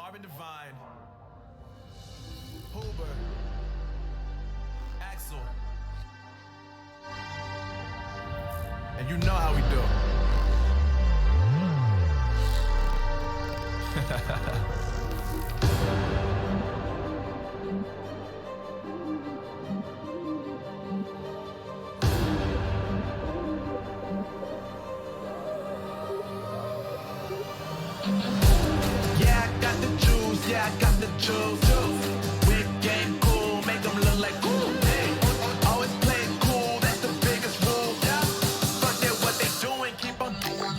Marvin Devine, Huber, Axel, and you know how we do. Yeah, I got the juice, yeah, I got the juice. Whip game cool, make them look like cool. Hey, always play it cool, that's the biggest rule. Yeah, fuck that, what they doing, keep on doing.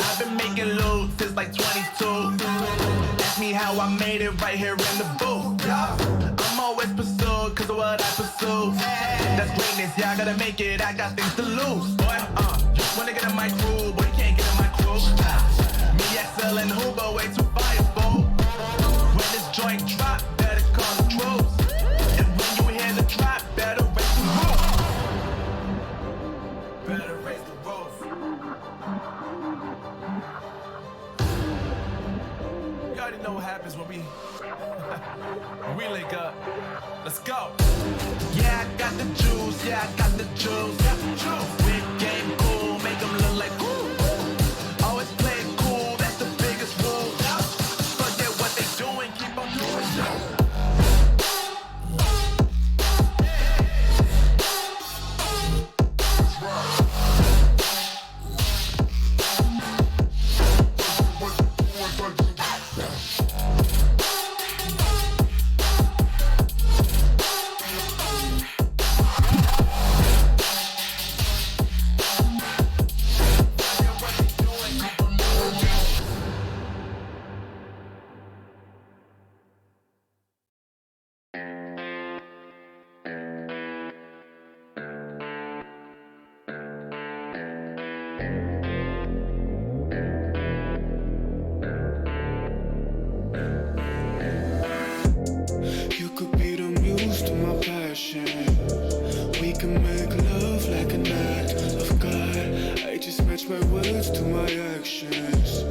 I've been making loot since like 22. Ask me how I made it right here in the booth. I'm always pursued cause of what I pursue. That's greatness, yeah, I gotta make it, I got things to lose. Boy, just wanna get in my crew, boy, you can't get in my crew. Me, XL, and Huber, way too fireball. When this joint drop, better call the troops. And when you hear the drop, better raise the roof. Better raise the roof. You already know what happens when we link up. Let's go. Yeah, I got the juice. Yeah, I got the juice. Big game cool, make them look like cool. Always play it cool, that's the biggest rule. Forget what they doing, keep on doing. You could be the muse to my passion. We can make love like an act of God. I just match my words to my actions.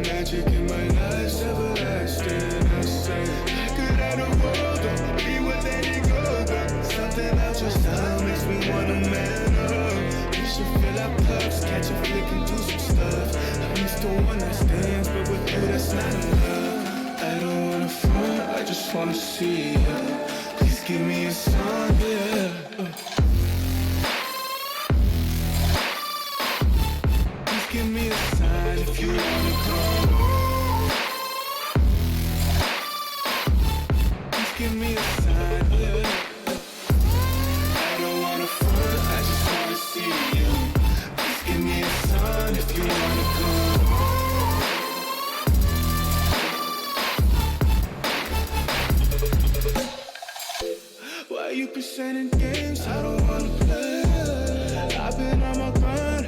Magic in my life's everlasting. I say I could have the world, don't be what let it go. But something about your style makes me wanna man up. We should fill our cups, catch a flick and do some stuff. I used to one night stands, but with you that's not enough. I don't wanna front, I just wanna see ya. Please give me a sign, yeah. Please give me a sign if you wanna come. Please give me a sign, yeah. I don't wanna front, I just wanna see you. Please give me a sign if you wanna come. Why you presenting games I don't wanna play? I've been on my grind.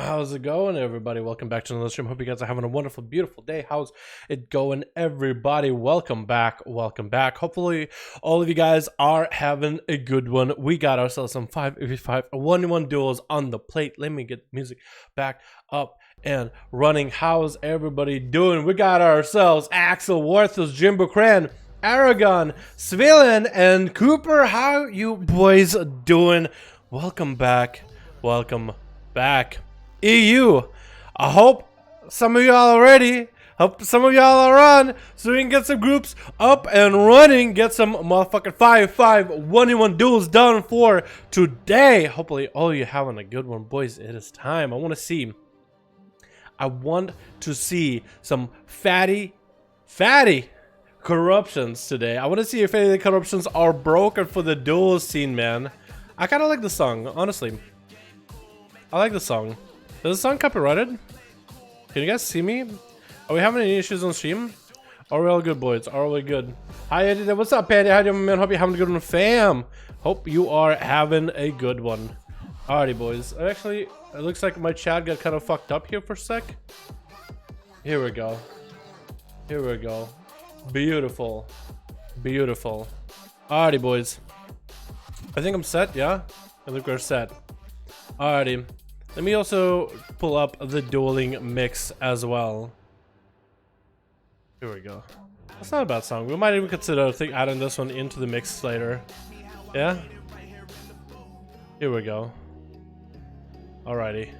How's it going, everybody? Welcome back to another stream. Hope you guys are having a wonderful, beautiful day. How's it going, everybody? Welcome back. Welcome back. Hopefully, all of you guys are having a good one. We got ourselves some 5v5 1v1 duels on the plate. Let me get the music back up and running. How's everybody doing? We got ourselves Axel, Worthless, Jimbo Cran, Aragon, Svillen, and Cooper. How you boys doing? Welcome back. Welcome back. EU. I hope some of y'all are ready. Hope some of y'all are on so we can get some groups up and running. Get some motherfucking 5v5 1v1 duels done for today. Hopefully all of you having a good one, boys. It is time. I want to see some fatty corruptions today. I want to see if any of the corruptions are broken for the duel scene, man. I kind of like the song, honestly. I like the song. Is the song copyrighted? Can you guys see me? Are we having any issues on stream? Are we all good, boys? Are we good? Hi, Eddie. What's up, Patty? How you doing, man? Hope you're having a good one, fam. Hope you are having a good one. Alrighty, boys. Actually, it looks like my chat got kind of fucked up here for a sec. Here we go. Here we go. Beautiful. Beautiful. Alrighty, boys. I think I'm set, yeah? I think we're set. Alrighty. Let me also pull up the dueling mix as well. Here we go. That's not a bad song. We might even consider adding this one into the mix later. Yeah? Here we go. Alrighty.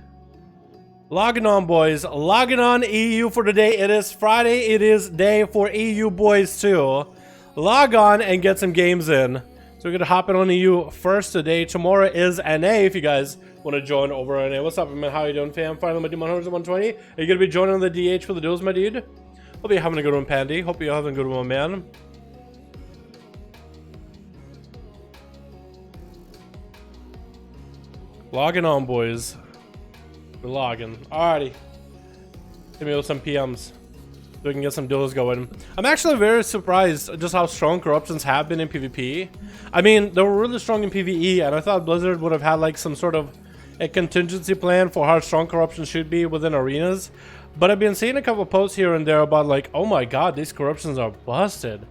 Logging on, boys. Logging on EU for today. It is Friday. It is day for EU boys too. Log on and get some games in. So we're gonna hop in on EU first today. Tomorrow is NA if you guys want to join over NA. What's up, man? How you doing, fam? Finally, my dude, 100 120. Are you gonna be joining the DH for the duels, my dude? Hope you're having a good one, Pandy. Hope you're having a good one, man. Logging on, boys. We're logging. Alrighty. Give me some PMs so we can get some duels going. I'm actually very surprised just how strong corruptions have been in PvP. I mean, they were really strong in PvE, and I thought Blizzard would have had like some sort of a contingency plan for how strong corruption should be within arenas. But I've been seeing a couple posts here and there about like, oh my god, these corruptions are busted.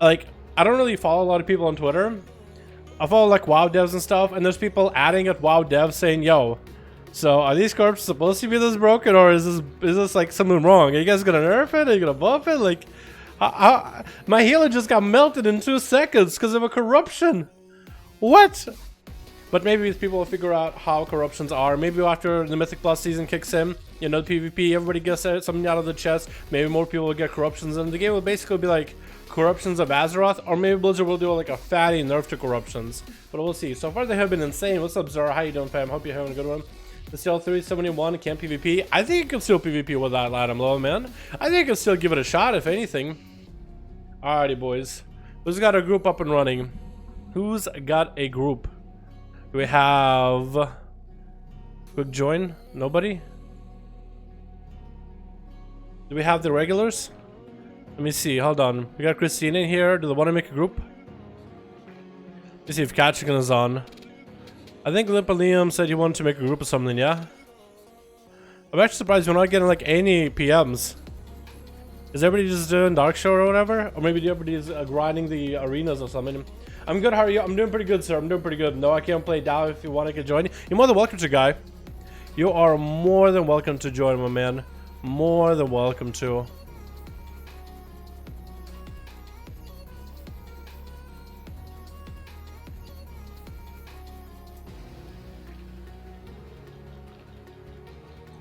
Like, I don't really follow a lot of people on Twitter. I follow like WoW devs and stuff, and there's people adding at WoW devs saying, yo, so are these corruptions supposed to be this broken, or is this like something wrong? Are you guys gonna nerf it? Are you gonna buff it? Like, my healer just got melted in 2 seconds because of a corruption. What? But maybe people will figure out how corruptions are. Maybe after the Mythic Plus season kicks in, you know, PvP, everybody gets something out of the chest. Maybe more people will get corruptions, and the game will basically be like corruptions of Azeroth, or maybe Blizzard will do like a fatty nerf to corruptions. But we'll see. So far they have been insane. What's up, Zara? How you doing, fam? Hope you're having a good one. The still 371 can't PvP. I think you can still PvP with that Adam low, man. I think you can still give it a shot, if anything. Alrighty, boys. Who's got a group up and running? Who's got a group? Do we have quick join? Nobody? Do we have the regulars? Let me see. Hold on. We got Christine in here. Do they want to make a group? Let's see if Kachigan is on. I think Liam said he wanted to make a group or something, yeah? I'm actually surprised we're not getting like any PMs. Is everybody just doing Dark Show or whatever? Or maybe everybody's grinding the arenas or something. I'm good, how are you? I'm doing pretty good, sir. I'm doing pretty good. No, I can't play DAO. If you want, I can join. You're more than welcome to, guy. You are more than welcome to join, my man. More than welcome to.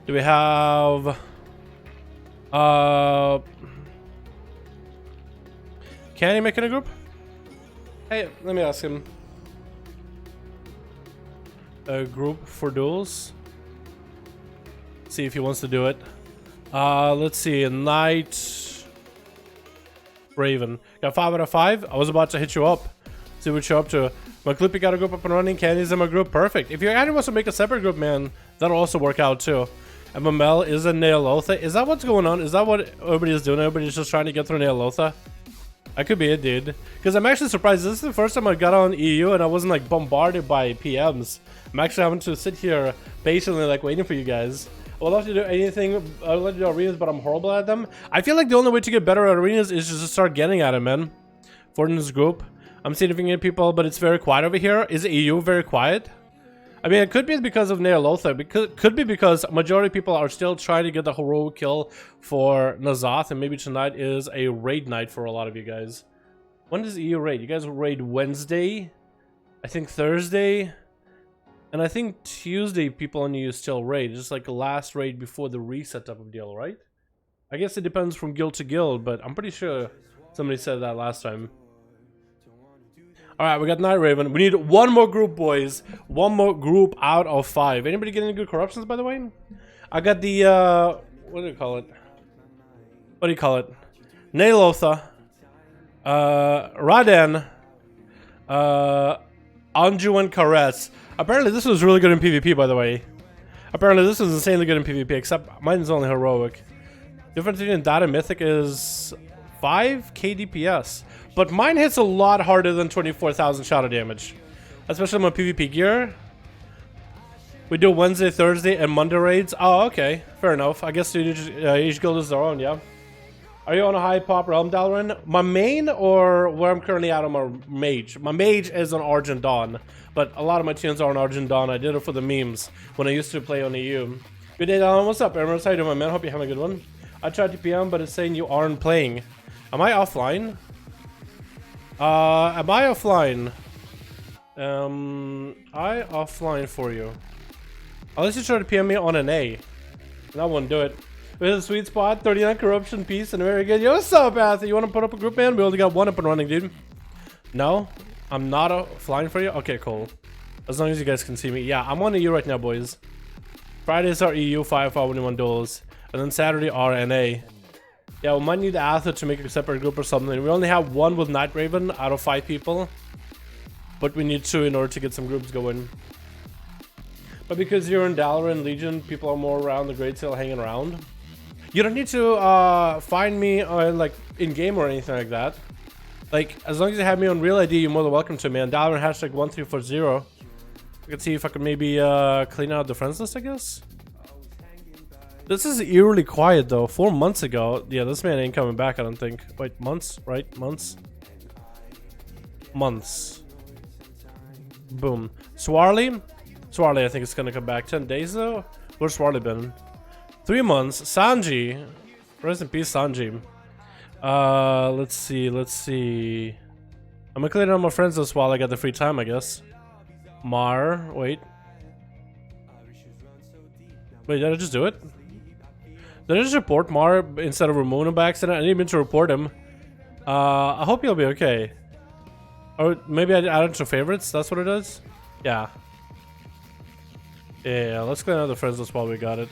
Do we have can he make it a group? Hey, let me ask him. A group for duels. See if he wants to do it. Let's see. Knight Raven. Got 5 out of 5. I was about to hit you up. See what you're up to. My Clippy got a group up and running. Candy's in my group. Perfect. If you're anyone wants to make a separate group, man, that'll also work out too. MML is a Neolotha. Is that what's going on? Is that what everybody's doing? Everybody's just trying to get through Neolotha? I could be it, dude. Because I'm actually surprised. This is the first time I got on EU and I wasn't like bombarded by PMs. I'm actually having to sit here patiently like waiting for you guys. I would love to do anything. I would love to do arenas, but I'm horrible at them. I feel like the only way to get better at arenas is just to start getting at them, man. Fortin's group. I'm seeing if we can get people, but it's very quiet over here. Is EU very quiet? I mean, it could be because of Neolotha. Could be because majority of people are still trying to get the heroic kill for N'Zoth, and maybe tonight is a raid night for a lot of you guys. When does EU raid? You guys raid Wednesday, I think Thursday, and I think Tuesday people on EU still raid. Just like the last raid before the reset type of deal, right? I guess it depends from guild to guild, but I'm pretty sure somebody said that last time. Alright, we got Night Raven. We need one more group, boys. One more group out of 5. Anybody get any good corruptions, by the way? I got the, what do you call it? What do you call it? Neolotha. Raden. Anju and Caress. Apparently this was really good in PvP, by the way. Apparently this was insanely good in PvP, except mine's only heroic. Difference between Data Mythic is 5 KDPS. But mine hits a lot harder than 24,000 shadow damage. Especially my PvP gear. We do Wednesday, Thursday, and Monday raids. Oh, okay. Fair enough. I guess each guild is their own, yeah. Are you on a high pop realm, Dalaran? My main, or where I'm currently at on my mage? My mage is on Argent Dawn. But a lot of my tunes are on Argent Dawn. I did it for the memes when I used to play on EU. Good day, Dalaran. What's up, Emerald? How you doing, my man? Hope you're having a good one. I tried to PM, but it's saying you aren't playing. Am I offline? Am I offline? I offline for you. Unless you try to PM me on an A. That wouldn't do it. We hit a sweet spot, 39 corruption piece, and very good. Yo, what's up, Athy? You want to put up a group, man? We only got one up and running, dude. No? I'm not offline for you? Okay, cool. As long as you guys can see me. Yeah, I'm on EU right now, boys. Fridays are EU 5V5 1v1 DUELS. And then Saturday are NA. Yeah, we might need Azeroth to make a separate group or something. We only have one with Night Raven out of 5 people. But we need 2 in order to get some groups going. But because you're in Dalaran Legion, people are more around the Great Sale hanging around. You don't need to find me like in-game or anything like that. Like, as long as you have me on Real ID, you're more than welcome to, man. Dalaran hashtag 1340. I can see if I can maybe clean out the friends list, I guess. This is eerily quiet though. 4 months ago. Yeah, this man ain't coming back, I don't think. Wait, months? Right? Months? Months. Boom. Swarley? Swarley, I think it's gonna come back. 10 days though? Where's Swarley been? 3 months. Sanji. Rest in peace, Sanji. Let's see. I'm gonna clean out my friends list while I got the free time, I guess. Mar. Wait, did I just do it? Did I just report Mar instead of removing him by accident? I didn't mean to report him. I hope he'll be okay. Or maybe I add it to favorites, that's what it is? Yeah. Yeah, let's clean out the friends list while we got it.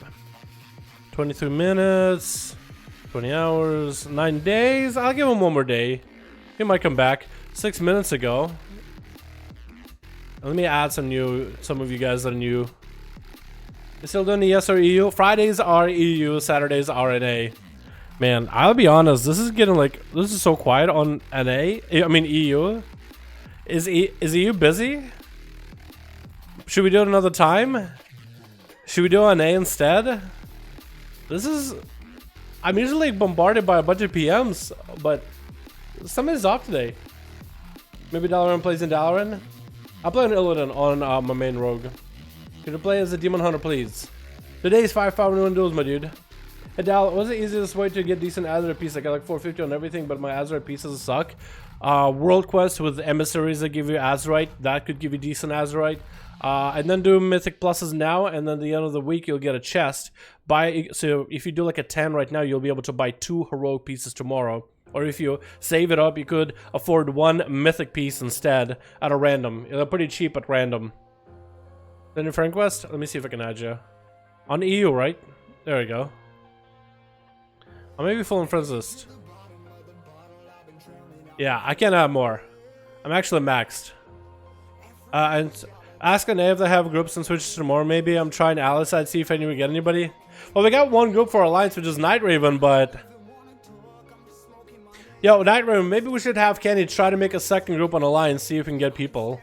23 minutes, 20 hours, 9 days. I'll give him one more day. He might come back. 6 minutes ago. Let me add some of you guys that are new. You still doing the ES or EU? Fridays are EU, Saturdays are NA. Man, I'll be honest, this is getting like, this is so quiet on NA. I mean EU. Is EU busy? Should we do it another time? Should we do NA instead? This is, I'm usually bombarded by a bunch of PMs, but somebody's off today. Maybe Dalaran plays in Dalaran? I'll play an Illidan on my main rogue. Could you play as a Demon Hunter, please? Today's 5V5 1v1 DUELS, my dude. Hey Dal, what's the easiest way to get decent Azeroth pieces? I got like 450 on everything, but my Azeroth pieces suck. World Quest with emissaries that give you Azeroth, that could give you decent Azeroth. And then do Mythic Pluses now, and then at the end of the week you'll get a chest. So if you do like a 10 right now, you'll be able to buy 2 heroic pieces tomorrow. Or if you save it up, you could afford 1 mythic piece instead at a random. They're pretty cheap at random. Then in Friend Quest, let me see if I can add you. On EU, right? There we go. I may be full in friends list. Yeah, I can't add more. I'm actually maxed. And ask an A if they have groups and switch tomorrow. Maybe I'm trying Alice side, see if I get anybody. Well, we got one group for Alliance, which is Night Raven, but yo, Night Raven, maybe we should have Kenny try to make a second group on Alliance, see if we can get people.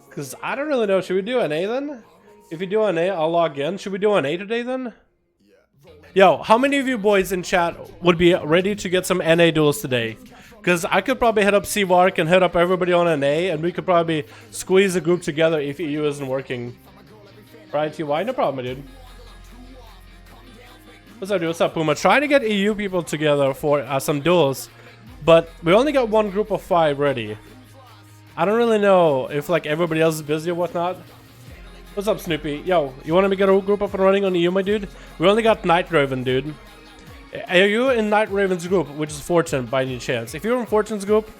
Because I don't really know. Should we do an A then? If you do an A, I'll log in. Should we do an A today then? Yo, how many of you boys in chat would be ready to get some NA duels today? Because I could probably hit up CWark and hit up everybody on NA, and we could probably squeeze a group together if EU isn't working. Right, TY? No problem, dude. What's up, dude? What's up, Puma? Trying to get EU people together for some duels, but we only got one group of 5 ready. I don't really know if like everybody else is busy or whatnot. What's up, Snoopy? Yo, you want to get a group up and running on EU, my dude? We only got Night Raven, dude. Are you in Night Raven's group, which is Fortune by any chance? If you're in Fortune's group,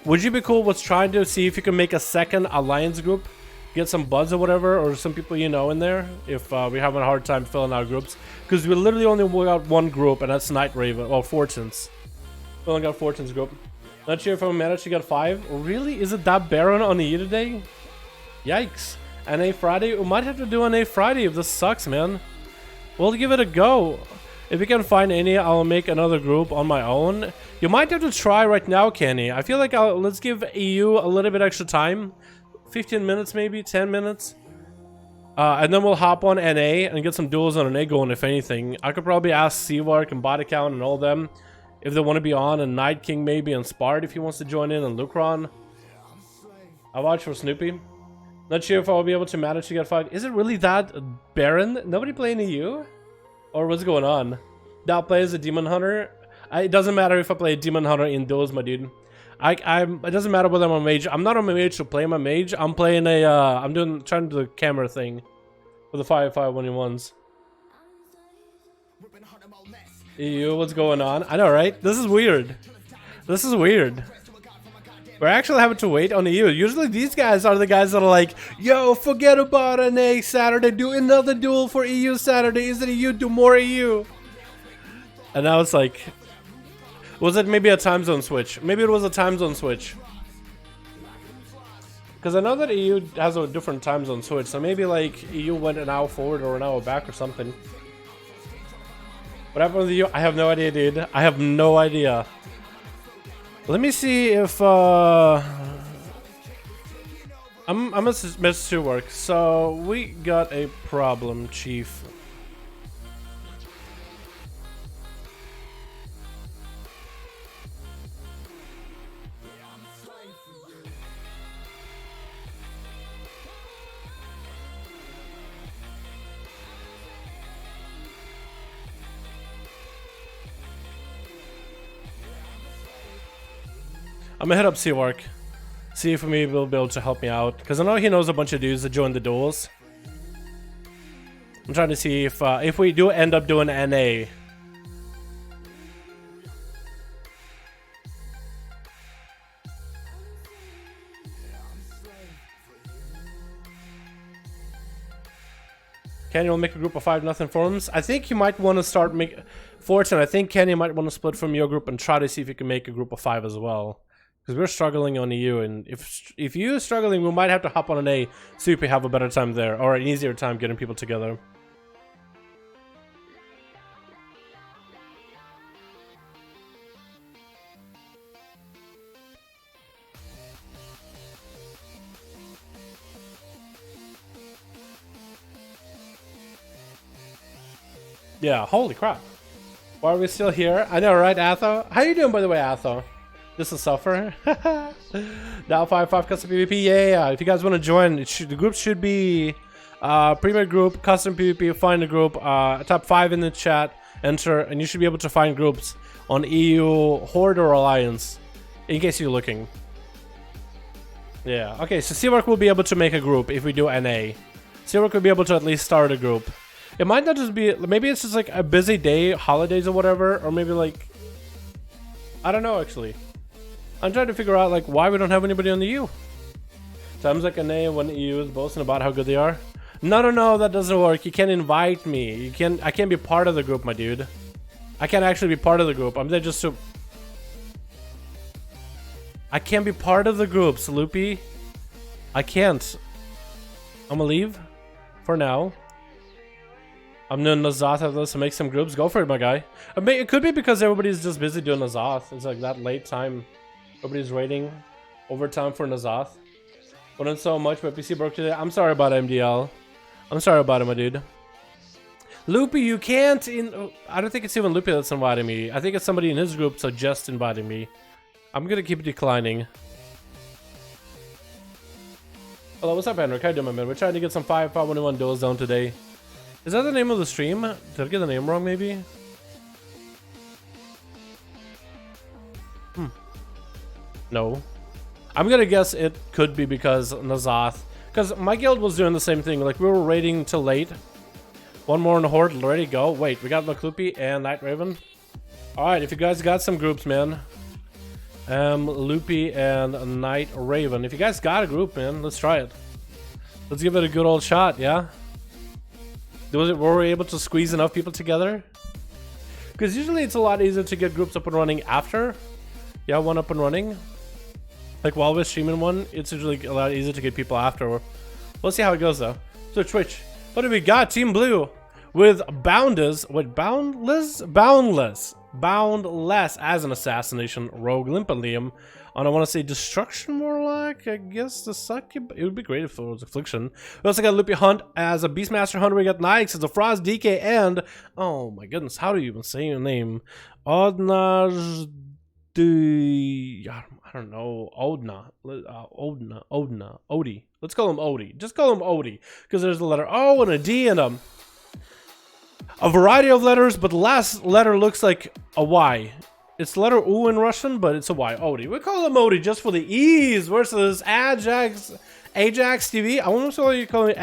would you be cool with trying to see if you can make a second alliance group? Get some buds or whatever, or some people you know in there, if we're having a hard time filling out groups. Because we literally only got one group, and that's Night Raven, well, Fortune's. We only got Fortune's group. Not sure if I managed to get 5. Oh, really? Is it that barren on EU today? Yikes. NA Friday? We might have to do NA Friday if this sucks, man. We'll give it a go. If we can find any, I'll make another group on my own. You might have to try right now, Kenny. I feel like let's give EU a little bit extra time. 15 minutes maybe, 10 minutes. And then we'll hop on NA and get some duels on NA going, if anything. I could probably ask CWark and Body Count and all them if they want to be on, and Night King maybe, and Spart if he wants to join in, and Lucron. I'll watch for Snoopy. Not sure if I'll be able to manage to get 5. Is it really that barren? Nobody playing EU? Or what's going on? Dow plays a Demon Hunter. It doesn't matter if I play a Demon Hunter in duels, my dude. It doesn't matter whether I'm a mage. I'm not a mage to play my mage. I'm playing a. Trying to do the camera thing for the 5V5 1v1s. EU, what's going on? I know, right? This is weird. This is weird. We're actually having to wait on EU. Usually these guys are the guys that are like, yo, forget about NA Saturday, do another duel for EU Saturday. Is it EU? Do more EU. And now it's like, was it maybe a time zone switch? Maybe it was a time zone switch. Because I know that EU has a different time zone switch, so maybe like EU went an hour forward or an hour back or something. What happened with EU? I have no idea, dude. I have no idea. Let me see if I'm a message to work. So we got a problem, Chief. I'm gonna hit up CWark, see if maybe he'll be able to help me out, because I know he knows a bunch of dudes that join the duels. I'm trying to see if we do end up doing NA. Kenny will make a group of 5, nothing forums. I think you might want to start Fortune. I think Kenny might want to split from your group and try to see if you can make a group of 5 as well. Because we're struggling on EU, and if you're struggling, we might have to hop on an A, see if we have a better time there, or an easier time getting people together. Yeah, holy crap. Why are we still here? I know, right, Atho? How you doing, by the way, Atho? This is Suffer. Now 5v5 custom PvP. Yeah. If you guys want to join, the group should be Premier Group, Custom PvP. Find a group. Type 5 in the chat. Enter, and you should be able to find groups on EU, Horde, or Alliance, in case you're looking. Yeah. Okay. So CWark will be able to make a group if we do NA. CWark will be able to at least start a group. It might not just be. Maybe it's just like a busy day, holidays or whatever, or maybe like. I don't know actually. I'm trying to figure out like why we don't have anybody on the EU. Times like NA when the EU is boasting about how good they are. No, that doesn't work. You can't invite me. I can't be part of the group, my dude. I can't actually be part of the group. I'm there just to. I can't be part of the group, Sloopy. I can't. I'm gonna leave for now. I'm doing Azeroth of this to make some groups. Go for it, my guy. It could be because everybody's just busy doing Azeroth. It's like that late time. Everybody's waiting overtime for Azeroth. Wouldn't so much, but PC broke today. I'm sorry about MDL. I'm sorry about it, my dude. Loopy, you can't. I don't think it's even Loopy that's inviting me. I think it's somebody in his group, so just inviting me. I'm gonna keep declining. Hello, what's up, Henrik? How you doing, my man? We're trying to get some 5V5 1v1 DUELS down today. Is that the name of the stream? Did I get the name wrong, maybe? No. I'm gonna guess it could be because Nazoth. Because my guild was doing the same thing. Like, we were raiding till late. One more in the horde, ready to go. Wait, we got Maklupi and Night Raven. Alright, if you guys got some groups, man. Loopy and Night Raven. If you guys got a group, man, let's try it. Let's give it a good old shot, yeah? Were we able to squeeze enough people together? Because usually it's a lot easier to get groups up and running after. Yeah, one up and running. Like while we're streaming one, it's usually a lot easier to get people after. We'll see how it goes though. So Twitch, what do we got? Team Blue with Boundless. What, Boundless? Boundless as an assassination rogue. Limpalium. And I want to say destruction more like, I guess the succub. It would be great if it was affliction. We also got Loopy Hunt as a Beastmaster Hunter. We got Nyx as a Frost DK and oh my goodness, how do you even say your name? Odnaj. I don't know, Odna, Odie. Let's call him Odie. Just call him Odie, because there's a letter O and a D and a variety of letters, but the last letter looks like a Y. It's the letter U in Russian, but it's a Y. Odie. We call him Odie just for the ease versus Ajax TV. I want to call it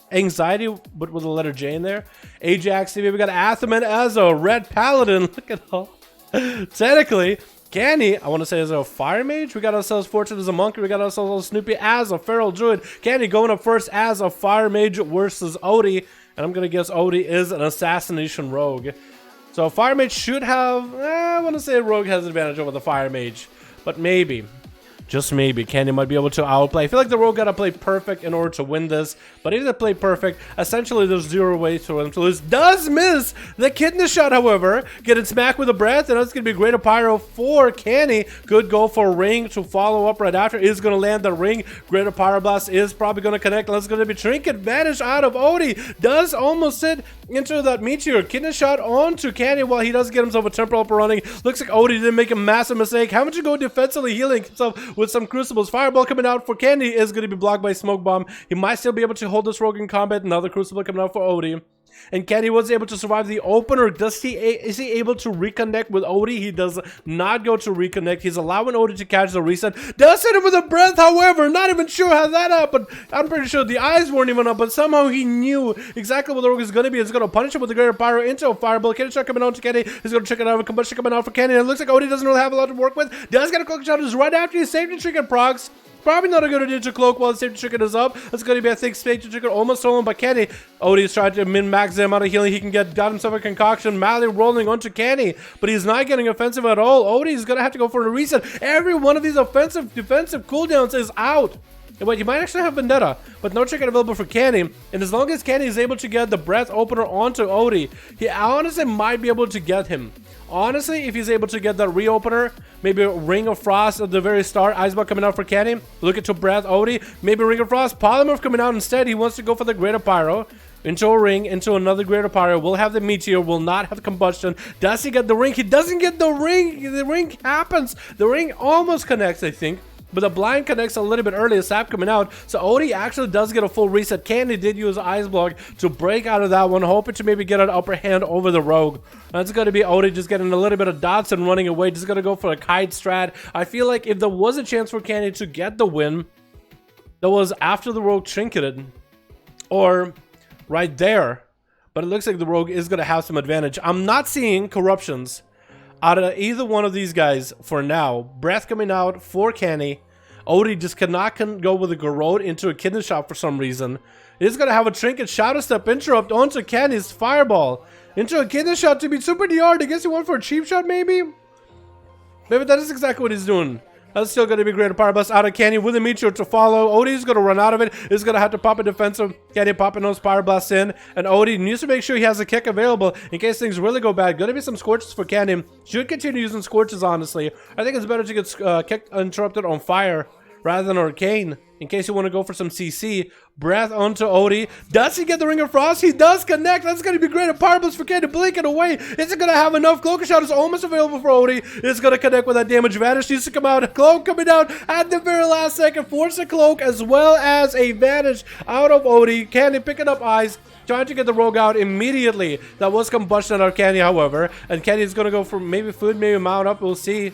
Anxiety, but with the letter J in there. Ajax TV. We got Athaman as a Red Paladin. Look at all. Technically. Candy, I want to say, as a Fire Mage. We got ourselves Fortune as a Monkey. We got ourselves Snoopy as a Feral Druid. Candy going up first as a Fire Mage versus Odie. And I'm going to guess Odie is an Assassination Rogue. So Fire Mage should have... I want to say Rogue has an advantage over the Fire Mage. But maybe. Just maybe. Candy might be able to outplay. I feel like the Rogue got to play perfect in order to win this. But if they play perfect, essentially there's zero way for them to lose. Does miss the kidney shot, however. Getting smacked with a breath. And that's going to be greater pyro for Candy. Good go for ring to follow up right after. Is going to land the ring. Greater pyroblast is probably going to connect. And that's going to be Trinket vanish out of Odie. Does almost sit into that meteor. Kidney shot onto Candy while he does get himself a temporal up and running. Looks like Odie didn't make a massive mistake. How much you go defensively healing himself with some crucibles. Fireball coming out for Candy is going to be blocked by Smoke Bomb. He might still be able to hold this rogue in combat. Another crucible coming out for Odie. And Candy was able to survive the opener. Is he able to reconnect with Odie? He does not go to reconnect. He's allowing Odie to catch the reset. Does hit him with a breath, however. Not even sure how that happened. I'm pretty sure the eyes weren't even up, but somehow he knew exactly what the rogue is going to be. It's going to punish him with the greater pyro into a fireball. Candy shot coming out to Candy. He's going to check it out with combustion coming out for Candy. And it looks like Odie doesn't really have a lot to work with. Does get a cloak shot is right after his safety trinket procs. Probably not a good idea to cloak while the safety trinket is up. It's going to be a thick safety trinket almost stolen by Candy. Odie's trying to min-max the amount of healing he can get. Got himself a concoction. Mally rolling onto Candy, but he's not getting offensive at all. Odie's going to have to go for a reset. Every one of these offensive, defensive cooldowns is out. But you might actually have Vendetta, but no trinket available for Candy. And as long as Candy is able to get the breath opener onto Odie, he honestly might be able to get him. Honestly, if he's able to get that reopener, maybe a Ring of Frost at the very start, Icebug coming out for Candy, look at to breath Odie, maybe Ring of Frost, Polymorph coming out instead. He wants to go for the Greater Pyro. Into a ring, into another Greater Pyro. Will have the Meteor, will not have combustion. Does he get the ring? He doesn't get the ring. The ring happens. The ring almost connects, I think. But the blind connects a little bit early, sap coming out. So Odie actually does get a full reset. Candy did use Ice Block to break out of that one, hoping to maybe get an upper hand over the Rogue. That's going to be Odie just getting a little bit of dots and running away. Just going to go for a kite strat. I feel like if there was a chance for Candy to get the win, that was after the Rogue trinketed. Or right there. But it looks like the Rogue is going to have some advantage. I'm not seeing corruptions out of either one of these guys for now. Breath coming out for Candy. Odie just cannot go with a Garrote into a kidney shot for some reason. He's going to have a trinket shadow step interrupt onto Candy's fireball. Into a kidney shot to be super DR. I guess he went for a cheap shot maybe? Maybe that is exactly what he's doing. That's still going to be Greater Power Blast out of Candy with a Meteor to follow. Odie's going to run out of it. He's going to have to pop a defensive. Candy popping those Power Blasts in. And Odie needs to make sure he has a kick available in case things really go bad. Going to be some Scorches for Candy. Should continue using Scorches, honestly. I think it's better to get kicked interrupted on fire rather than Arcane, in case you want to go for some CC. Breath onto Odie. Does he get the Ring of Frost? He does connect. That's going to be great. A Power Boost for Kenny. Blink it away. Is it going to have enough? Cloak Shot is almost available for Odie. It's going to connect with that damage. Vanish needs to come out. Cloak coming down at the very last second. Force a Cloak as well as a Vanish out of Odie. Kenny picking up eyes. Trying to get the Rogue out immediately. That was Combustion on Kenny, however. And Kenny is going to go for maybe food, maybe mount up. We'll see.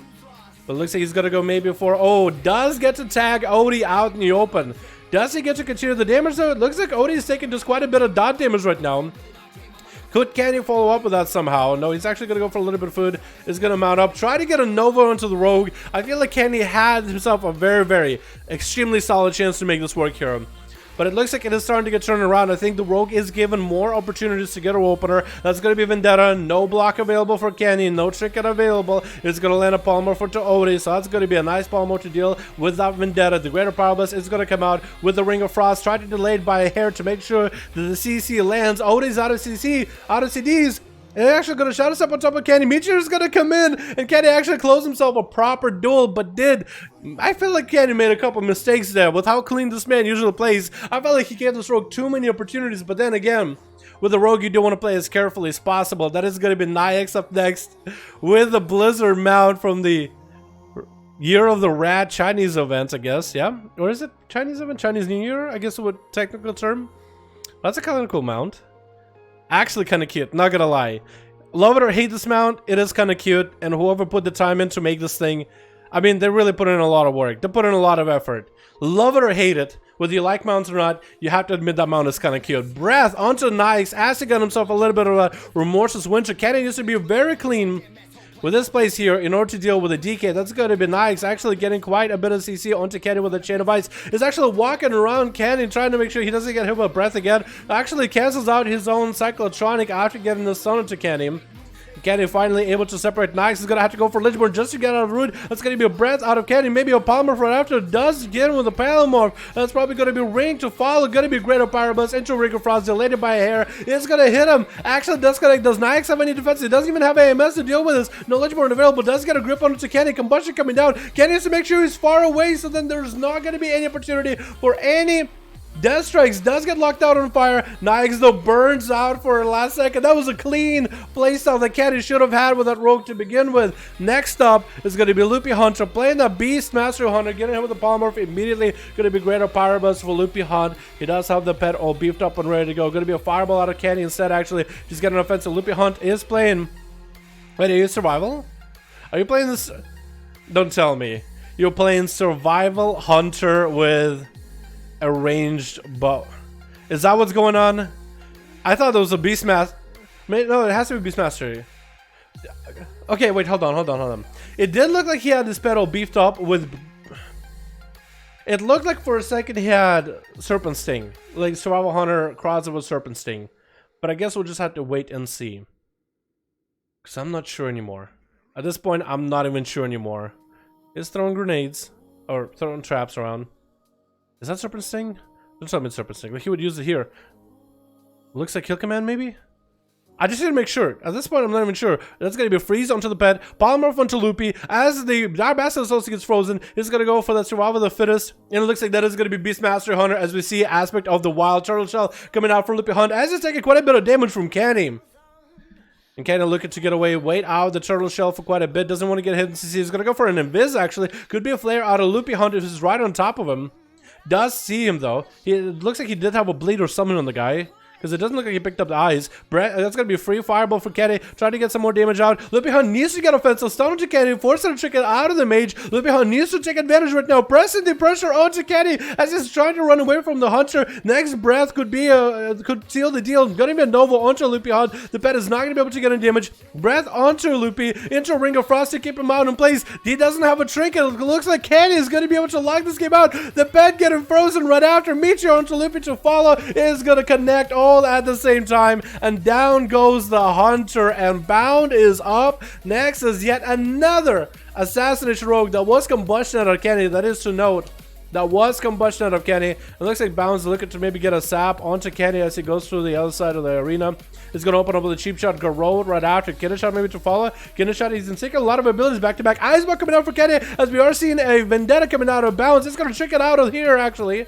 But looks like he's going to go maybe for... Oh, does get to tag Odie out in the open. Does he get to continue the damage though? It looks like Odie is taking just quite a bit of dot damage right now. Could Kenny follow up with that somehow? No, he's actually going to go for a little bit of food. Is going to mount up. Try to get a Nova onto the Rogue. I feel like Kenny had himself a very, very extremely solid chance to make this work here. But it looks like it is starting to get turned around. I think the Rogue is given more opportunities to get her opener. That's going to be Vendetta. No block available for Kenny. No trinket available. It's going to land a Palmer for to Odie. So that's going to be a nice Palmer to deal with that Vendetta. The Greater Power Bus is going to come out with the Ring of Frost. Try to delay it by a hair to make sure that the CC lands. Odie's out of CC, out of CDs. And they're actually going to shot us up on top of Kenny. Meteor is going to come in, and Kenny actually closed himself a proper duel, but did. I feel like Kenny made a couple mistakes there with how clean this man usually plays. I felt like he gave this Rogue too many opportunities, but then again, with the Rogue, you do want to play as carefully as possible. That is going to be Nyx up next with the Blizzard mount from the Year of the Rat Chinese event, I guess. Yeah? Or is it Chinese event? Chinese New Year? I guess what technical term. That's a kind of cool mount. Actually kind of cute, not gonna lie. Love it or hate this mount, it is kind of cute. And whoever put the time in to make this thing, I mean, they really put in a lot of work. They put in a lot of effort. Love it or hate it, whether you like mounts or not, you have to admit that mount is kind of cute. Breath onto Nyx, as he got himself a little bit of a Remorseless Winter. Kenny needs to be very clean with this place here in order to deal with a DK. That's going to be Nyx actually getting quite a bit of CC onto Kenny with a Chain of Ice. Is actually walking around Kenny trying to make sure he doesn't get hit with Breath again. Actually cancels out his own Cyclotronic after getting the stun into Kenny. Kenny finally able to separate. Nyx is going to have to go for Lichborn just to get out of Root. That's going to be a Breath out of Kenny. Maybe a Polymorph right after. Does get him with a Palomorph. That's probably going to be Ring to follow. Going to be Greater Pyrobus into Ring of Frost. Delayed by a hair. It's going to hit him. Actually does connect. Does Nyx have any defense? He doesn't even have AMS to deal with this. No Lichborn available. Does get a grip onto Kenny. Combustion coming down. Kenny has to make sure he's far away so then there's not going to be any opportunity for any Death Strikes. Does get locked out on fire. Nyx though burns out for a last second. That was a clean playstyle that Kenny should have had with that Rogue to begin with. Next up is going to be Loopy Hunter playing the Beast Master Hunter, getting him with the Polymorph immediately. Going to be Greater Pyrobus for Loopy Hunt. He does have the pet all beefed up and ready to go. Going to be a Fireball out of Kenny instead. Actually, he's getting an offensive. Loopy Hunt is playing. Wait, are you Survival? Are you playing this? Don't tell me. You're playing Survival Hunter with a ranged bow. Is that what's going on? I thought it was a Beastmaster. No, it has to be Beastmaster. Okay, wait, hold on. It did look like he had his pedal beefed up with... It looked like for a second he had Serpent Sting. Like Survival Hunter crossover with Serpent Sting. But I guess we'll just have to wait and see. Because I'm not sure anymore. At this point, I'm not even sure anymore. He's throwing grenades. Or throwing traps around. Is that Serpent Sting? Looks like it's Serpent Sting. Like he would use it here. Looks like Kill Command, maybe? I just need to make sure. At this point, I'm not even sure. That's going to be a Freeze onto the pet. Polymorph onto Loopy. As the Dire Bastard also gets frozen, he's going to go for that Survival of the Fittest. And it looks like that is going to be Beastmaster Hunter as we see aspect of the Wild Turtle Shell coming out from Loopy Hunt. As he's taking quite a bit of damage from Kenny. And Kenny looking to get away, wait out the Turtle Shell for quite a bit. Doesn't want to get hit in CC. He's going to go for an Invis actually. Could be a Flare out of Loopy Hunt if he's right on top of him. Does see him though. It looks like he did have a bleed or summon on the guy. Because it doesn't look like he picked up the eyes. That's going to be a free Fireball for Kenny. Trying to get some more damage out. Loopy Hunt needs to get offensive. Stun onto Kenny. Forcing a trinket out of the mage. Loopy Hunt needs to take advantage right now. Pressing the pressure onto Kenny as he's trying to run away from the Hunter. Next breath could be could seal the deal. Going to be a Nova onto Loopy Hunt. The pet is not going to be able to get any damage. Breath onto Loopy. Into Ring of Frost to keep him out in place. He doesn't have a trinket. It looks like Kenny is going to be able to lock this game out. The pet getting frozen right after. Meteor onto Loopy to follow is going to connect all at the same time, and down goes the Hunter, and Bound is up. Next is yet another Assassination Rogue that was Combustion out of Kenny. That is to note. That was combustion out of Kenny. It looks like Bounds looking to maybe get a sap onto Kenny as he goes through the other side of the arena. He's going to open up with a cheap shot, Garrote right after. Kineshot maybe to follow. Kineshot, he's taking a lot of abilities back to back. Eisbach coming out for Kenny as we are seeing a Vendetta coming out of Bounds. It's going to trick it out of here, actually.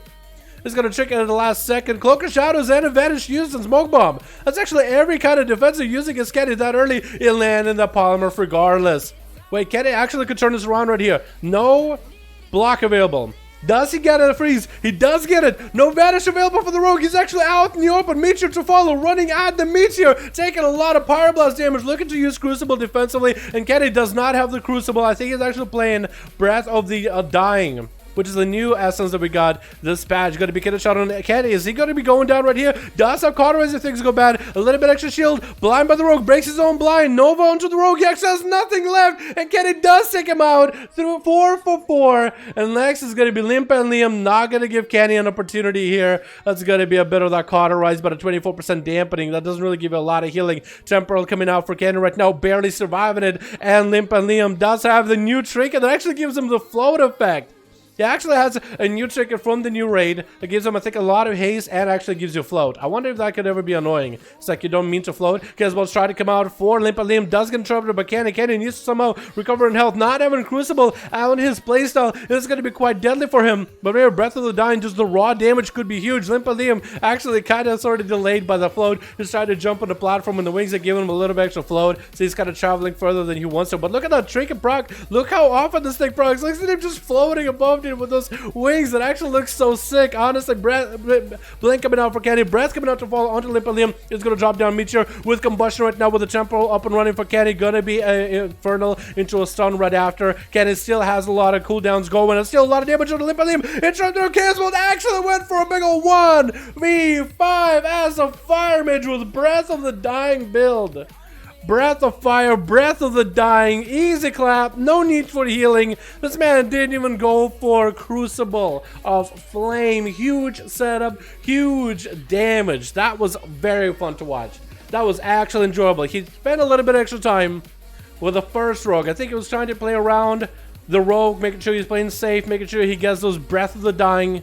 It's going to trick it at the last second. Cloak of Shadows and Advantage used in Smoke Bomb. That's actually every kind of defensive using against Kenny that early. It'll land in the Polymer regardless. Wait, Kenny actually could turn this around right here. No block available. Does he get a freeze? He does get it. No vanish available for the rogue. He's actually out in the open. Meteor to follow, running at the Meteor, taking a lot of Pyroblast damage, looking to use Crucible defensively, and Kenny does not have the Crucible. I think he's actually playing Breath of the Dying, which is the new essence that we got this patch. Going to be getting a shot on Kenny. Is he going to be going down right here? Does have cauterize if things go bad. A little bit extra shield. Blind by the rogue. Breaks his own blind. Nova onto the rogue. He actually has nothing left. And Kenny does take him out through 4 for 4. And Lex is going to be limp and Liam. Not going to give Kenny an opportunity here. That's going to be a bit of that cauterize, but a 24% dampening. That doesn't really give you a lot of healing. Temporal coming out for Kenny right now. Barely surviving it. And Limp and Liam does have the new trick. And that actually gives him the float effect. He actually has a new trigger from the new raid that gives him, I think, a lot of haste and actually gives you float. I wonder if that could ever be annoying. It's like you don't mean to float. Kesbel's trying to come out for Limpa Liam. Does get interrupted, but Kenny needs to somehow recover in health. Not having Crucible out in his playstyle is going to be quite deadly for him. But here, Breath of the Dying, just the raw damage could be huge. Limpa Liam actually kind of sort of delayed by the float. He's trying to jump on the platform and the wings are giving him a little bit extra float. So he's kind of traveling further than he wants to. But look at that trinket proc. Look how often this thing procs. Look at him just floating above him with those wings that actually looks so sick. Honestly, Blink coming out for Kenny. Breath coming out to fall onto Limpa Liam. Is going to drop down Meteor with combustion right now with the temporal up and running for Kenny. Gonna be Infernal into a stun right after. Kenny still has a lot of cooldowns going and still a lot of damage on Limpa Liam. Interrupted Caswell actually went for a big ol' 1v5 as a Fire Mage with Breath of the Dying build. Breath of Fire, Breath of the Dying, easy clap, no need for healing. This man didn't even go for Crucible of Flame. Huge setup, huge damage. That was very fun to watch. That was actually enjoyable. He spent a little bit extra time with the first rogue. I think he was trying to play around the rogue, making sure he's playing safe, making sure he gets those Breath of the Dying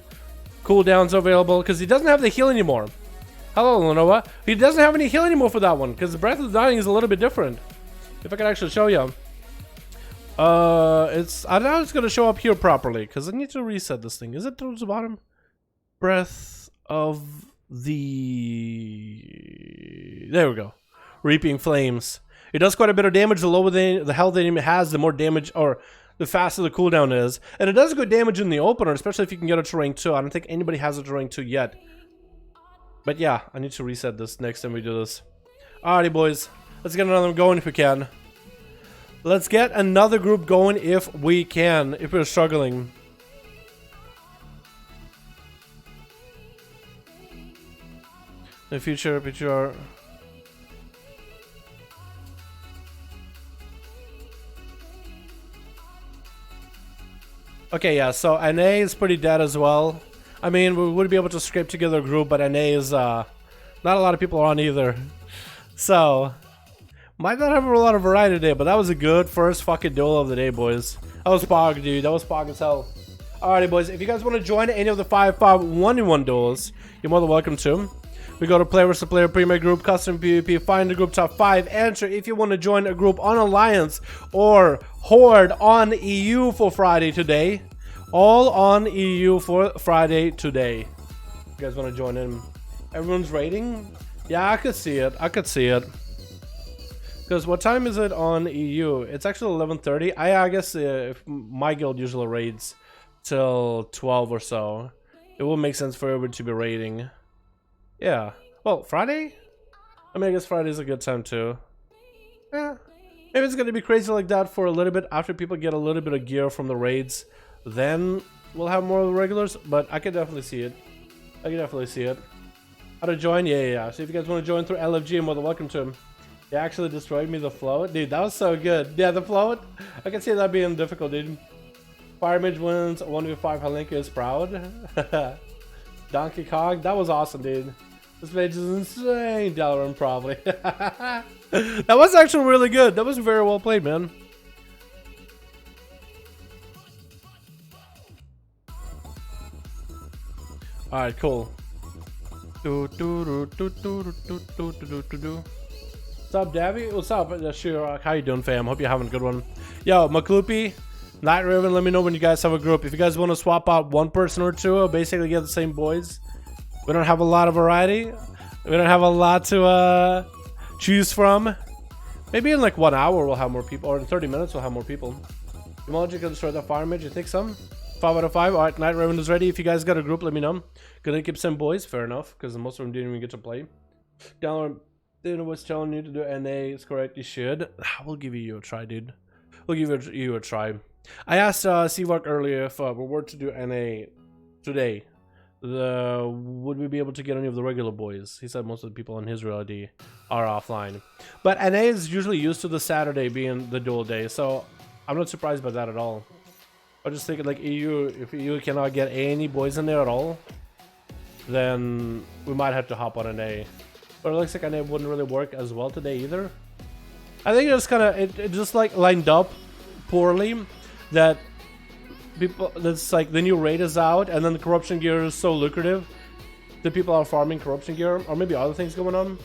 cooldowns available, because he doesn't have the heal anymore. Hello, Lenoa. He doesn't have any heal anymore for that one, because the Breath of the Dying is a little bit different. If I can actually show you. I know it's going to show up here properly, because I need to reset this thing. Is it towards the bottom? Breath of the... There we go. Reaping Flames. It does quite a bit of damage. The lower the health the enemy has, the more damage, or the faster the cooldown is. And it does good damage in the opener, especially if you can get it to rank 2. I don't think anybody has it to rank 2 yet. But yeah, I need to reset this next time we do this. Alrighty, boys. Let's get another one going if we can. Let's get another group going if we can, if we're struggling. The future, picture. Okay, yeah, so NA is pretty dead as well. I mean, we would be able to scrape together a group, but NA is, not a lot of people are on either. So, might not have a lot of variety today, but that was a good first fucking duel of the day, boys. That was Pog, dude. That was Pog as hell. Alrighty, boys. If you guys want to join any of the 5v5 1v1 duels, you're more than welcome to. We go to player versus player, premier group, custom PvP, find the group top 5, enter if you want to join a group on Alliance or Horde on EU for Friday today. All on EU for Friday today. You guys want to join in? Everyone's rating? Yeah, I could see it. I could see it. Because what time is it on EU? It's actually 11:30. I guess if my guild usually raids till 12 or so, it will make sense for everyone to be raiding. Yeah. Well, Friday? I mean, I guess Friday's a good time too. Yeah. Maybe it's going to be crazy like that for a little bit after people get a little bit of gear from the raids. Then we'll have more of the regulars, but I can definitely see it. I can definitely see it. How to join? Yeah. So if you guys want to join through LFG, you're more than welcome to him. They actually destroyed me, the float. Dude, that was so good. Yeah, the float. I can see that being difficult, dude. Fire Mage wins 1v5. Halinka is proud. Donkey Kong. That was awesome, dude. This mage is insane. Dalaran probably. That was actually really good. That was very well played, man. All right, cool. What's up, Davy? What's up? Sure. How you doing, fam? Hope you're having a good one. Yo, Makloopy, Night Raven, let me know when you guys have a group. If you guys want to swap out one person or two, or basically get the same boys. We don't have a lot of variety. We don't have a lot to choose from. Maybe in like 1 hour we'll have more people, or in 30 minutes we'll have more people. Emoji can destroy the fire mage. You think so? 5 out of 5. All right, Night Raven is ready. If you guys got a group, let me know. Gonna keep some boys, fair enough, because most of them didn't even get to play. Dalaran was telling you to do NA is correct. You should. We'll give you a try, dude. We'll give you a try. I asked Seavark earlier if we were to do NA today, would we be able to get any of the regular boys? He said most of the people in his reality are offline. But NA is usually used to the Saturday being the duel day, so I'm not surprised by that at all. I'm just thinking like EU, if EU cannot get any boys in there at all, then we might have to hop on NA. But it looks like NA wouldn't really work as well today either. I think it's kind of, it just like lined up poorly that people, that's like the new raid is out and then the corruption gear is so lucrative that people are farming corruption gear, or maybe other things going on.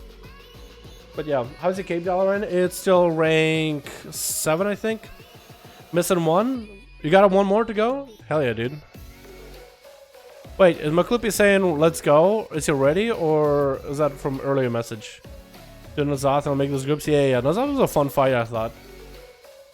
But yeah, how's the Cape Dalaran? It's still rank 7, I think. Missing 1. You got one more to go? Hell yeah, dude. Wait, is Makloopy saying let's go? Is he ready, or is that from earlier message? Doing Azeroth and make those groups? Yeah. Azeroth was a fun fight, I thought.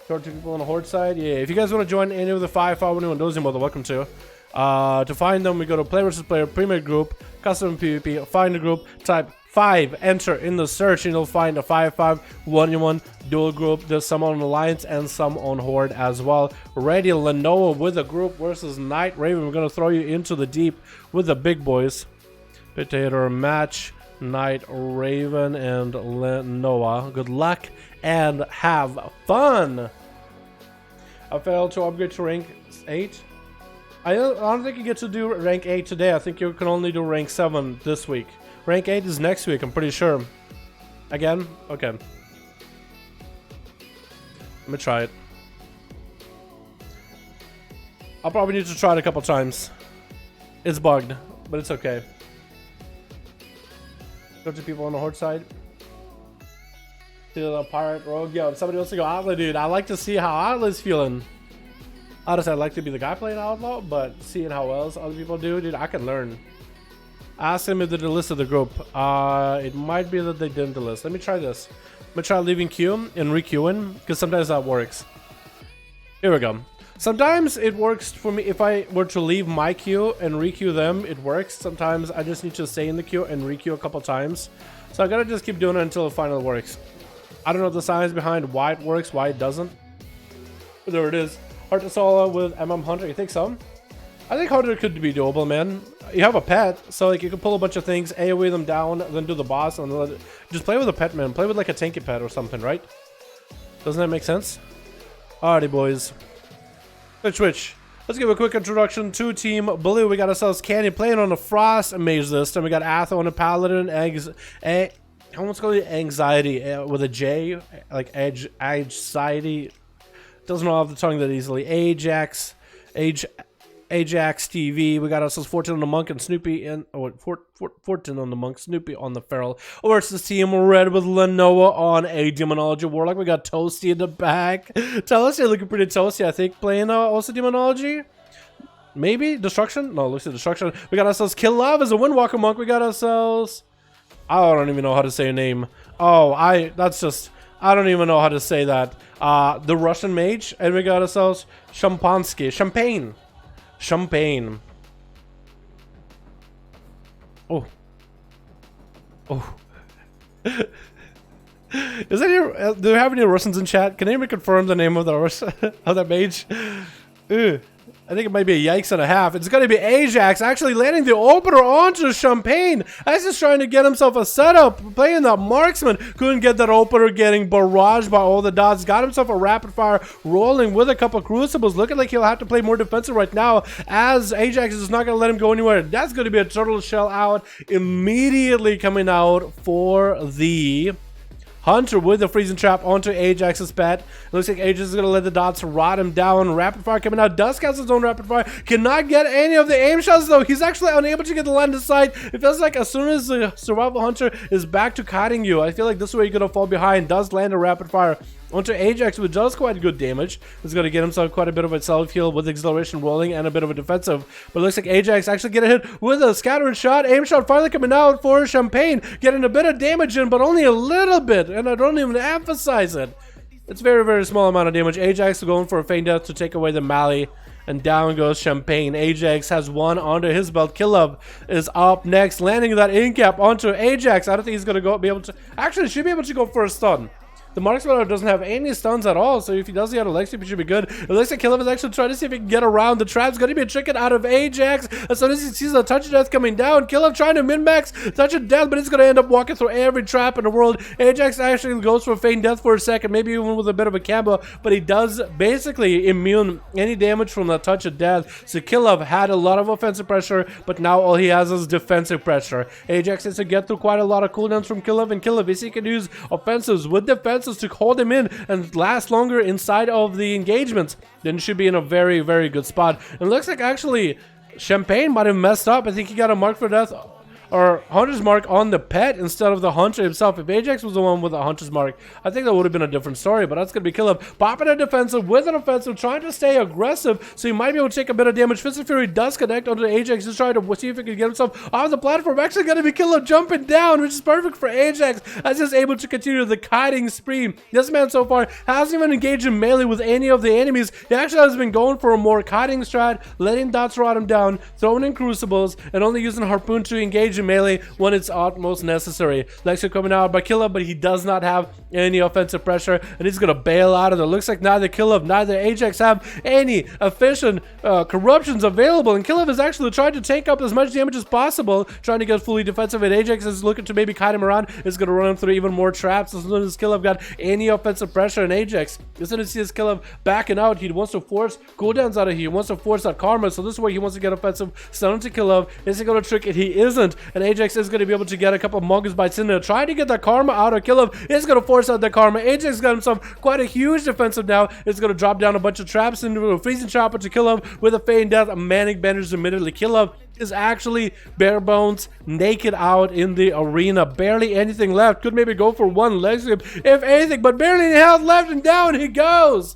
Short 2 people on the Horde side? Yeah, if you guys want to join any of the 5V5 1V1 DUELS, you're more than welcome to. To find them, we go to Player vs. Player, Premier Group, Custom PvP, find a group, type 5, enter in the search, and you'll find a 5V5 1v1 duel group. There's some on Alliance and some on Horde as well. Ready, Lenoa with a group versus Night Raven. We're going to throw you into the deep with the big boys. Potato match, Night Raven and Lenoa. Good luck and have fun. I failed to upgrade to rank 8. I don't think you get to do rank 8 today. I think you can only do rank 7 this week. Rank 8 is next week, I'm pretty sure. Again? Okay. Let me try it. I'll probably need to try it a couple times. It's bugged, but it's okay. Go to people on the Horde side. See the pirate rogue. Yo, if somebody wants to go Outlaw, dude, I like to see how Outlaw's feeling. Honestly, I'd like to be the guy playing Outlaw, but seeing how else other people do, dude, I can learn. Ask them if they delisted the group. It might be that they didn't delist. Let me try this. I'm gonna try leaving queue and re-queuing, because sometimes that works. Here we go. Sometimes it works for me. If I were to leave my queue and re-queue them, it works. Sometimes I just need to stay in the queue and re-queue a couple times. So I gotta just keep doing it until it finally works. I don't know the science behind why it works, why it doesn't. But there it is. Hard to solo with Hunter. You think so? I think Hunter could be doable, man. You have a pet, so like you can pull a bunch of things, AoE them down, then do the boss, and just play with a pet, man. Play with like a tanky pet or something, right? Doesn't that make sense? Alrighty, boys. Switch. Let's give a quick introduction to Team Blue. We got ourselves Candy playing on the Frost Mage this time. We got Atho on a Paladin. I almost call it Anxiety with a J, like Anxiety. Doesn't roll off the tongue that easily. Ajax TV. We got ourselves 14 on the Monk and Snoopy in 14 on the Monk, Snoopy on the Feral. Versus Team Red with Lenoa on a Demonology Warlock. We got Toasty in the back. Toasty looking pretty toasty, I think. Playing also Demonology. Maybe Destruction? No, looks like Destruction. We got ourselves Kill Love as a Windwalker Monk. We got ourselves, I don't even know how to say your name. Oh, I don't even know how to say that. The Russian Mage, and we got ourselves Champagne. Oh. Is there do we have any Russians in chat? Can anyone confirm the name of the of that mage? I think it might be a yikes and a half. It's going to be Ajax actually landing the opener onto Champagne. Ajax is trying to get himself a setup, playing the marksman. Couldn't get that opener, getting barraged by all the dots. Got himself a rapid fire, rolling with a couple crucibles. Looking like he'll have to play more defensive right now, as Ajax is not going to let him go anywhere. That's going to be a turtle shell out immediately coming out for the Hunter with the freezing trap onto Ajax's pet. Looks like Ajax is going to let the dots rot him down. Rapid fire coming out. Dusk has his own rapid fire. Cannot get any of the aim shots though. He's actually unable to get the line of sight. It feels like as soon as the survival hunter is back to kiting you, I feel like this is where you're going to fall behind. Does land a rapid fire onto Ajax, which does quite good damage. He's going to get himself quite a bit of a self-heal with acceleration rolling and a bit of a defensive. But it looks like Ajax actually getting hit with a scattering shot. Aim shot finally coming out for Champagne. Getting a bit of damage in, but only a little bit. And I don't even emphasize it. It's very, very small amount of damage. Ajax going for a feint death to take away the melee. And down goes Champagne. Ajax has one under his belt. Killov is up next, landing that in-cap onto Ajax. I don't think he's going to be able to... Actually, should be able to go for a stun. The Marksman doesn't have any stuns at all, so if he does the auto leg sweep, he should be good. It looks like Killov is actually trying to see if he can get around. The trap's going to be a chicken out of Ajax. As soon as he sees the touch of death coming down, Killov trying to min-max touch of death, but he's going to end up walking through every trap in the world. Ajax actually goes for a feint death for a second, maybe even with a bit of a combo, but he does basically immune any damage from the touch of death. So Killov had a lot of offensive pressure, but now all he has is defensive pressure. Ajax needs to get through quite a lot of cooldowns from Killov, and Killov, if he can use offensives with defenses to hold him in and last longer inside of the engagements, then he should be in a very, very good spot. And it looks like actually Champagne might have messed up. I think he got a mark for death or Hunter's mark on the pet instead of the Hunter himself. If Ajax was the one with the Hunter's mark, I think that would have been a different story, but that's going to be Killov. Popping a defensive with an offensive, trying to stay aggressive, so he might be able to take a bit of damage. Fist of Fury does connect onto Ajax, just trying to see if he can get himself off the platform. Actually going to be Killov jumping down, which is perfect for Ajax, as he's able to continue the kiting spree. This man so far hasn't even engaged in melee with any of the enemies. He actually has been going for a more kiting strat, letting dots rot him down, throwing in crucibles, and only using Harpoon to engage in melee when it's utmost necessary. Lexi coming out by Killov, but he does not have any offensive pressure, and he's gonna bail out of there. Looks like neither Killov, neither Ajax have any efficient corruptions available, and Killov is actually trying to take up as much damage as possible, trying to get fully defensive, and Ajax is looking to maybe kite him around. Is gonna run him through even more traps as soon as Killov got any offensive pressure. And Ajax, as soon as he sees Killov backing out, he wants to force cooldowns out of here. He wants to force that karma, so this is where he wants to get offensive. Stun to Killov. Is he gonna trick it? He isn't, and Ajax is going to be able to get a couple of Mongoose bites in there. Trying to get that karma out of Killov. Is going to force out the karma. Ajax got himself quite a huge defensive now. It's going to drop down a bunch of traps into a freezing trap to Killov with a feint death. A manic bandage immediately. Killov is actually bare bones, naked out in the arena. Barely anything left. Could maybe go for one leg sweep, if anything, but barely any health left, and down he goes.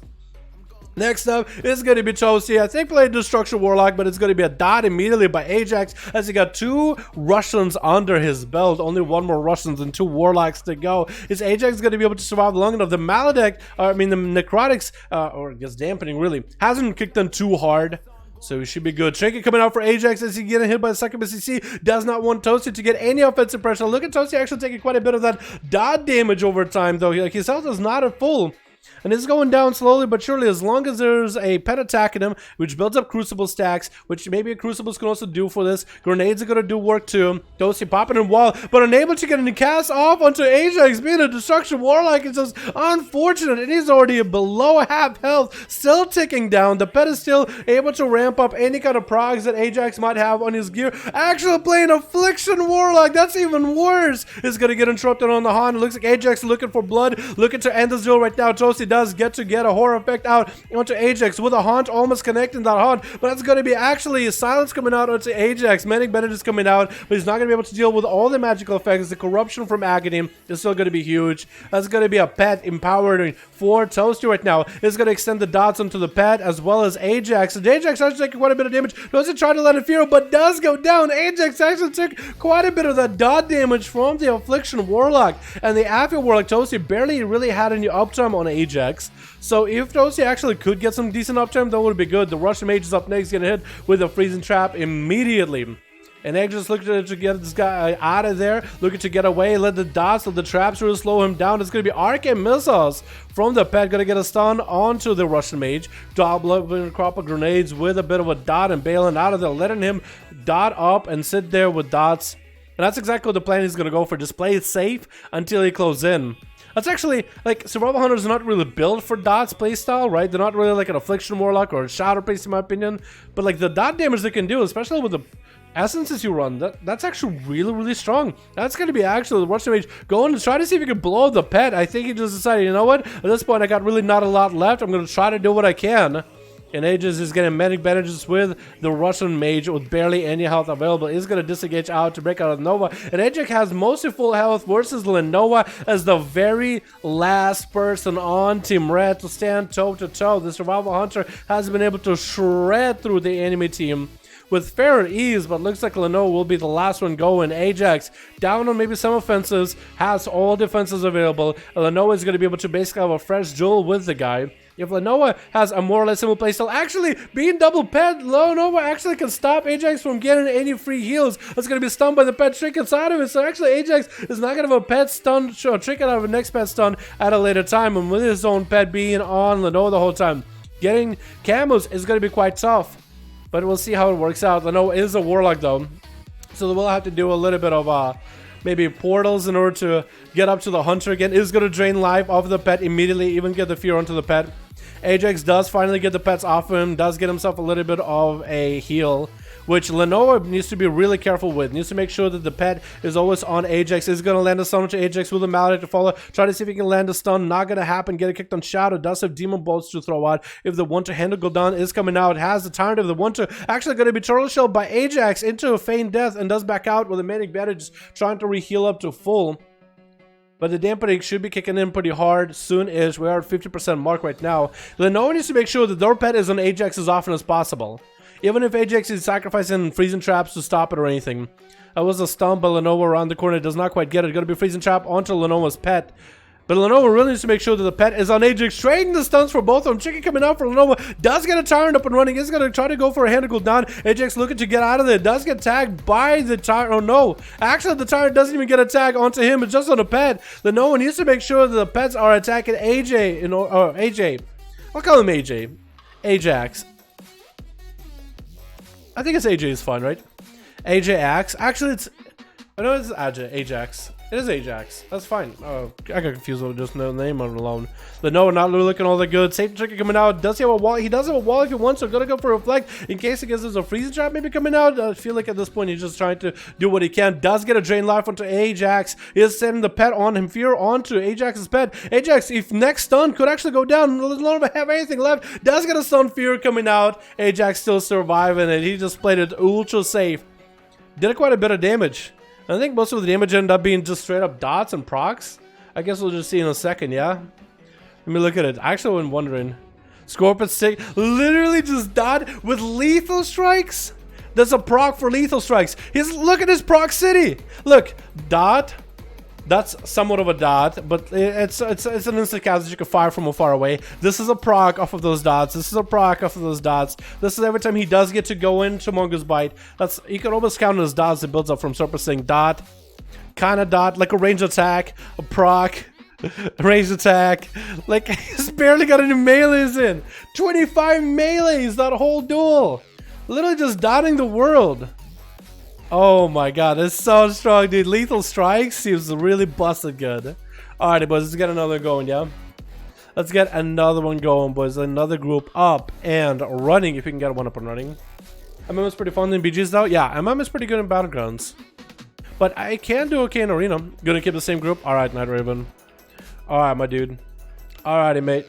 Next up is going to be Toasty. I think played Destruction Warlock, but it's going to be a dot immediately by Ajax, as he got 2 Russians under his belt. Only 1 more Russians and 2 Warlocks to go. Is Ajax going to be able to survive long enough? The Maledect, the Necrotics, or I guess Dampening really, hasn't kicked in too hard. So he should be good. Trinket coming out for Ajax as he getting hit by the second BCC. Does not want Toasty to get any offensive pressure. Look at Toasty actually taking quite a bit of that dot damage over time, though. Like, his health is not at full. And it's going down slowly but surely, as long as there's a pet attacking him, which builds up crucible stacks, which maybe a crucibles can also do for this. Grenades are going to do work too. Toasty popping in wall, but unable to get any cast off onto Ajax. Being a Destruction Warlock is just unfortunate, and he's already below half health, still ticking down. The pet is still able to ramp up any kind of progs that Ajax might have on his gear. Actually playing Affliction Warlock, that's even worse. Is going to get interrupted on the Haunt. It looks like Ajax looking for blood, looking to end the duel right now. Toasty does get a horror effect out onto Ajax with a Haunt almost connecting that Haunt, but that's going to be actually a silence coming out onto Ajax. Manic Bandage is coming out, but he's not going to be able to deal with all the magical effects. The corruption from Agony is still going to be huge. That's going to be a pet empowering for Toasty right now. It's going to extend the dots onto the pet as well as Ajax. And Ajax actually taking quite a bit of damage. Doesn't try to let it fear, but does go down. Ajax actually took quite a bit of that dot damage from the Affliction Warlock, and the Affia Warlock Toasty barely really had any uptime on Ajax. So if Toasty actually could get some decent uptime, that would be good. The Russian Mage is up next, getting hit with a freezing trap immediately. And Egg just looking to get this guy out of there, looking to get away, let the dots of the traps really slow him down. It's going to be Arcane Missiles from the pet, going to get a stun onto the Russian Mage. Double up a crop of grenades with a bit of a dot and bailing out of there, letting him dot up and sit there with dots. And that's exactly what the plan is going to go for. Just play it safe until he closes in. That's actually, like, Survival Hunters are not really built for dots playstyle, right? They're not really like an Affliction Warlock or a Shadow Priest in my opinion. But like the dot damage they can do, especially with the essences you run, that's actually really strong. That's gonna be actually the Russian mage going to try to see if he can blow the pet. I think he just decided, you know what, at this point I got really not a lot left. I'm gonna try to do what I can. And Aegis is getting many advantages with the Russian mage with barely any health available. He's going to disengage out to break out of Nova. And Ajax has mostly full health versus Lenoa as the very last person on Team Red to stand toe-to-toe. The Survival Hunter has been able to shred through the enemy team with fair ease, but looks like Lenoa will be the last one going. Ajax, down on maybe some offenses, has all defenses available. Lenoa is going to be able to basically have a fresh duel with the guy. If Lenoa has a more or less simple playstyle, actually being double pet, Lenoa actually can stop Ajax from getting any free heals. That's going to be stunned by the pet trick inside of it. So actually Ajax is not going to have a pet stun, trick out of a next pet stun at a later time. And with his own pet being on Lenoa the whole time, getting camos is going to be quite tough. But we'll see how it works out. Lenoa is a warlock though, so we'll have to do a little bit of maybe portals in order to get up to the hunter again. Is going to drain life off the pet immediately, even get the fear onto the pet. Ajax does finally get the pets off him, does get himself a little bit of a heal, which Lenoa needs to be really careful with. Needs to make sure that the pet is always on Ajax. Is going to land a stun to Ajax with a malady to follow. Try to see if he can land a stun. Not going to happen. Get it kicked on Shadow. Does have demon bolts to throw out. If the one to handle Gul'dan is coming out, has the tyrant of the one to actually going to be turtle shelled by Ajax into a feigned death and does back out with a manic bandage, trying to re-heal up to full. But the dampening should be kicking in pretty hard soon-ish. We are at 50% mark right now. Lenoa needs to make sure that their pet is on Ajax as often as possible. Even if Ajax is sacrificing freezing traps to stop it or anything. That was a stun by Lenoa around the corner. It does not quite get it. Going to be freezing trap onto Lenoa's pet. But Lenoa really needs to make sure that the pet is on Ajax. Trading the stuns for both of them. Chicken coming out for Lenoa. Does get a tyrant up and running. Is going to try to go for a hand to Gul'dan. Ajax looking to get out of there. Does get tagged by the tyrant. Oh no. Actually, the tyrant doesn't even get a tag onto him. It's just on the pet. Lenoa needs to make sure that the pets are attacking AJ. Or AJ. I'll call him AJ. Ajax. I think it's AJ is fine, right? Ajax. Actually, it's... I know it's Ajax. It is Ajax. That's fine. Oh, I got confused with just the name alone. Lenoa not looking all that good. Safety trick coming out. Does he have a wall? He does have a wall if he wants, so gonna go for a reflect in case he gets there's a freeze trap maybe coming out. I feel like at this point he's just trying to do what he can. Does get a drain life onto Ajax. He is sending the pet on him. Fear onto Ajax's pet. Ajax, if next stun could actually go down, doesn't have anything left. Does get a stun fear coming out. Ajax still surviving it. He just played it ultra safe. Did quite a bit of damage. I think most of the damage ended up being just straight up dots and procs. I guess we'll just see in a second, yeah? Let me look at it. Actually, I'm wondering. Scorpion Stick literally just dot with lethal strikes? That's a proc for lethal strikes. Look at his proc city. Look, dot. That's somewhat of a dot, but it's an instant cast that you can fire from far away. This is a proc off of those dots. This is a proc off of those dots. This is every time he does get to go into Mongoose Bite. That's, you can almost count as dots that builds up from surfacing. Dot, kind of dot, like a range attack, a proc, a range attack. Like, he's barely got any melees in. 25 melees that whole duel. Literally just dotting the world. Oh my god, that's so strong, dude. Lethal Strike seems really busted good. Alrighty, boys, let's get another going, yeah? Let's get another one going, boys. Another group up and running, if you can get one up and running. MM is pretty fun in BGs, though. Yeah, MM is pretty good in Battlegrounds. But I can do okay in Arena. Gonna keep the same group. Alright, Night Raven. Alright, my dude. Alrighty, mate.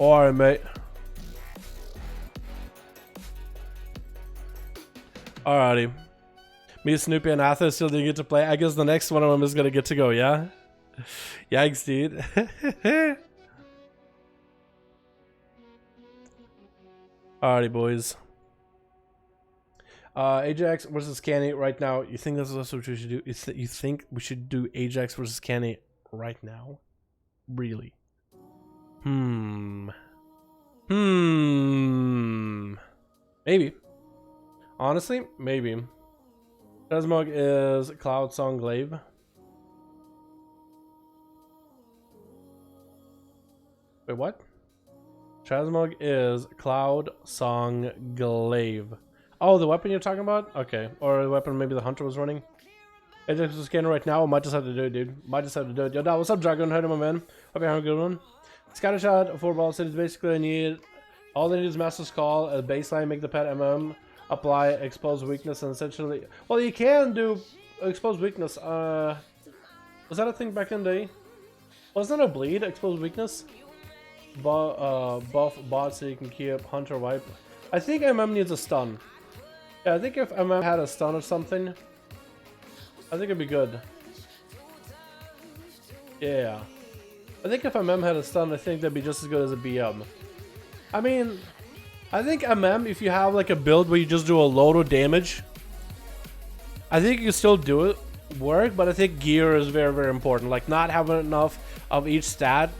Alright, mate. Alrighty. Me, Snoopy, and Athos still didn't get to play. I guess the next one of them is gonna get to go, yeah? Yikes, dude. Alrighty, boys. Ajax versus Canny right now. You think that's what we should do? You think we should do Ajax versus Canny right now? Really? Maybe. Honestly, maybe. Transmog is Cloud Song Glaive. Wait, what? Transmog is Cloud Song Glaive. Oh, the weapon you're talking about? Okay. Or the weapon maybe the hunter was running. Ajax is scanning right now. Might just have to do it, dude. Might just have to do it. Yo, Dad, what's up, Dragon? How my man? Hope you're having a good one. Scatter shot, 4 balls. It's basically I need. All they need is Master's Call, a baseline, make the pet MM. apply exposed weakness and essentially, well, you can do exposed weakness. Was that a thing back in the day? Wasn't that a bleed exposed weakness? Buff bot so you can keep hunter wipe. I think MM needs a stun. Yeah, I think if MM had a stun or something, I think it'd be good. Yeah, I think if MM had a stun, I think that'd be just as good as a BM. I mean, I think MM, if you have like a build where you just do a load of damage, I think you can still do it work, but I think gear is very, very important. Like not having enough of each stat.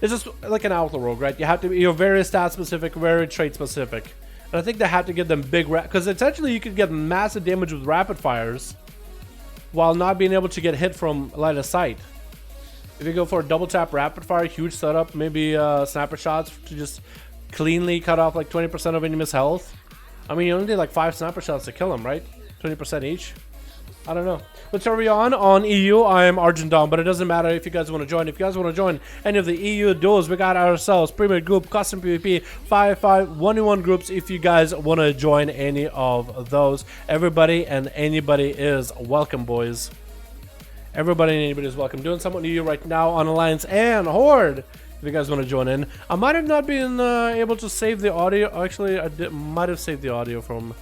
It's just like an outlaw rogue, right? You have to be, you're very stat specific, very trait specific. And I think they have to get them big, because essentially you could get massive damage with rapid fires while not being able to get hit from line of sight. If you go for a double tap rapid fire, huge setup, maybe sniper shots to just cleanly cut off like 20% of enemy's health. I mean, you only need like 5 sniper shots to kill them, right? 20% each. I don't know. But so we on EU, I am Argent Dom, but it doesn't matter if you guys want to join. If you guys want to join any of the EU duels, we got ourselves Premier Group, Custom PvP, 5v5 1v1 groups. If you guys want to join any of those, everybody and anybody is welcome, boys. Everybody and anybody is welcome. Doing something to you right now on Alliance and Horde. If you guys want to join in, I might have not been able to save the audio. Actually, I might have saved the audio from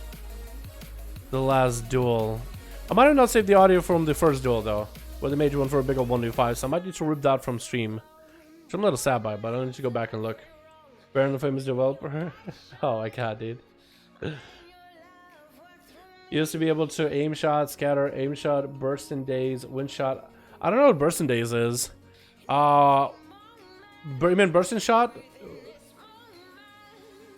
the last duel. I might have not saved the audio from the first duel though, where they made you one for a big old 1v5, so I might need to rip that from stream. Which I'm a little sad by, but I need to go back and look. Baron, the famous developer? Oh, I can't, dude. You used to be able to aim shot, scatter, aim shot, burst in days, wind shot. I don't know what burst in days is. You mean burst in shot?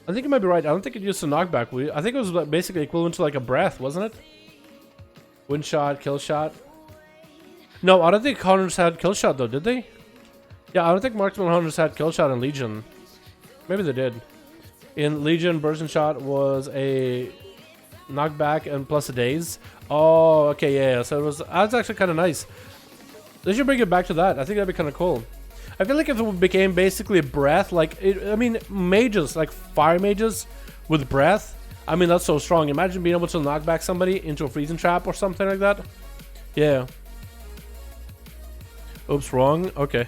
I think you might be right. I don't think it used to knockback. I think it was basically equivalent to like a breath, wasn't it? Wind shot, kill shot. No, I don't think hunters had kill shot though, did they? Yeah, I don't think marksman hunters had kill shot in Legion. Maybe they did. In Legion, burst and shot was a knockback and plus a daze. Oh, okay, yeah. So it was. That's actually kind of nice. They should bring it back to that. I think that'd be kind of cool. I feel like if it became basically breath, like I mean, mages like fire mages with breath. I mean, that's so strong. Imagine being able to knock back somebody into a freezing trap or something like that. Yeah. Oops, wrong. Okay.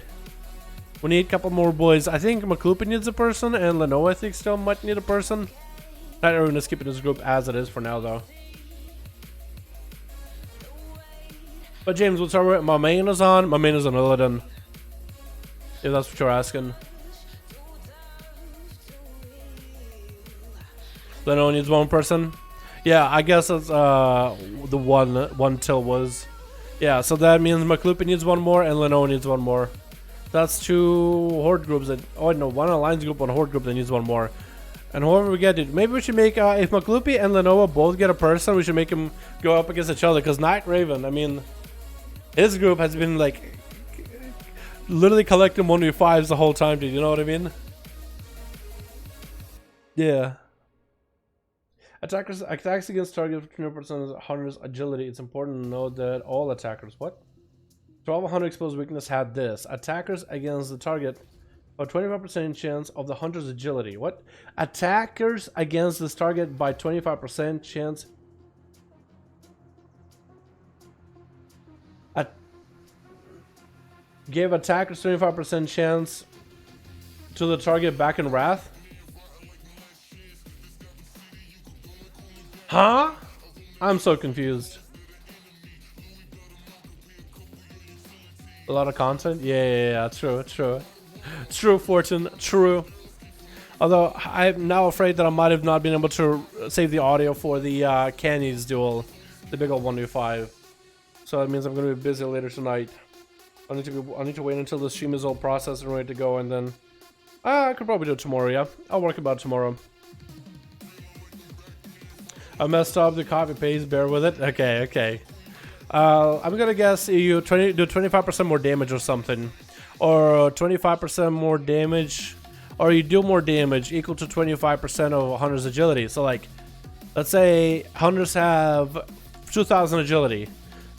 We need a couple more boys. I think McLoopy needs a person, and Lenoa, I think, still might need a person. Not everyone is keeping this group as it is for now, though. But James, what's our my main is on? My main is on Illidan. If that's what you're asking. Lenoa needs one person. Yeah, I guess that's the one till was. Yeah, so that means McLoopy needs one more and Lenoa needs one more. That's 2 horde groups that. Oh no, one alliance group, one horde group that needs one more. And whoever we get it, maybe we should make if McLoopy and Lenoa both get a person, we should make them go up against each other. Because Night Raven, I mean, his group has been like literally collecting 1v5s the whole time, dude. You know what I mean? Yeah. Attacks against target with 20% of hunters agility. It's important to know that all attackers. What? 1200 exposed weakness had this. Attackers against the target by 25% chance of the hunter's agility. What? Attackers against this target by 25% chance. Gave attackers 25% chance to the target back in wrath. Huh? I'm so confused. A lot of content? Yeah, true. True, Fortune, true. Although, I'm now afraid that I might have not been able to save the audio for the Canny's duel. The big old 1v5. So that means I'm going to be busy later tonight. I need to wait until the stream is all processed and ready to go, and then... I could probably do it tomorrow, yeah. I'll work about it tomorrow. I messed up the copy paste, bear with it. Okay. I'm gonna guess you do 25% more damage or something. Or 25% more damage. Or you do more damage equal to 25% of Hunter's agility. So like, let's say Hunters have 2,000 agility.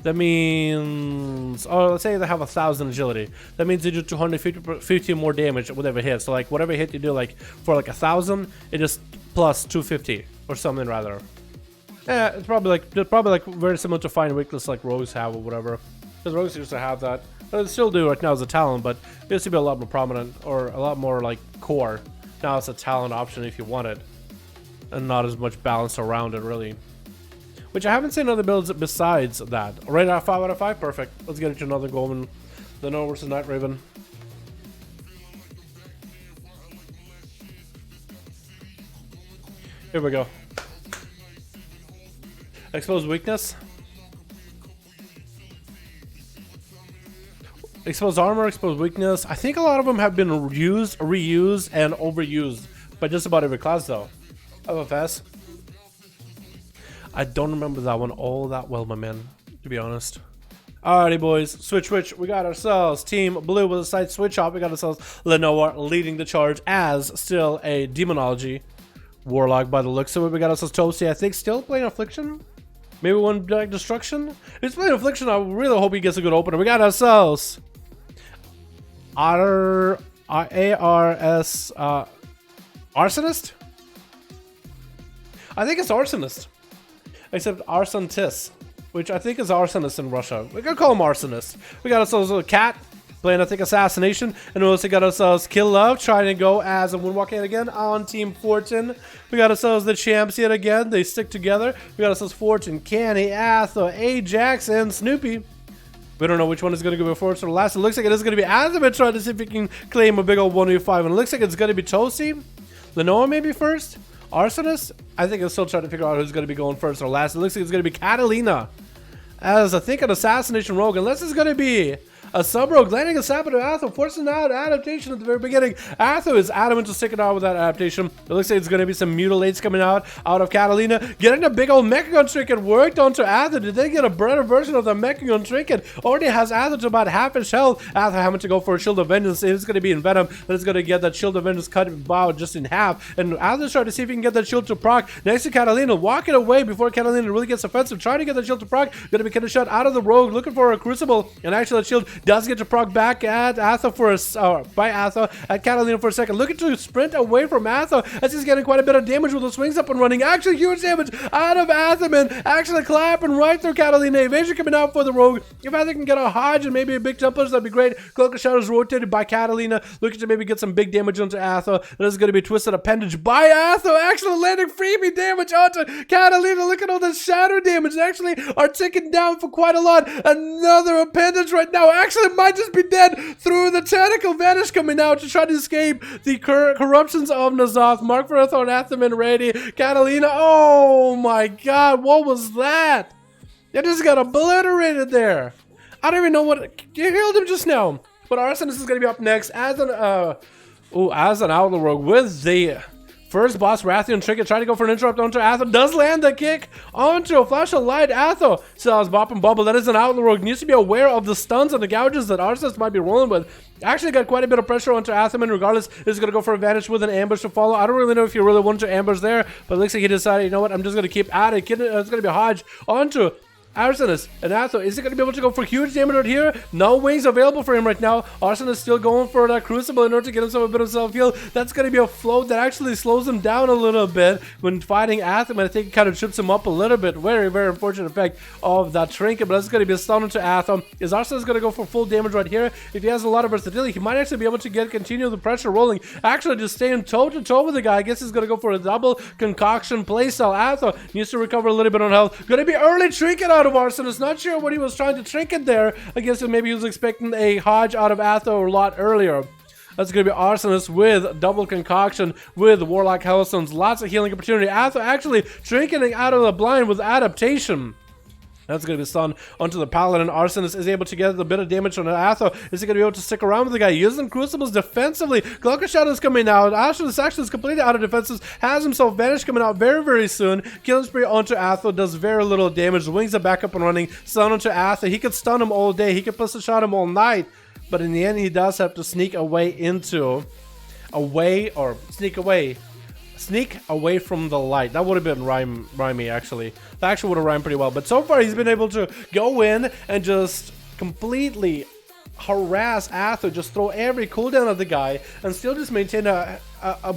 That means, or let's say they have 1,000 agility. That means they do 250 more damage with every hit. So like whatever hit you do, like for like 1,000, it is plus 250 or something rather. It's probably like very similar to find weakness like rogues have or whatever. Because rogues used to have that. They still do right now as a talent, but it used to be a lot more prominent or a lot more like core. Now it's a talent option if you want it, and not as much balance around it really. Which I haven't seen other builds besides that. Right now, 5 out of 5, perfect. Let's get into another Golden. Lenovo versus Night Raven. Here we go. Exposed weakness. Exposed armor, exposed weakness. I think a lot of them have been used, reused, and overused by just about every class though. FFS. I don't remember that one all that well, my man, to be honest. Alrighty, boys. Switch. We got ourselves Team Blue with a side switch up. We got ourselves Lenovo leading the charge as still a Demonology Warlock by the looks of it. We got ourselves Toasty, I think, still playing Affliction. Maybe one Black Destruction. If he's playing Affliction, I really hope he gets a good opener. We got ourselves ARS Arsonist? I think it's Arsonist. Except Arsonist, which I think is Arsonist in Russia. We can call him Arsonist. We got ourselves a cat playing, I think, Assassination. And we also got ourselves Kill Love trying to go as a Windwalk yet again on Team Fortune. We got ourselves the champs yet again. They stick together. We got ourselves Fortune, Canny, Atho, Ajax, and Snoopy. We don't know which one is going to go before. So the last, it looks like it is going to be Azeroth trying to see if he can claim a big old 1v5. And it looks like it's going to be Toasty. Lenovo maybe first. Arsonist? I think I'm still trying to figure out who's going to be going first or last. It looks like it's going to be Catalina as I think an Assassination Rogue, unless it's going to be a sub-rogue landing a sap into Atho, forcing out adaptation at the very beginning. Atho is adamant to stick it out with that adaptation. It looks like it's going to be some mutilates coming out of Catalina. Getting a big old Mechagon Trinket worked onto Atho. Did they get a better version of the Mechagon Trinket? Already has Atho to about half his health. Atho having to go for a Shield of Vengeance. It's going to be in Venom. That is going to get that Shield of Vengeance cut about just in half. And Atho's trying to see if he can get that shield to proc next to Catalina. Walking away before Catalina really gets offensive. Trying to get the shield to proc. Going to be kind of shot out of the Rogue. Looking for a Crucible. And actually that shield does get to proc back at Atho for a by Atho at Catalina for a second. Looking to sprint away from Atho as he's getting quite a bit of damage with the swings up and running. Actually huge damage out of Atho, man. Actually clapping right through Catalina. Evasion coming out for the Rogue. If Atho can get a Hodge and maybe a big Templars, that'd be great. Cloak of Shadows rotated by Catalina. Looking to maybe get some big damage onto Atho. That is going to be Twisted Appendage by Atho. Actually landing freebie damage onto Catalina. Look at all the shadow damage. They actually are ticking down for quite a lot. Another appendage right now. Actually might just be dead through the tentacle vanish coming out to try to escape the corruptions of N'Zoth. Mark for Athor, Athaman ready. Catalina. Oh my god, what was that? They just got obliterated there. I don't even know what you healed him just now. But Arsonist is gonna be up next as an Outlaw Rogue with the first boss, Rathian Trinket, trying to go for an interrupt onto Atho. Does land the kick onto a flash of light. Atho still has Bop and Bubble. That is an Outlaw Rogue. Needs to be aware of the stuns and the gouges that Arsonist might be rolling with. Actually got quite a bit of pressure onto Athaman. Regardless, is going to go for a vanish with an ambush to follow. I don't really know if you really want to ambush there, but it looks like he decided, you know what, I'm just going to keep at it. It's going to be Hodge onto Arsonist and Atho. Is he going to be able to go for huge damage right here? No wings available for him right now. Arsonist still going for that Crucible in order to get himself a bit of self-heal. That's going to be a float that actually slows him down a little bit when fighting Atho, and I think it kind of trips him up a little bit. Very, very unfortunate effect of that Trinket, but that's going to be a stun into Atho. Is Arsonist going to go for full damage right here? If he has a lot of versatility, he might actually be able to continue the pressure rolling. Actually, just staying toe-to-toe with the guy. I guess he's going to go for a double concoction playstyle. Atho needs to recover a little bit on health. Going to be early Trinket out of Arsonist. Not sure what he was trying to Trinket there. I guess maybe he was expecting a Hodge out of Atho a lot earlier. That's going to be Arsonist with double concoction with Warlock Hellstones. Lots of healing opportunity. Atho actually Trinketing out of the blind with adaptation. That's going to be stun onto the Paladin. Arsonist is able to get a bit of damage on Atho. Is he going to be able to stick around with the guy? Using Crucibles defensively. Cloak of Shadows coming out. Arsonist actually is completely out of defenses. Has himself Vanish coming out very, very soon. Killing Spree onto Atho. Does very little damage. The wings are back up and running. Stun onto Atho. He could stun him all day. He could pistol shot him all night. But in the end, he does have to sneak away from the light. That would have been rhymey, actually. That actually would have rhymed pretty well. But so far, he's been able to go in and just completely harass Atho, just throw every cooldown at the guy, and still just maintain a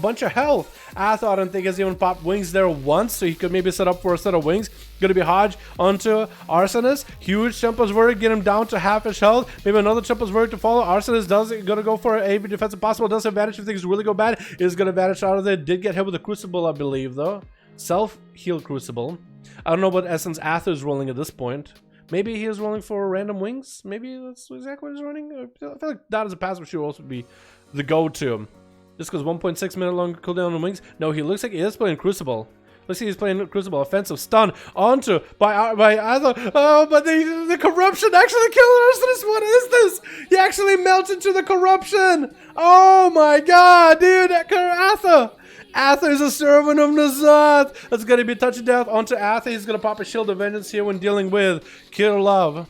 bunch of health. Atho, I don't think has even popped wings there once, so he could maybe set up for a set of wings. Gonna be Hodge onto Arsenis. Huge Tempest Word, get him down to half his health. Maybe another Tempest Word to follow. Arsenis does gonna go for a defensive possible. Does have advantage if things really go bad. Is gonna vanish out of there. Did get hit with a Crucible, I believe, though. Self-heal Crucible. I don't know what essence Atho is rolling at this point. Maybe he is rolling for random wings. Maybe that's exactly what he's running. I feel like that as a passive should also be the go-to. Just because 1.6 minute long cooldown on wings. No, he looks like he is playing Crucible. Looks like he's playing Crucible. Offensive stun onto by Atho. Oh, but the corruption actually killed Arsenis. What is this? He actually melted to the corruption. Oh my god, dude. Atho. Atho is a servant of N'Zoth. That's going to be touch of death onto Atho. He's going to pop a Shield of Vengeance here when dealing with Kirillov.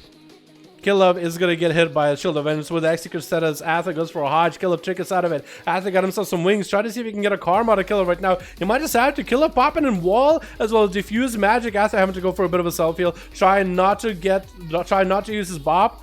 Kirillov is going to get hit by a Shield of Vengeance with the Executor set as Atho goes for a Hodge. Kirillov trick out of it. Atho got himself some wings. Try to see if he can get a Karma out of Kirillov right now. He might just have to. Kirillov popping in wall as well as diffuse magic. Atho having to go for a bit of a self-heal. Try not to use his bop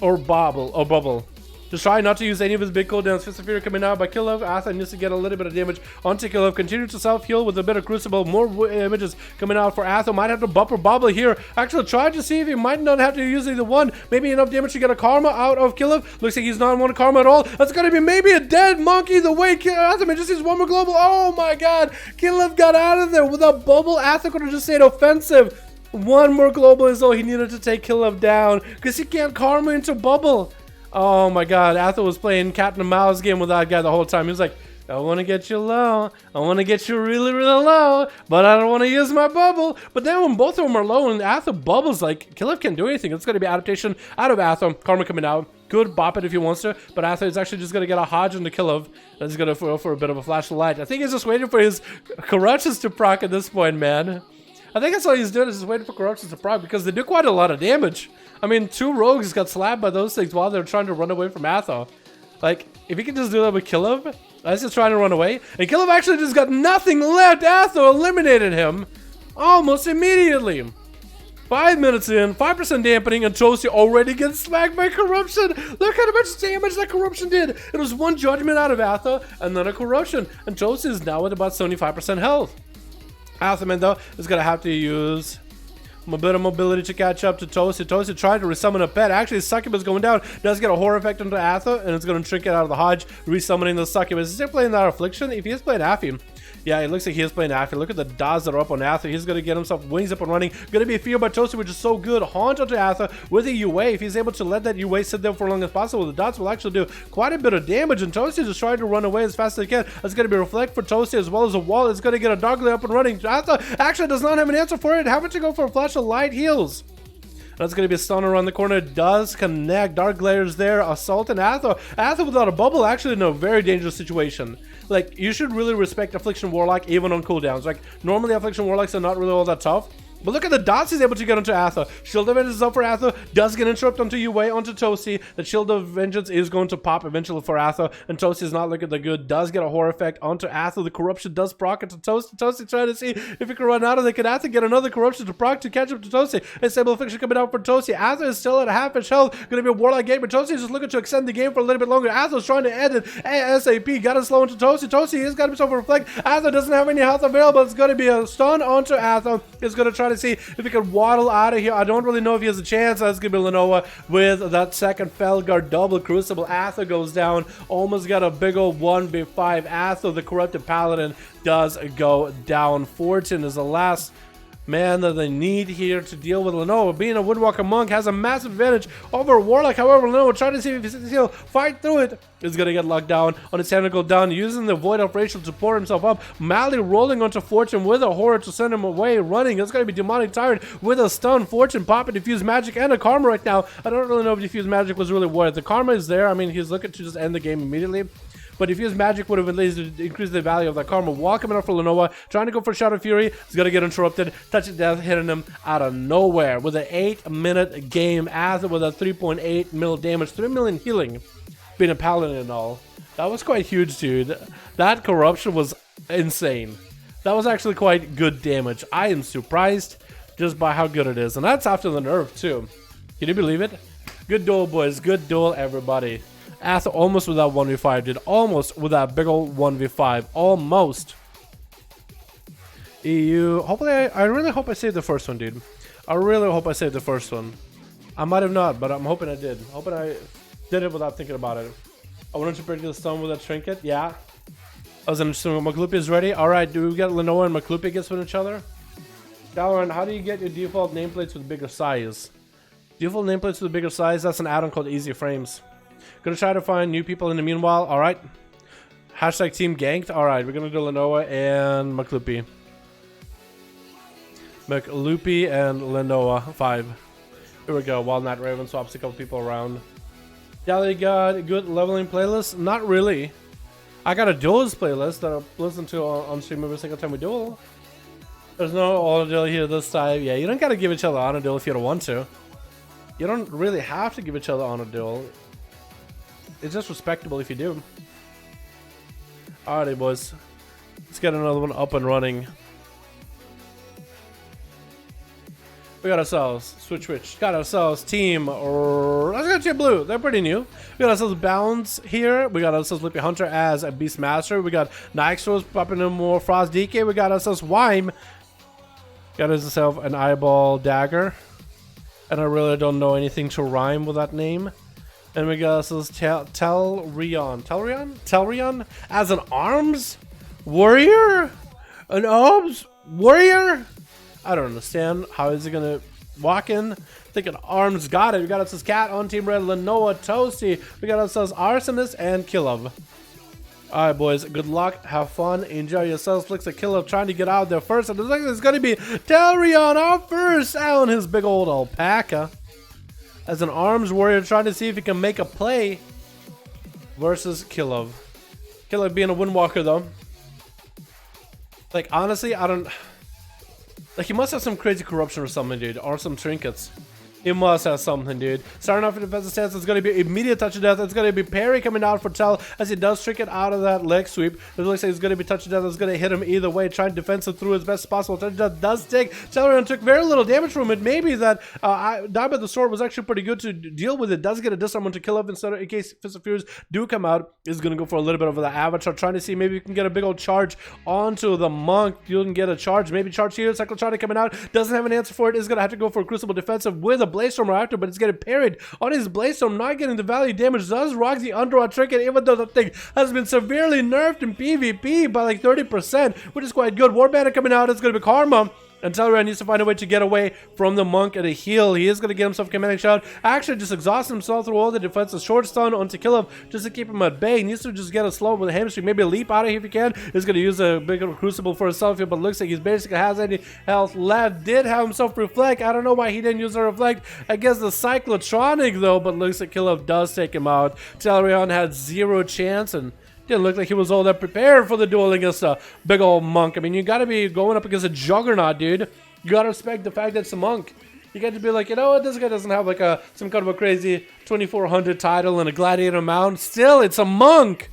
or bubble. Just try not to use any of his big cooldowns. Fist of Fury coming out by Kirillov. Atho needs to get a little bit of damage onto Kirillov. Continue to self-heal with a bit of Crucible. More images coming out for Atho. Might have to bump or bobble here. Actually, try to see if he might not have to use either one. Maybe enough damage to get a Karma out of Kirillov. Looks like he's not on one Karma at all. That's going to be maybe a dead monkey the way Atho may just use one more global. Oh my god. Kirillov got out of there with a bubble. Atho could have just stayed offensive. One more global is all he needed to take Kirillov down because he can't Karma into bubble. Oh my god, Atho was playing cat and mouse game with that guy the whole time. He was like, I want to get you low. I want to get you really, really low, but I don't want to use my bubble. But then when both of them are low and Atho bubbles, like, Kirillov can't do anything. It's going to be adaptation out of Atho. Karma coming out. Could bop it if he wants to, but Atho is actually just going to get a Hodge into Kirillov. That's going to go for a bit of a flash of light. I think he's just waiting for his corruptions to proc at this point, man. I think that's all he's doing is just waiting for corruptions to proc because they do quite a lot of damage. I mean, 2 rogues got slapped by those things while they're trying to run away from Atho. Like, if he can just do that with Kirillov, that's just trying to run away. And Kirillov actually just got nothing left. Atho eliminated him almost immediately. 5 minutes in, 5% dampening, and Toasty already gets smacked by corruption. Look how much damage that corruption did. It was 1 judgment out of Atho, and then a corruption. And Toasty is now at about 75% health. Athoman, though, is going to have to use a bit of mobility to catch up to Toasty. Toasty tried to resummon a pet. Actually, Succubus going down. Does get a horror effect onto Atho, and it's going to trinket out of the Hodge, resummoning the Succubus. Is he playing that Affliction? If he is playing Affy, yeah, it looks like he is playing Affy. Look at the dots that are up on Atho. He's going to get himself wings up and running. Going to be feared by Toasty, which is so good. Haunt onto Atho with a UA. If he's able to let that UA sit there for as long as possible, the dots will actually do quite a bit of damage. And Toasty just trying to run away as fast as he can. It's going to be Reflect for Toasty as well as a wall. It's going to get a Dark Glare up and running. Atho actually does not have an answer for it. Having to go for a Flash of Light heals. That's going to be a stun around the corner. Does connect. Dark Glares there. Assault and Atho. Atho without a bubble actually in a very dangerous situation. Like, you should really respect Affliction Warlock even on cooldowns. Like, normally Affliction Warlocks are not really all that tough. But look at the dots he's able to get onto Atho. Shield of Vengeance is up for Atho. Does get interrupted onto UA onto Toasty. The Shield of Vengeance is going to pop eventually for Atho. And Toasty is not looking that good. Does get a horror effect onto Atho. The corruption does proc it to Toasty. Toasty trying to see if he can run out of it. Can Atho get another corruption to proc to catch up to Toasty? And Stable Affliction coming out for Toasty. Atho is still at a half-inch health. Going to be a Warlock game, but Toasty is just looking to extend the game for a little bit longer. Atho's trying to end it ASAP. Got to slow into Toasty. Toasty has got himself a Reflect. Atho doesn't have any health available. It's going to be a stun onto Atho. It's going to try to see if he can waddle out of here. I don't really know if he has a chance. That's going to be Lenoa with that second Felguard double Crucible. Atho goes down. Almost got a big old 1v5. Atho, the Corrupted Paladin, does go down. Fortune is the last man that they need here to deal with Lenoa. Being a Windwalker Monk has a massive advantage over Warlock. However, Lenoa trying to see if he'll fight through it. Is going to get locked down on his tentacle down, using the Void of Racial to pour himself up. Mally rolling onto Fortune with a horror to send him away, running. It's going to be Demonic Tyrant with a stun. Fortune popping Diffuse Magic and a Karma right now. I don't really know if Diffuse Magic was really worth it. The Karma is there. I mean, he's looking to just end the game immediately. But Diffuse Magic would have at least increased the value of that Karma. Wall coming up for Lenoa, trying to go for Shadow Fury. He's going to get interrupted. Touch of Death hitting him out of nowhere with an 8-minute game. Atho with a 3.8 mil damage, 3 million healing. Being a Paladin and all. That was quite huge, dude. That corruption was insane. That was actually quite good damage. I am surprised just by how good it is. And that's after the nerf, too. Can you believe it? Good duel, boys. Good duel, everybody. After almost with that 1v5, dude. Almost with that big old 1v5. Almost. EU. Hopefully, I really hope I saved the first one, dude. I really hope I saved the first one. I might have not, but I'm hoping I did. Hoping I did it without thinking about it. I wanted to break the stone with a trinket. Yeah. I was interested. Maklupi is ready. Alright, do we get Lenoa and Maklupi against each other? Dalaran, how do you get your default nameplates with bigger size? Default nameplates with bigger size? That's an add-on called Easy Frames. Gonna try to find new people in the meanwhile. Alright. Hashtag team ganked. Alright, we're gonna do Lenoa and Maklupi. Maklupi and Lenoa 5. Here we go. Wild Knight Raven swaps a couple people around. Dally got a good leveling playlist? Not really. I got a duels playlist that I listen to on stream every single time we duel. There's no auto duel here this time. Yeah, you don't gotta give each other honor duel if you don't want to. You don't really have to give each other honor duel. It's just respectable if you do. Alrighty, boys. Let's get another one up and running. We got ourselves switch. Got ourselves team. Let's go to blue. They're pretty new. We got ourselves Bounds here. We got ourselves Lippy Hunter as a Beastmaster. We got Nixos popping in more Frost DK. We got ourselves Wyme. Got ourselves an Eyeball Dagger. And I really don't know anything to rhyme with that name. And we got ourselves Telrion as an Arms Warrior? An Arms Warrior? I don't understand. How is he gonna walk in? Thinking Arms got it. We got ourselves Cat on Team Red, Lenoa, Toasty. We got ourselves Arsonist and Killov. Alright, boys. Good luck. Have fun. Enjoy yourselves. Looks like Killov trying to get out there first. And it looks like it's gonna be Telrion out first on his big old alpaca. As an Arms Warrior trying to see if he can make a play versus Killov. Killov being a Windwalker though. Like honestly, I don't. Like, he must have some crazy corruption or something, dude. Or some trinkets. He must have something, dude. Starting off in defensive stance, it's going to be immediate touch of death. It's going to be parry coming out for Tel as he does trinket out of that leg sweep. It looks like he's going to be touch of death. It's going to hit him either way. Trying to defensive through as best as possible. Touch of death does stick. Telrion took very little damage from it. Maybe that Dive by the Sword was actually pretty good to deal with it. Does get a disarm to kill him instead of in case Fist of Furies do come out. He's going to go for a little bit of the Avatar. Trying to see maybe you can get a big old charge onto the Monk. You can get a charge. Maybe charge here. Cyclotronic coming out. Doesn't have an answer for it. Is going to have to go for a Crucible defensive with a Blaze Storm right after, but it's getting parried on his Blaze Storm, not getting the value damage. Does rock the Underwater Trinket, even though the thing has been severely nerfed in PvP by like 30%, which is quite good. War Bandit coming out. It's going to be Karma. And Telrion needs to find a way to get away from the Monk at a heal. He is going to get himself a commanding shot. Actually, just exhaust himself through all the defenses. Short stun onto Killov just to keep him at bay. He needs to just get a slow with a hamstring. Maybe a leap out of here if he can. He's going to use a big Crucible for himself here, but looks like he basically has any health left. Did have himself Reflect. I don't know why he didn't use a Reflect against the Cyclotronic, though, but looks like Killov does take him out. Telrion had zero chance, and didn't look like he was all that prepared for the duel against a big old Monk. I mean, you got to be going up against a Juggernaut, dude. You got to respect the fact that it's a Monk. You got to be like, you know what, this guy doesn't have like some kind of a crazy 2400 title and a Gladiator mount. Still, it's a Monk.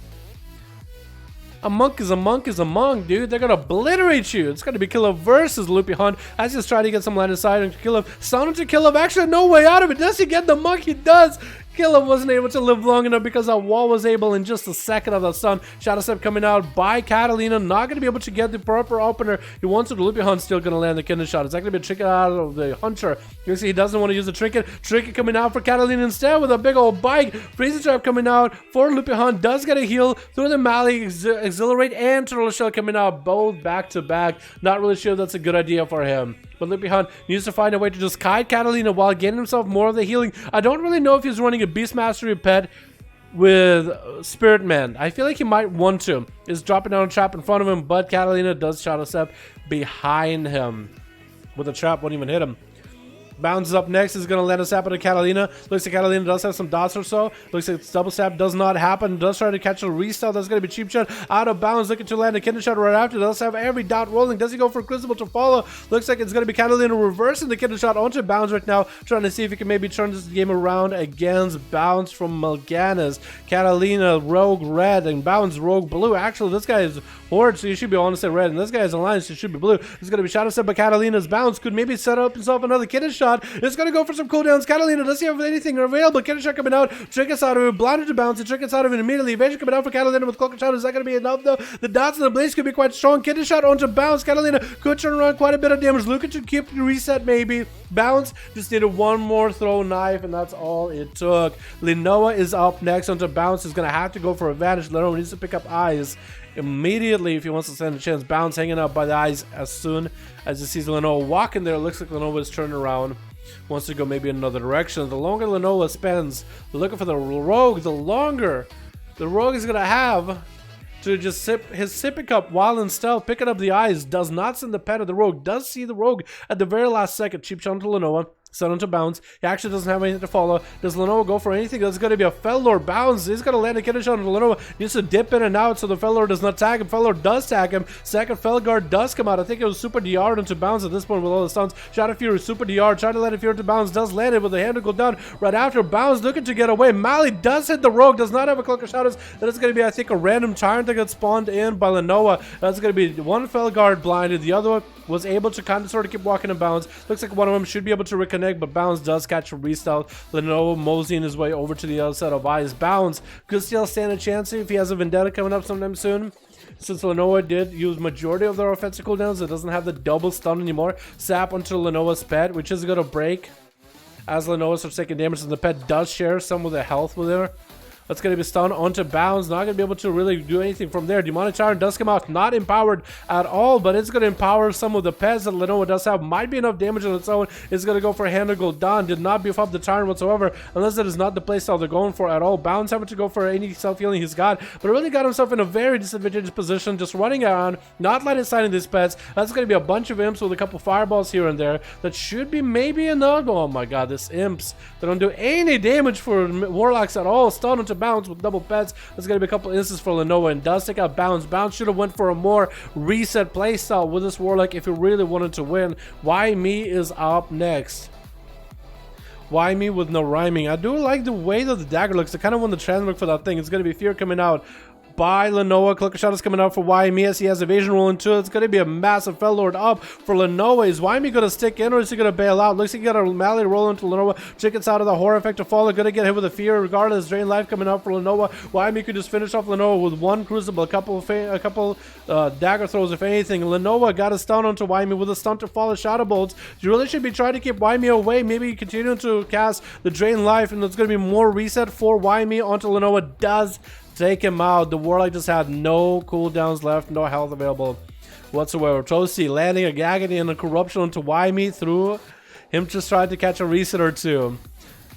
A Monk is a Monk is a Monk, dude. They're going to obliterate you. It's going to be Killov versus Loopy Hunt as he's trying to get some line of sight into Killov. Sound into Killov. Actually, no way out of it. Does he get the Monk? He does. Killov wasn't able to live long enough because that wall was able in just a second of the stun. Shadow Step coming out by Catalina. Not going to be able to get the proper opener. He wants to. The Loopy Hunt still going to land the Kindred Shot. It's actually going to be a trinket out of the Hunter. You can see he doesn't want to use the Trinket. Trinket coming out for Catalina instead with a big old bike. Freezing Trap coming out for Loopy Hunt. Does get a heal through the Mali. Exhilarate and Turtle Shell coming out both back to back. Not really sure that's a good idea for him. But Loopy Hunt needs to find a way to just kite Catalina while getting himself more of the healing. I don't really know if he's running a Beast Mastery pet with Spirit Man. I feel like he might want to. He's dropping down a trap in front of him, but Catalina does Shadow Step behind him. With the trap, won't even hit him. Bounces up next is going to land a sap on Catalina. Looks like Catalina does have some dots or so. Looks like double sap does not happen. Does try to catch a restyle. That's going to be cheap shot. Out of bounds. Looking to land a Kindred Shot right after. Does have every dot rolling. Does he go for Crucible to follow? Looks like it's going to be Catalina reversing the Kindred Shot onto bounds right now. Trying to see if he can maybe turn this game around against bounds from Mal'Ganis. Catalina Rogue Red and bounds Rogue Blue. Actually, this guy is Horde, so you should be honest at red. And this guy is Alliance, so it should be blue. This is going to be Shadow Step, but Catalina's bounds could maybe set up himself another Kindred Shot. shot. It's going to go for some cooldowns. Catalina, does he have anything available? Kidder shot coming out. Trinkets out of it. Blinded to bounce. And Trinkets out of it immediately. Evasion coming out for Catalina with cloak shot. Is that going to be enough though? The dots and the blaze could be quite strong. Kidder shot onto bounce. Catalina could turn around quite a bit of damage. Luca should keep the reset maybe. Bounce just needed one more throw knife, and that's all it took. Lenoa is up next onto bounce. Is going to have to go for advantage. Lenoa needs to pick up eyes immediately if he wants to stand a chance. Bounce hanging out by the eyes as soon as he sees Lenoa walking there. Looks like Lenoa is turning around, wants to go maybe another direction. The longer Lenoa spends looking for the rogue, the longer the rogue is going to have to just sip his sipping cup while in stealth. Picking up the eyes does not send the pet of the rogue. Does see the rogue at the very last second. Cheap shot to Lenoa. Set onto bounce. He actually doesn't have anything to follow. Does Lenoa go for anything? That's going to be a Fellor bounce. He's going to land a kidder shot on Lenoa. Needs to dip in and out so the Fellor does not tag him. Fellor does tag him. Second Felguard does come out. I think it was super DR into bounce at this point with all the stuns. Shot of Fury, super DR. Trying to let it Fury to bounce. Does land it with the hand to go down right after bounce. Looking to get away. Mali does hit the rogue. Does not have a cloak of shadows. That is going to be, I think, a random tyrant that gets spawned in by Lenoa. That's going to be one Felguard blinded. The other one was able to kind of sort of keep walking in bounce. Looks like one of them should be able to reconnect, but bounce does catch a restyle. Lenoa moseying his way over to the other side of eyes. Bounce could still stand a chance if he has a vendetta coming up sometime soon. Since Lenoa did use majority of their offensive cooldowns, it doesn't have the double stun anymore. Sap onto Lenoa's pet, which is going to break as Lenoa starts taking damage, and the pet does share some of the health with her. That's going to be stunned onto bounds. Not going to be able to really do anything from there. Demonic Tyrant does come out. Not empowered at all, but it's going to empower some of the pets that Lenoa does have. Might be enough damage on its own. It's going to go for a hand to go down. Did not beef up the Tyrant whatsoever, unless it is not the playstyle they're going for at all. Bounds having to go for any self-healing he's got, but really got himself in a very disadvantageous position, just running around, not letting sign these pets. That's going to be a bunch of imps with a couple fireballs here and there. That should be maybe enough. Oh my god, this imps. They don't do any damage for warlocks at all. Stun into bounds with double pets. There's going to be a couple instances for Lenoa, and does take out bounds. Bounds should have went for a more reset playstyle with this warlock if he really wanted to win. Why me is up next. Why me with no rhyming? I do like the way that the dagger looks. I kind of want the trend look for that thing. It's going to be fear coming out by Lenoa. Cloak shot is coming out for YME as he has evasion rolling too. It's going to be a massive Fellord up for Lenoa. Is YME going to stick in or is he going to bail out? Looks like he got a Mally roll into Lenoa. Chickens out of the horror effect to follow. Going to get hit with a fear regardless. Drain life coming out for Lenoa. YME could just finish off Lenoa with one crucible, a couple dagger throws if anything. Lenoa got a stun onto YME with a stun to follow shadow bolts. You really should be trying to keep YME away. Maybe continue to cast the drain life, and there's going to be more reset for YME onto Lenoa. Does take him out. The warlock just had no cooldowns left, no health available whatsoever. Toasty landing a Agony and a corruption onto YME through him just trying to catch a reset or two.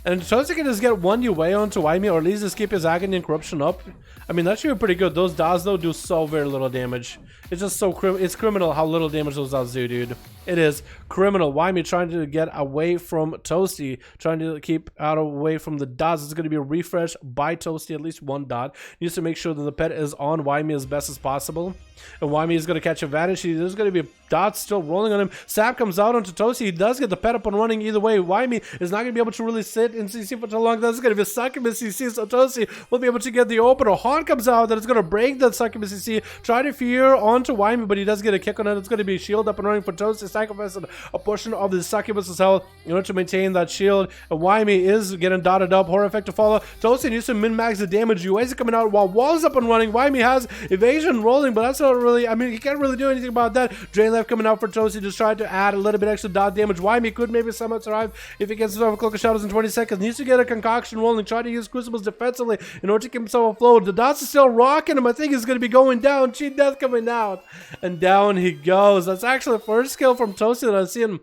And Toasty can just get one UA onto YME, or at least just keep his Agony and corruption up. I mean, that should be pretty good. Those DAs though do so very little damage. It's just so it's criminal how little damage those DAs do, dude. It is criminal. YME trying to get away from Toasty, trying to keep away from the dots. It's going to be a refresh by Toasty, at least one dot. Needs to make sure that the pet is on YME as best as possible. And YME is going to catch advantage. There's going to be dots still rolling on him. Sap comes out onto Toasty. He does get the pet up and running either way. YME is not going to be able to really sit in CC for too long. That's going to be a succubus CC, so Toasty will be able to get the opener. Han comes out, that is going to break that succubus CC. Try to fear onto YME, but he does get a kick on it. It's going to be a shield up and running for Toasty. Sacrificing a portion of the succubus's health in order to maintain that shield. And YME is getting dotted up. Horror effect to follow. Toasty needs to min-max the damage. UA's coming out while Wall's up and running. YME has evasion rolling, but that's not really, I mean, he can't really do anything about that. Drain life coming out for Toasty, just trying to add a little bit extra dot damage. YME could maybe somehow survive if he gets himself a Cloak of Shadows in 20 seconds. Needs to get a concoction rolling, try to use Crucibles defensively in order to keep himself afloat. The dots are still rocking him. I think he's going to be going down. Cheat death coming out, and down he goes. That's actually the first kill from Toasty that I've seen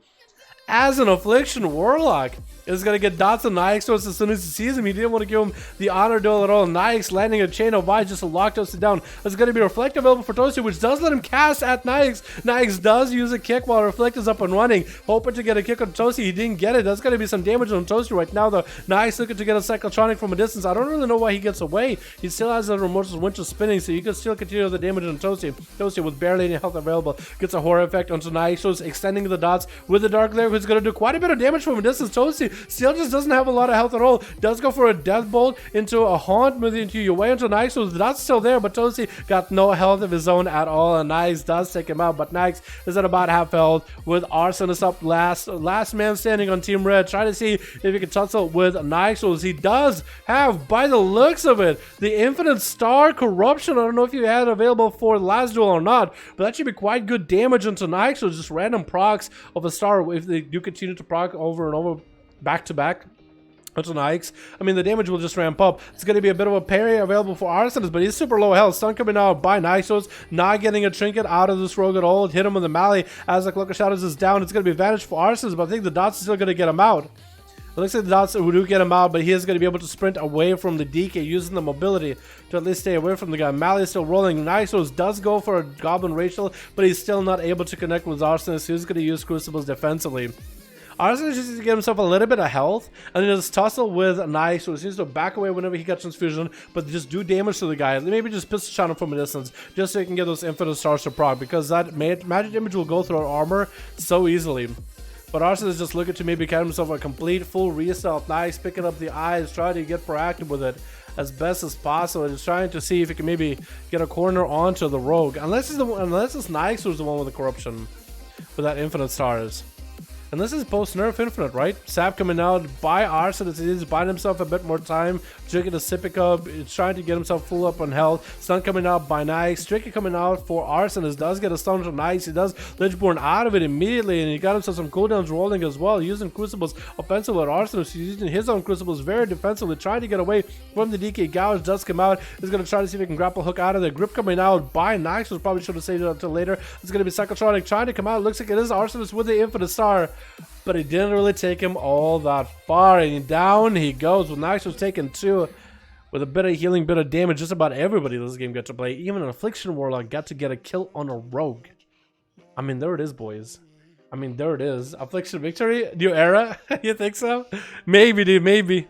as an Affliction Warlock. Is going to get dots on Nyx as soon as he sees him. He didn't want to give him the honor duel at all. Nyx landing a chain of vines just to lock Toasty down. There's going to be Reflect available for Toasty, which does let him cast at Nyx. Nyx does use a kick while Reflect is up and running, hoping to get a kick on Toasty. He didn't get it. That's going to be some damage on Toasty right now, though. Nyx looking to get a Cyclotronic from a distance. I don't really know why he gets away. He still has a Remorseless Winter spinning, so you can still continue the damage on Toasty. Toasty with barely any health available gets a horror effect onto Nyx, extending the dots with the Dark Glare. who's going to do quite a bit of damage from a distance. Toasty still just doesn't have a lot of health at all. Does go for a death bolt into a haunt, moving into your way into Nyx. That's still there, but Toasty got no health of his own at all, and Nyx does take him out. But Nyx is at about half health with Arsenis up last man standing on Team Red, trying to see if he can tussle with Nyx. He does have, by the looks of it, the Infinite Star Corruption. I don't know if you had it available for the last duel or not, but that should be quite good damage into Nyx. So just random procs of a star if they do continue to proc over and over back to back. That's Nyx. I mean, the damage will just ramp up. It's going to be a bit of a parry available for Arsenis, but he's super low health. Stun coming out by Nyx. Not getting a trinket out of this rogue at all. Hit him with the melee as the Cloak of Shadows is down. It's going to be advantage for Arsenis, but I think the dots is still going to get him out. It looks like the dots do get him out, but he is going to be able to sprint away from the DK using the mobility to at least stay away from the guy. Melee is still rolling. Nyx does go for a Goblin Racial, but he's still not able to connect with Arsenis. He's going to use Crucibles defensively. Arsenis just needs to get himself a little bit of health and then just tussle with Nyx, so he seems to back away whenever he gets transfusion, but just do damage to the guy. Maybe just pistol shot him from a distance just so he can get those infinite stars to proc, because that magic damage will go through our armor so easily. But Arsenis is just looking to maybe get himself a complete full reset. Nyx picking up the eyes, trying to get proactive with it as best as possible. Just trying to see if he can maybe get a corner onto the rogue, unless it's Nyx who's the one with the corruption with that infinite stars. And this is post-nerf infinite, right? Sap coming out by Arsenis. He's buying himself a bit more time. Drinking a sippy cup. He's trying to get himself full up on health. Stun coming out by Nyx. Tricky coming out for Arsenis. Does get a stun to Nyx. He does Lichborn out of it immediately. And he got himself some cooldowns rolling as well. Using Crucibles offensively at Arsenis. He's using his own Crucibles very defensively. Trying to get away from the DK. Gouge does come out. He's going to try to see if he can grapple hook out of there. Grip coming out by Nyx. Was probably should have saved it until later. It's going to be Psychotronic trying to come out. Looks like it is Arsenis with the infinite star. But it didn't really take him all that far, and down he goes. With Nyx was taking 2 with a bit of healing, bit of damage. Just about everybody this game got to play. Even an Affliction Warlock got to get a kill on a rogue. I mean, there it is, boys. I mean, there it is. Affliction victory? New era? You think so? Maybe, dude, maybe.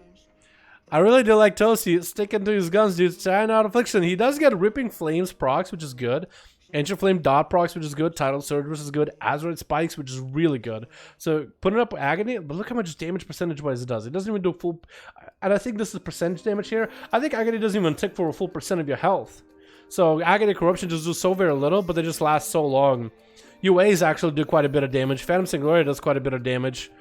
I really do like Toasty sticking to his guns, dude. Trying out Affliction. He does get Ripping Flames procs, which is good. Ancient Flame dot procs, which is good. Tidal Surge, which is good. Azeroth Spikes, which is really good. So putting up Agony, but look how much damage percentage-wise it does. It doesn't even do full, and I think this is percentage damage here. I think Agony doesn't even tick for a full % of your health. So Agony Corruption just do so very little, but they just last so long. UAs actually do quite a bit of damage. Phantom Singularity does quite a bit of damage.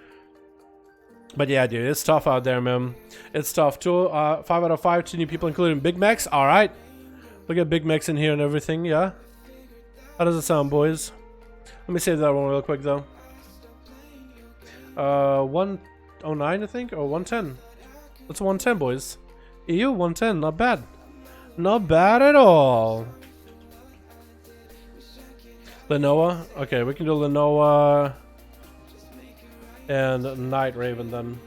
But yeah, dude, it's tough out there, man. It's tough. 5 out of 5, 2 new people, including Big Macs. All right. Look at Big Macs in here and everything, yeah. How does it sound, boys? Let me save that one real quick, though. 109, I think, or 110. That's 110, boys. EU 110, not bad. Not bad at all. Lenoa. Okay, we can do Lenoa and Night Raven then.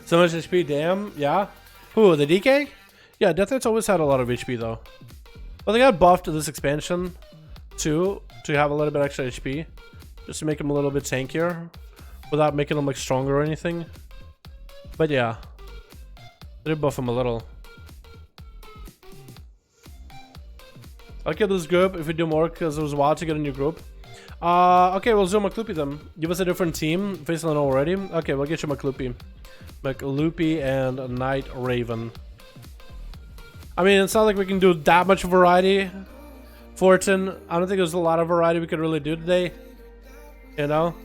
So much HP, damn. Yeah. Who, the DK? Yeah, Death Knight's always had a lot of HP, though. Well, they got buffed to this expansion too, to have a little bit extra HP, just to make him a little bit tankier, without making him like stronger or anything. But yeah, they did buff him a little. I'll get this group if we do more, because it was a while to get a new group. Okay, we'll zoom McLoopy then. Give us a different team. Facing it already. Okay, we'll get you McLoopy. McLoopy and Night Raven. I mean, it's not like we can do that much variety. Fortune, I don't think there's a lot of variety we could really do today. You know?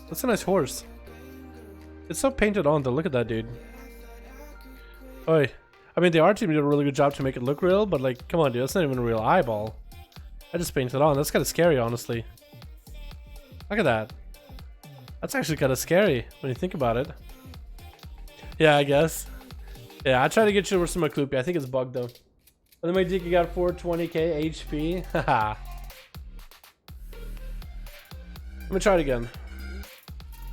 That's a nice horse. It's so painted on though. Look at that, dude. Oi. I mean, the art team did a really good job to make it look real, but like, come on, dude. That's not even a real eyeball. I just painted it on. That's kind of scary, honestly. Look at that. That's actually kind of scary when you think about it. Yeah, I guess. Yeah, I tried to get you with some McLoopy. I think it's bugged though. And then my DK got 420k HP. Haha. Let me try it again.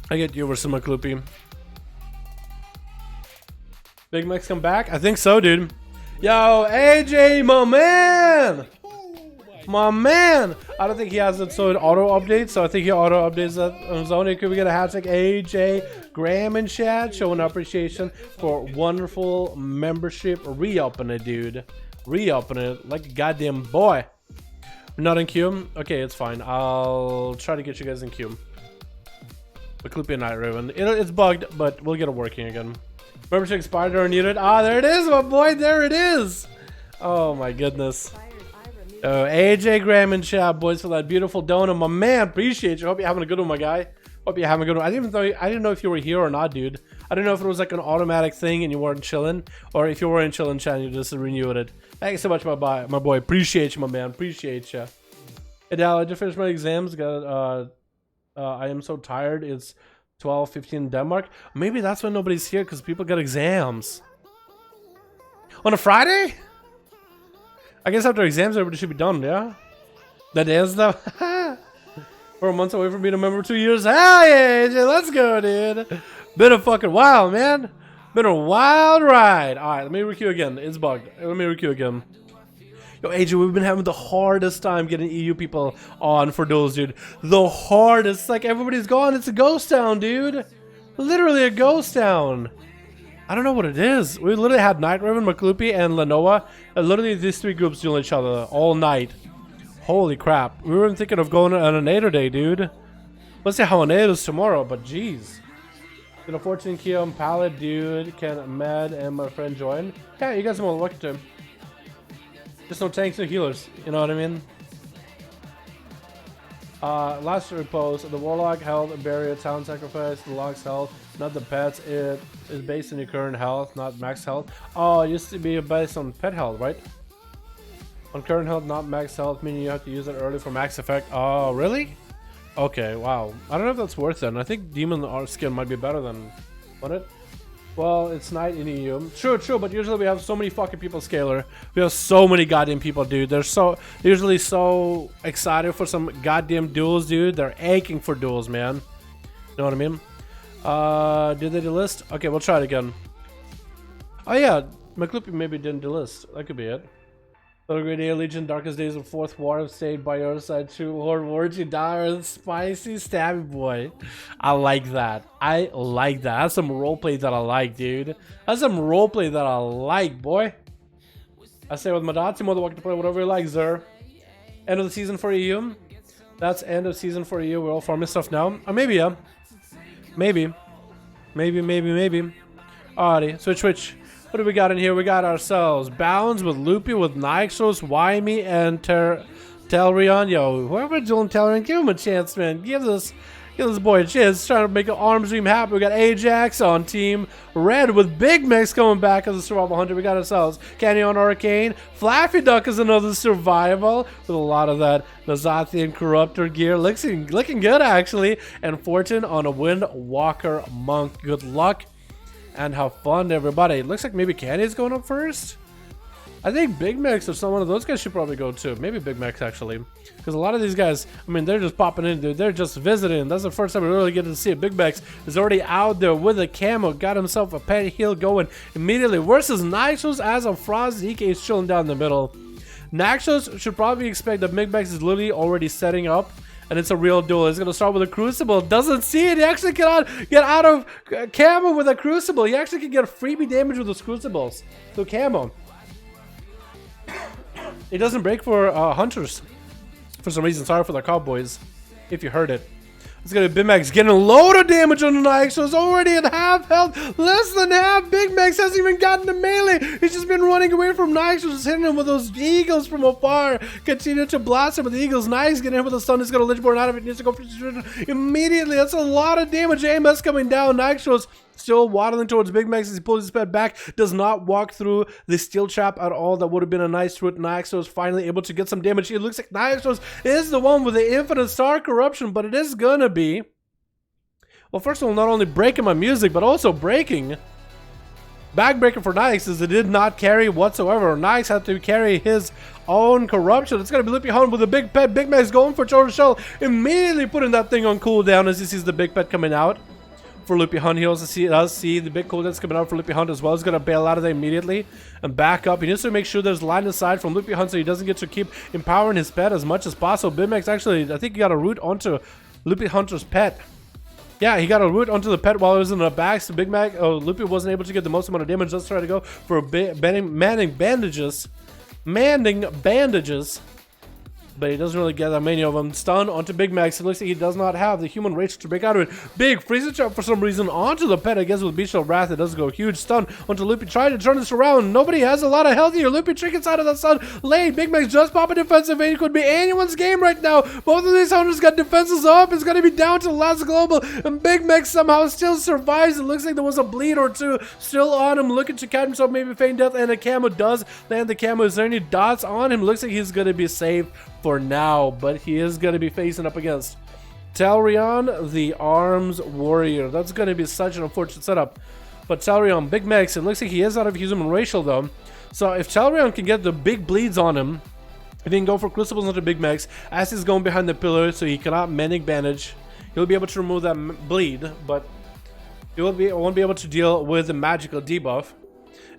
I get you with some McLoopy. Big Macs come back? I think so, dude. Yo, AJ, my man! My man! I don't think he has it so it auto updates, so I think he auto updates that on his own. Could we get a hashtag AJ Graham in chat showing appreciation for wonderful membership? Re-upping it, dude. Re-upping it like a goddamn boy. Not in queue? Okay, it's fine. I'll try to get you guys in queue. The Clippy Night Raven. It's bugged, but we'll get it working again. Membership expired or needed. Ah, there it is, my boy. There it is. Oh my goodness. Oh, AJ Graham in chat, boys, for that beautiful donut, my man. Appreciate you. Hope you're having a good one, my guy. Hope you're having a good one. I didn't know if you were here or not, dude. I don't know if it was like an automatic thing and you weren't chilling, or if you were in chilling chat and you just renewed it. Thanks so much, my boy. Appreciate you, my man. Appreciate you. Hey, Dal, I just finished my exams. I am so tired. It's 12:15 in Denmark. Maybe that's when nobody's here because people got exams. On a Friday? I guess after exams, everybody should be done, yeah? That is, though. 4 months away from being a member, 2 years. Hell yeah, AJ, let's go, dude. Been a fucking while, man. Been a wild ride. All right, let me requeue again. It's bugged. Let me requeue again. Yo, AJ, we've been having the hardest time getting EU people on for duels, dude. The hardest. Like, everybody's gone. It's a ghost town, dude. Literally a ghost town. I don't know what it is. We literally had Night Raven, Maklupi, and Lenoa. And literally these three groups dueling each other all night. Holy crap. We were thinking of going on a Nader day, dude. Let's see how an Nader is tomorrow, but jeez. Did a 14 Kiom pallet, dude. Can Mad and my friend join? Yeah, you guys are more welcome to. Just no tanks, no healers. You know what I mean? Last repost, the Warlock held barrier town sacrifice, the Lock's health, not the pets. It is based on your current health, not max health. Oh, it used to be based on pet health, right? On current health, not max health, meaning you have to use it early for max effect. Oh, really? Okay, wow. I don't know if that's worth it. I think Demon Art skin might be better than... What it? Well, it's night in EU. True, but usually we have so many fucking people scalar. We have so many goddamn people, dude. They're usually so excited for some goddamn duels, dude. They're aching for duels, man. You know what I mean? Did they delist? Okay, we'll try it again. Oh yeah, McLippy maybe didn't delist. That could be it. Little Great Day, Legion, Darkest Days of Fourth War have stayed by your side. True Lord Wargy Dire, spicy stabby boy. I like that. I like that. That's some roleplay that I like, dude. That's some roleplay that I like, boy. I say with Madati, more than welcome to play whatever you like, Zer. End of the season for EU. That's end of season for EU. We're all farming stuff now. Or maybe, yeah. Maybe. Alrighty, switch. What do we got in here? We got ourselves Bounds with Loopy, with Nyxos, Wyme, and Telrion. Yo, whoever doing Telrion, give him a chance, man. Give this boy a chance. Trying to make an arms dream happen. We got Ajax on Team Red with Big Mix coming back as a survival hunter. We got ourselves Canyon Arcane. Flaffy Duck is another survival with a lot of that Nazathian Corruptor gear. Looking good, actually. And Fortune on a Windwalker Monk. Good luck. And have fun, everybody. It looks like maybe Candy's going up first. I think Big Max or some one of those guys should probably go too. Maybe Big Max, actually. Because a lot of these guys, I mean, they're just popping in, dude. They're just visiting. That's the first time we really get to see it. Big Max is already out there with a camo. Got himself a pet heal going immediately. Versus Naxos as a Frost. DK is chilling down the middle. Naxos should probably expect that Big Max is literally already setting up. And it's a real duel. It's going to start with a Crucible. Doesn't see it. He actually cannot get out of camo with a Crucible. He actually can get freebie damage with those Crucibles. So camo. It doesn't break for Hunters. For some reason. Sorry for the Cowboys. If you heard it. It's going to be Big Max getting a load of damage on the knife. So it's already at half health. Less than half. Big Max hasn't even gotten the melee. He's just been running away from knives. Just hitting him with those eagles from afar. Continue to blast him with the eagles. Nice. Getting him with the stun. He's got a Lichborn out of it. Needs to go immediately. That's a lot of damage. AMS coming down. Nitros still waddling towards Big Max as he pulls his pet back. Does not walk through the steel trap at all. That would have been a nice route. Naxos finally able to get some damage. It looks like Naxos is the one with the infinite star corruption, but it is gonna be, well, first of all, not only breaking my music, but also breaking. Backbreaker for Nyx is it did not carry whatsoever. Nyx had to carry his own corruption. It's going to be Lippy Hunt with a big pet. Big Max going for Charter Shell. Immediately putting that thing on cooldown as he sees the big pet coming out for Lippy Hunt. He also does see the big cooldowns coming out for Lippy Hunt as well. He's going to bail out of there immediately and back up. He needs to make sure there's line of sight from Lippy Hunt so he doesn't get to keep empowering his pet as much as possible. Big Max actually, I think he got a root onto Lippy Hunter's pet. Yeah, he got a root onto the pet while he was in the back. So Big Mac, Loopy wasn't able to get the most amount of damage. Let's try to go for manning bandages. but he doesn't really get that many of them. Stun onto Big Max. It looks like he does not have the human race to break out of it. Big freezing trap for some reason onto the pet. I guess with Beach of Wrath, it does go huge. Stun onto Loopy. Trying to turn this around. Nobody has a lot of health here. Loopy trickets out of the stun lane. Big Max just popping defensive. It could be anyone's game right now. Both of these hunters got defenses up. It's going to be down to the last global. And Big Max somehow still survives. It looks like there was a bleed or two still on him. Looking to catch himself, maybe feign death. And a camo does land the camo. Is there any dots on him? Looks like he's going to be safe for now, but he is going to be facing up against Talrion, the Arms Warrior. That's going to be such an unfortunate setup. But Talrion, Big Max, it looks like he is out of human racial though. So if Talrion can get the big bleeds on him, he can go for Crucibles onto Big Max. As he's going behind the pillar, so he cannot Manic Bandage. He'll be able to remove that bleed, but he won't be able to deal with the magical debuff.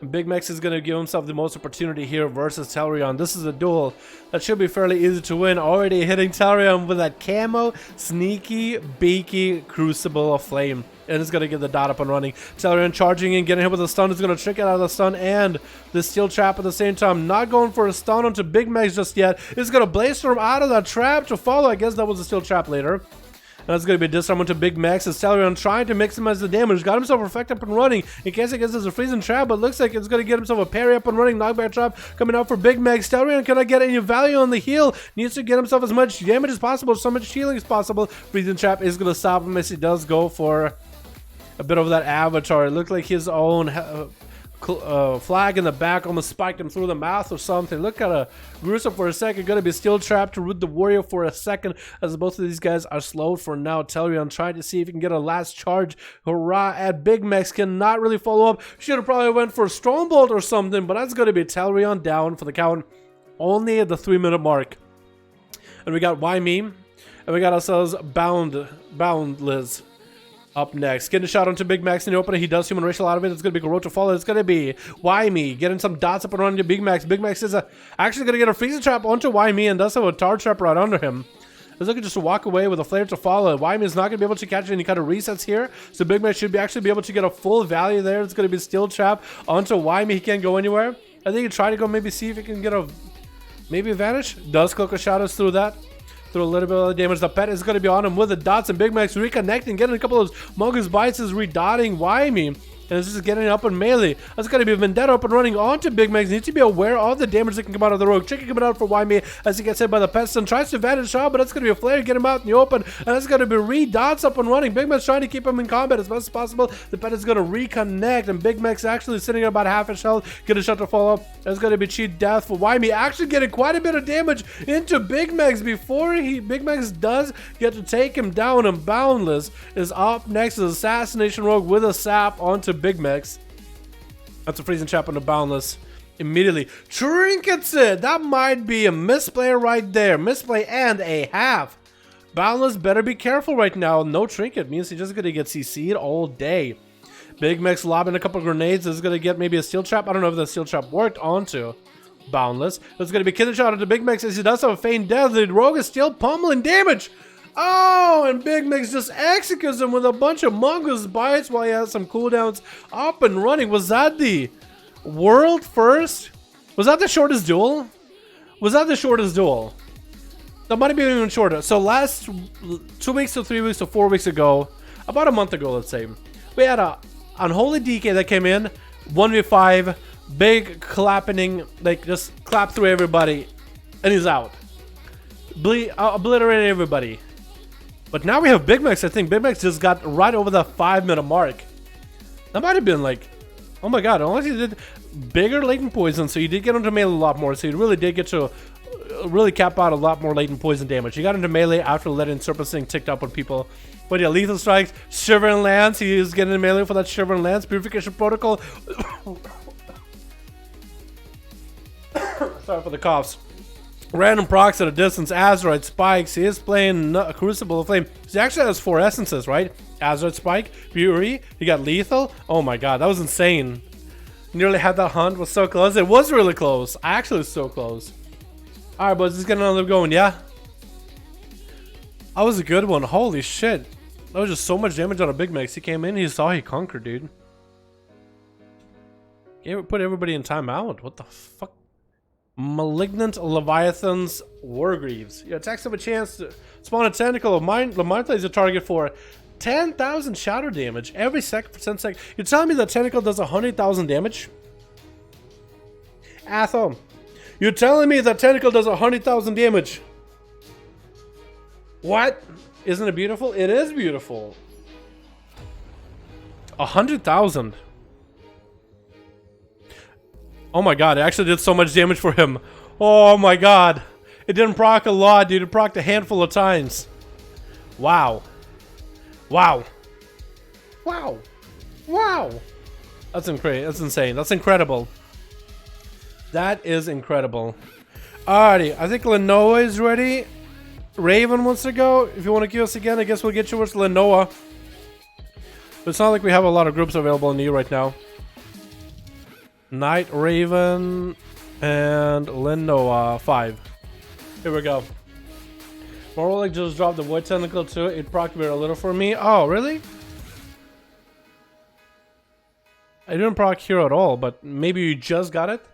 And Big Max is going to give himself the most opportunity here versus Talrion. This is a duel that should be fairly easy to win. Already hitting Talrion with that camo, sneaky, beaky Crucible of Flame. And it's going to get the dot up and running. Talrion charging in, getting hit with a stun. Is going to trick it out of the stun and the steel trap at the same time. Not going for a stun onto Big Max just yet. It's going to Blaze Storm out of that trap to follow. I guess that was a steel trap later. And that's going to be disarm onto Big Max as Talrion trying to maximize the damage. Got himself perfect up and running in case I guess there's a freezing trap, but looks like it's going to get himself a parry up and running. Knockback trap coming out for Big Max. Talrion cannot get any value on the heal. Needs to get himself as much damage as possible, so much healing as possible. Freezing trap is going to stop him as he does go for a bit of that avatar. It looked like his own flag in the back almost spiked him through the mouth or something. Look at a gruesome for a second. Gonna be steel trapped to root the warrior for a second as both of these guys are slowed for now. Talrion trying to see if he can get a last charge. Hurrah at Big Max. Cannot really follow up. Should have probably went for a Strongbolt or something, but that's gonna be Talrion down for the count only at the 3-minute mark. And we got Why Me? And we got ourselves Boundless up next. Getting a shot onto Big Max in the opener. He does human racial out of it. It's going to be Garrote to follow. It's going to be Why Me getting some dots up and running to Big Max. Big Max is actually going to get a freezing trap onto Why Me and does have a tar trap right under him. He's looking just to walk away with a flare to follow. Why Me is not going to be able to catch any kind of resets here. So Big Max should actually be able to get a full value there. It's going to be steel trap onto Why Me. He can't go anywhere. I think he tried to go maybe see if he can get a maybe advantage. Does Cloak of Shadows through that. Through a little bit of damage. The pet is going to be on him with the dots, and Big Max reconnecting, getting a couple of those Mongoose Bites, is redotting Why Me. And it's just getting up in melee. That's going to be Vendetta up and running onto Big Max. Needs to be aware of the damage that can come out of the rogue. Chicken coming out for Why Me as he gets hit by the pest and tries to advantage shot, but that's going to be a flare, get him out in the open. And that's going to be re-dots up and running. Big Max trying to keep him in combat as best as possible. The pet is going to reconnect, and Big Max actually sitting at about half his health. Get a shot to follow up. That's going to be cheat death for Why Me. Actually getting quite a bit of damage into Big Max before Big Max does get to take him down. And Boundless is up next as Assassination Rogue with a sap onto Big Max. That's a freezing trap on the Boundless. Immediately trinkets it. That might be a misplay right there. Misplay and a half. Boundless better be careful right now. No trinket means he's just going to get CC'd all day. Big Max lobbing a couple of grenades. Is going to get maybe a steel trap. I don't know if the steel trap worked onto Boundless. It's going to be killing shot into Big Max as he does have a feign death. The rogue is still pummeling damage. Oh, and Big Max just executes him with a bunch of Mongoose Bites while he has some cooldowns up and running. Was that the world first? Was that the shortest duel? Was that the shortest duel? That might have been even shorter. So last 2 weeks to 3 weeks to 4 weeks ago, about a month ago, let's say, we had a Unholy DK that came in, 1v5, big clapping, like just clap through everybody, and he's out. Obliterate everybody. But now we have Big Max. I think Big Max just got right over the 5-minute mark. That might have been like, oh my god, unless he did bigger latent poison, so he did get into melee a lot more, so he really did get to really cap out a lot more latent poison damage. He got into melee after letting Surfacing ticked up on people. But yeah, lethal strikes, Shivering Lance, he is getting into melee for that Shivering Lance, Purification Protocol. Sorry for the coughs. Random procs at a distance, Azeroth spikes. He is playing a Crucible of Flame. He actually has 4 essences, right? Azeroth spike, Fury, he got lethal. Oh my god, that was insane. Nearly had that hunt, was so close. It was really close. Actually, was so close. Alright, boys, let's get another going, yeah? That was a good one. Holy shit. That was just so much damage on a Big Max. He came in, he saw he conquered, dude. He put everybody in timeout. What the fuck? Malignant Leviathans Wargreaves. Your attacks have a chance to spawn a tentacle of mine. The mind plays a target for 10,000 shadow damage every second for 10 seconds. You're telling me the tentacle does 100,000 damage? Athom. You're telling me the tentacle does 100,000 damage? What? Isn't it beautiful? It is beautiful. 100,000. Oh my god, it actually did so much damage for him. Oh my god. It didn't proc a lot, dude. It procced a handful of times. Wow. Wow. Wow. Wow. That's incredible. That's insane. That's incredible. That is incredible. Alrighty, I think Lenoa is ready. Raven wants to go. If you want to queue us again, I guess we'll get you with Lenoa. But it's not like we have a lot of groups available in EU right now. Night Raven and Lenoa 5. Here we go. Moralic just dropped the Void Tentacle too. It procced a little for me. Oh, really? I didn't proc Hero at all, but maybe you just got it?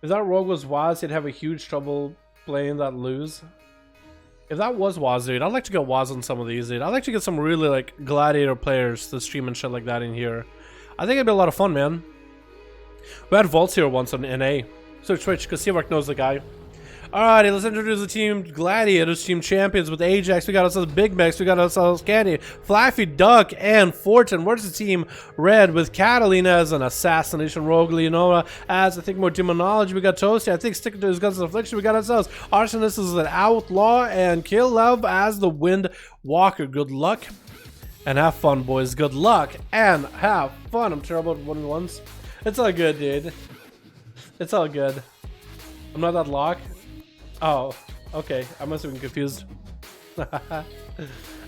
If that rogue was Waz, he'd have a huge trouble playing that lose. If that was Waz, dude, I'd like to get Waz on some of these, dude. I'd like to get some really, like, gladiator players to stream and shit like that in here. I think it'd be a lot of fun, man. We had Vaults here once on NA. So Twitch, because Seamark knows the guy. Alrighty, let's introduce the team Gladiators, team champions with Ajax. We got ourselves Big Max, we got ourselves Candy, Flaffy Duck, and Fortune. Where's the team Red with Catalina as an assassination rogue, Leonora as I think more demonology. We got Toasty, I think sticking to his guns of affliction. We got ourselves Arsonist as an outlaw, and Kill Love as the Wind Walker. Good luck and have fun, boys. Good luck and have fun. I'm terrible at 1v1s. It's all good, dude. It's all good. I'm not that lock. Oh, okay. I must have been confused.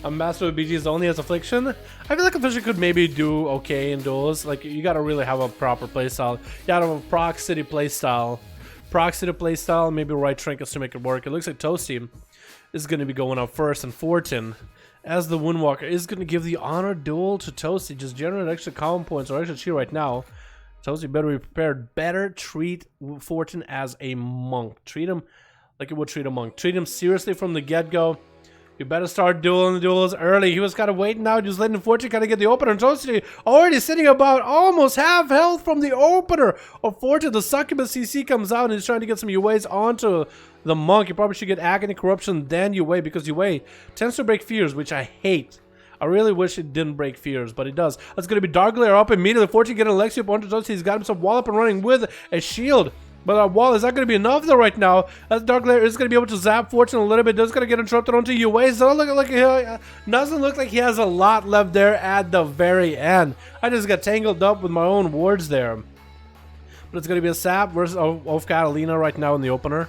I'm master of BGs only as Affliction. I feel like Affliction could maybe do okay in duels. Like, you gotta really have a proper playstyle. You gotta have a proc city playstyle. Proc city playstyle, maybe right trinkets to make it work. It looks like Toasty is gonna be going up first, and Fortune, as the Windwalker, is gonna give the honor duel to Toasty. Just generate extra common points or extra cheer right now. Toasty better be prepared. Better treat Fortune as a monk. Treat him like you would treat a monk. Treat him seriously from the get-go. You better start dueling the duels early. He was kind of waiting now, just letting Fortune kind of get the opener. And Toasty already sitting about almost half health from the opener of Fortune. The Succubus CC comes out and he's trying to get some UAs onto the monk. You probably should get Agony, Corruption, then UA, because UA tends to break fears, which I hate. I really wish it didn't break fears, but it does. That's going to be Dark Glare up immediately. Fortune getting Alexia up onto Toasty. He's got himself wall up and running with a shield. But that wall is not going to be enough though right now. That Dark Glare is going to be able to zap Fortune a little bit. It's going to get interrupted onto UA. So doesn't look like he has a lot left there at the very end. I just got tangled up with my own words there. But it's going to be a sap versus of Catalina right now in the opener.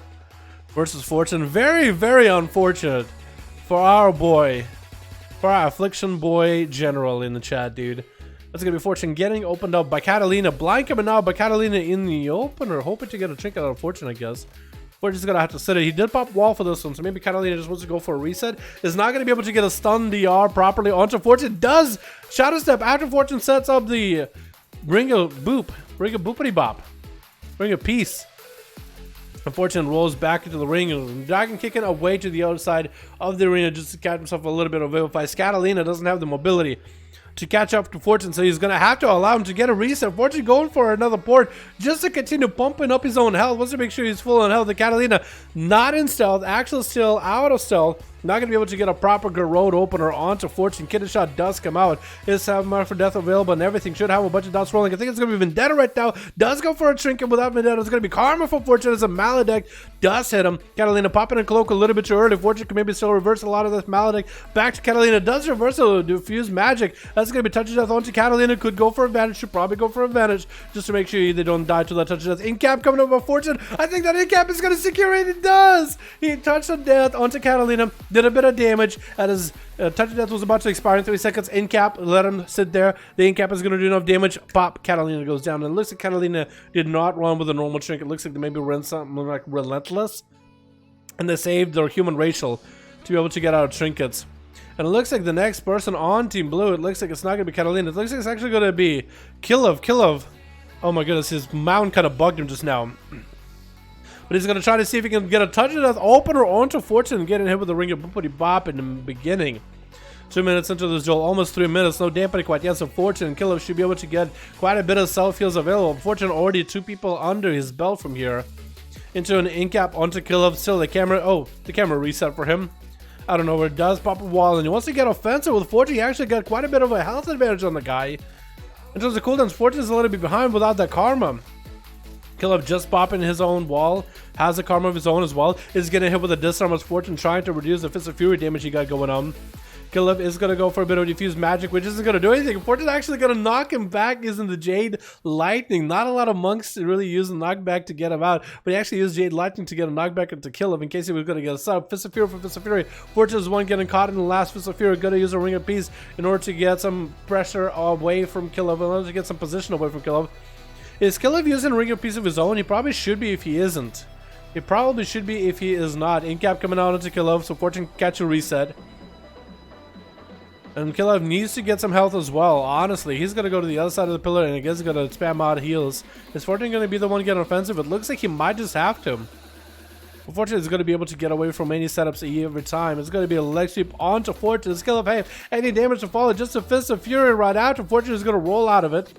Versus Fortune. Very, very unfortunate for our boy. For our Affliction boy general in the chat, dude. That's going to be Fortune getting opened up by Catalina. Blind coming out by Catalina in the opener. Hoping to get a trinket out of Fortune, I guess. Fortune's going to have to sit it. He did pop wall for this one, so maybe Catalina just wants to go for a reset. Is not going to be able to get a stun DR properly onto Fortune. Does Shadow Step after Fortune sets up the Ring of Boop. Ring of Boopity Bop. Ring of Peace. And Fortune rolls back into the ring and Dragon kicking away to the other side of the arena just to catch himself a little bit of Vivify. Catalina doesn't have the mobility to catch up to Fortune, so he's going to have to allow him to get a reset. Fortune going for another port just to continue pumping up his own health. Wants to make sure he's full on health. The Catalina not in stealth, actually still out of stealth. Not going to be able to get a proper Garrode opener onto Fortune. Kidney Shot does come out. His 7 Mark for Death available and everything. Should have a bunch of dots rolling. I think it's going to be Vendetta right now. Does go for a Trinket without Vendetta. It's going to be Karma for Fortune as a Maledict does hit him. Catalina popping a cloak a little bit too early. Fortune can maybe still reverse a lot of this Maledict. Back to Catalina. Does reverse a diffuse magic. That's going to be Touch of Death onto Catalina. Could go for advantage. Should probably go for advantage just to make sure they don't die to that Touch of Death. Incap coming up by Fortune. I think that Incap is going to secure it. It does. He touched of Death onto Catalina. Did a bit of damage. At his Touch of Death was about to expire in 3 seconds. Incap, let him sit there. The Incap is going to do enough damage. Pop, Catalina goes down. And it looks like Catalina did not run with a normal trinket. It looks like they maybe ran something like Relentless. And they saved their human racial to be able to get out of trinkets. And it looks like the next person on Team Blue, it looks like it's not going to be Catalina. It looks like it's actually going to be Killov. Oh my goodness, his mount kind of bugged him just now. But he's going to try to see if he can get a touch of death opener onto Fortune and get hit with the ring of boopity bop in the beginning. 2 minutes into this duel, almost 3 minutes, no dampening quite yet, so Fortune and Killer should be able to get quite a bit of self-heals available. Fortune already 2 people under his belt from here. Into an in-cap onto Killer, still the camera, oh, the camera reset for him. I don't know where it does, pop a wall, and he wants to get offensive with Fortune. He actually got quite a bit of a health advantage on the guy. In terms of cooldowns, Fortune is a little bit behind without that karma. Killer just popping his own wall, has a karma of his own as well, is getting hit with a disarm as Fortune trying to reduce the Fist of Fury damage he got going on. Killer is going to go for a bit of diffuse magic, which isn't going to do anything. Fortune actually going to knock him back using the Jade Lightning. Not a lot of monks really use the knockback to get him out, but he actually used Jade Lightning to get a knockback and to kill him in case he was going to get a sub. Fist of Fury for Fist of Fury. Fortune is one getting caught in the last Fist of Fury. Going to use a Ring of Peace in order to get some pressure away from Killer, in order to get some position away from Killer. Is Killer using a Ring of Peace of his own? He probably should be if he isn't. He probably should be if he is not. In-cap coming out into Killer, so Fortune catch a reset. And Killer needs to get some health as well, honestly. He's going to go to the other side of the pillar and I guess he's going to spam out heals. Is Fortune going to be the one getting offensive? It looks like he might just have to. Fortune is going to be able to get away from any setups every time. It's going to be a leg sweep onto Fortune. Skill of, hey, any damage to follow, just a Fist of Fury right after. Fortune is going to roll out of it.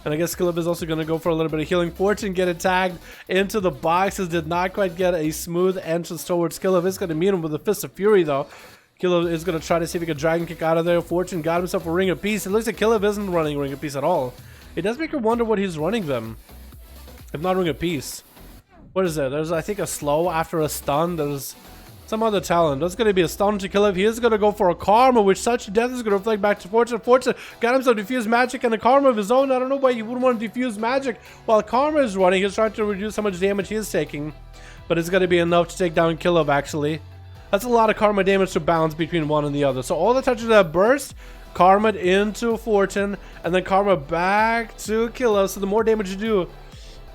And I guess Skillip is also going to go for a little bit of healing. Fortune getting tagged into the boxes. Did not quite get a smooth entrance towards Skillip. Is going to meet him with a Fist of Fury though. Killer is going to try to see if he can Dragon Kick out of there. Fortune got himself a Ring of Peace. It looks like Killer isn't running Ring of Peace at all. It does make her wonder what he's running them. If not Ring of Peace. What is there? There's, I think, a slow after a stun. There's some other talent. That's going to be a stun to Killer. He is going to go for a Karma, which such death is going to reflect back to Fortune. Fortune got himself diffuse magic and a Karma of his own. I don't know why you wouldn't want to diffuse magic while Karma is running. He's trying to reduce how much damage he is taking. But it's going to be enough to take down Killer, actually. That's a lot of Karma damage to balance between one and the other. So all the touches that burst, Karma into Fortune, and then Karma back to Killer. So the more damage you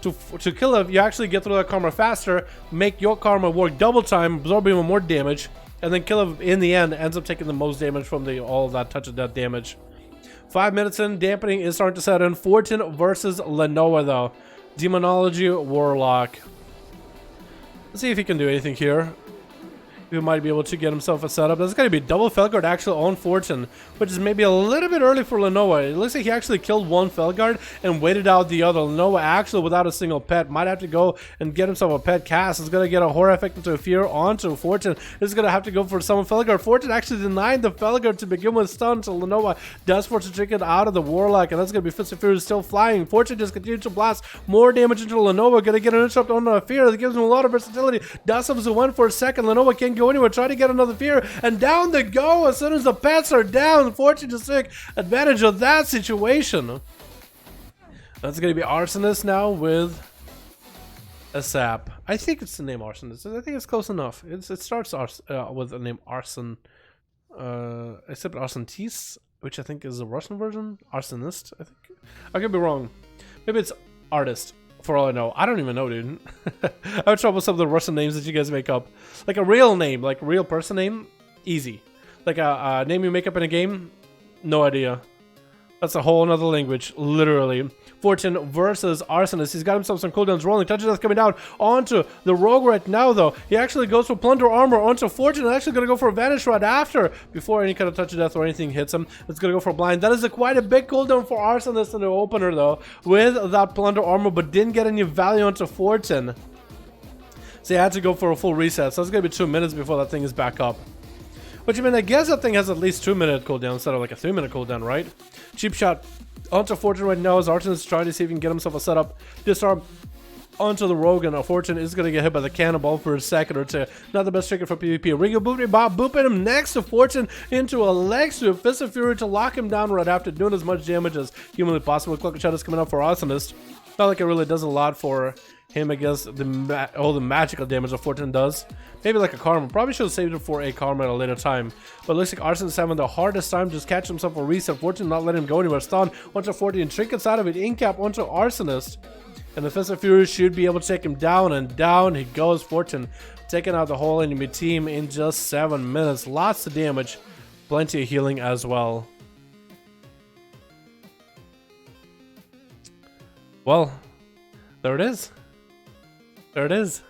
do to Killer, you actually get through that Karma faster, make your Karma work double time, absorb even more damage, and then Killer in the end ends up taking the most damage from all of that touch of death damage. 5 minutes in, dampening is starting to set in. Fortune versus Lenoa though. Demonology Warlock. Let's see if he can do anything here. He might be able to get himself a setup. That's going to be double Felguard actually on Fortune, which is maybe a little bit early for Lenoa. It looks like he actually killed one Felguard and waited out the other. Lenoa actually without a single pet might have to go and get himself a pet cast. Is going to get a horror effect into fear onto Fortune. Is going to have to go for some Felguard. Fortune actually denied the Felguard to begin with stun, so Lenoa does force to trick it out of the Warlock, and that's going to be Fist of Fury still flying. Fortune just continues to blast more damage into Lenoa. Going to get an interrupt on the fear that gives him a lot of versatility. Does have the one for a second. Lenoa can't go anywhere. Try to get another fear, and down they go as soon as the pets are down. Fortune to take advantage of that situation. That's going to be Arsonist now with a sap. I think it's the name Arsonist. I think it's close enough. It starts with the name Arson, except Arsontis, which I think is a Russian version. Arsonist, I think. I could be wrong. Maybe it's artist. For all I know. I don't even know, dude. I have trouble with some of the Russian names that you guys make up. Like a real name, like a real person name, easy. Like a name you make up in a game, no idea. That's a whole nother language, literally. Fortune versus Arsonist. He's got himself some cooldowns rolling. Touch of Death coming down onto the Rogue right now, though. He actually goes for Plunder Armor onto Fortune. And actually going to go for a Vanish right after, before any kind of Touch of Death or anything hits him. It's going to go for Blind. That is quite a big cooldown for Arsonist in the opener, though, with that Plunder Armor, but didn't get any value onto Fortune. So he had to go for a full reset. So it's going to be 2 minutes before that thing is back up. Which, I mean, I guess that thing has at least 2 minute cooldown instead of like a 3 minute cooldown, right? Cheap shot onto Fortune right now as Arsonist is trying to see if he can get himself a setup. Disarm onto the Rogue, and Fortune is going to get hit by the cannonball for a second or two. Not the best trigger for PvP. Ring of Boopity Bob booping him next to Fortune into a leg sweep. Fist of Fury to lock him down right after, doing as much damage as humanly possible. Cloak Shot is coming up for Arsonist. Not like it really does a lot for him against all the magical damage that Fortune does. Maybe like a Karma. Probably should have saved it for a Karma at a later time. But it looks like Arsonist is having the hardest time just catch himself a reset. Fortune not letting him go anywhere. Stun onto Fortune. Trinkets out of it. In-cap onto Arsonist. And the Fist of Fury should be able to take him down. And down he goes. Fortune taking out the whole enemy team in just 7 minutes. Lots of damage. Plenty of healing as well. Well, there it is. There it is.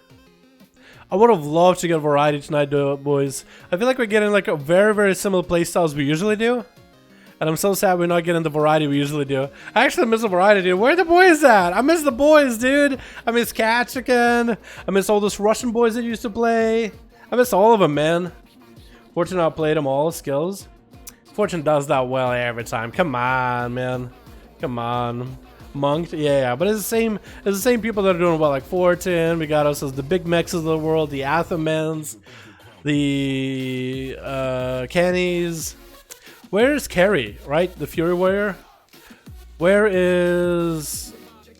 I would have loved to get variety tonight, boys. I feel like we're getting like a very, very similar playstyles we usually do. And I'm so sad we're not getting the variety we usually do. I actually miss the variety, dude. Where are the boys at? I miss the boys, dude. I miss Kachikin. I miss all those Russian boys that used to play. I miss all of them, man. Fortune outplayed them all skills. Fortune does that well every time. Come on, man. Come on. Monk, yeah, but it's the same people that are doing well, like Fortune. We got us as the big mechs of the world, the Athemans, the Kennies. Where's Carrie, right? The Fury Warrior? Where is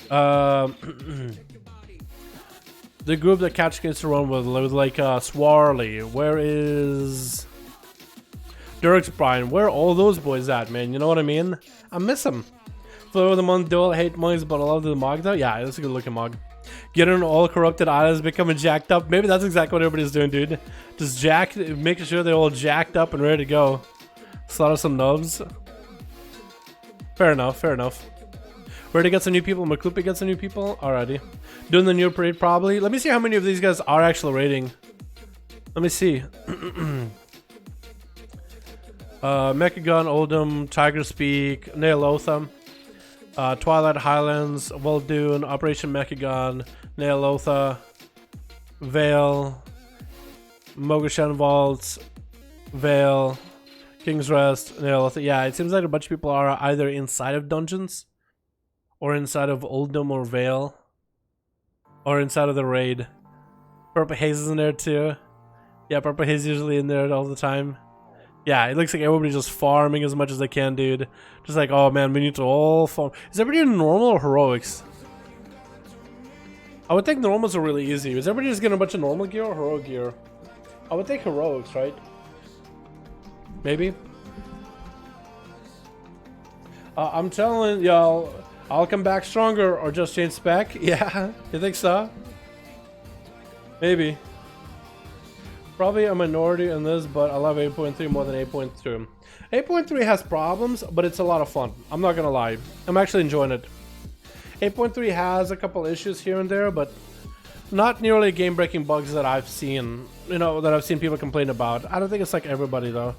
the group that Catch gets to run with like Swarly? Where is Dirk's Brian? Where are all those boys at, man? You know what I mean? I miss them. For the month duel, hate mugs, but I love the mug though. Yeah, that's a good looking mug. Getting all corrupted items becoming jacked up. Maybe that's exactly what everybody's doing, dude. Just making sure they're all jacked up and ready to go. Slaughter some nubs. Fair enough, fair enough. Ready to get some new people? McCloopy get some new people? Alrighty. Doing the new parade probably. Let me see how many of these guys are actually raiding. Let me see. Mechagun, Oldham, Tiger Speak, Neolotha. Twilight Highlands, Voldoon, Operation Mechagon, Neolotha, Vale, Mogashan Vaults, Vale, King's Rest, Neolotha. Yeah, it seems like a bunch of people are either inside of dungeons, or inside of Oldham or Vale, or inside of the raid. Purple Haze is in there too. Yeah, Purple Haze is usually in there all the time. Yeah, it looks like everybody's just farming as much as they can, dude. Just like, oh man, we need to all farm. Is everybody in normal or heroics? I would think normals are really easy. Is everybody just getting a bunch of normal gear or heroic gear? I would think heroics, right? Maybe. I'm telling y'all, I'll come back stronger or just change spec. Yeah, you think so? Maybe. Probably a minority in this, but I love 8.3 more than 8.2. 8.3 has problems, but it's a lot of fun. I'm not gonna lie. I'm actually enjoying it. 8.3 has a couple issues here and there, but not nearly game-breaking bugs that I've seen, you know, that I've seen people complain about. I don't think it's like everybody, though.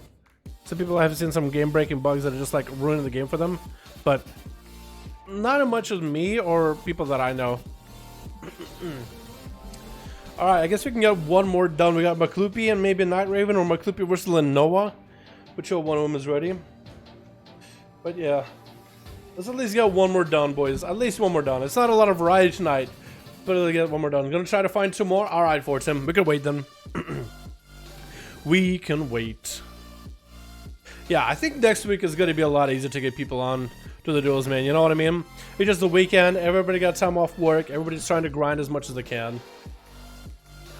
Some people have seen some game-breaking bugs that are just like ruining the game for them, but not as much as me or people that I know. Alright, I guess we can get one more done. We got McCloopy and maybe Night Raven, or McCloopy versus Lenoa, whichever one of them is ready. But yeah, let's at least get one more done, boys. At least one more done. It's not a lot of variety tonight, but let's get one more done. I'm gonna try to find two more. Alright, Fortune, we can wait then. We can wait. Yeah, I think next week is gonna be a lot easier to get people on to the duels, man. You know what I mean? It's just the weekend. Everybody got time off work. Everybody's trying to grind as much as they can.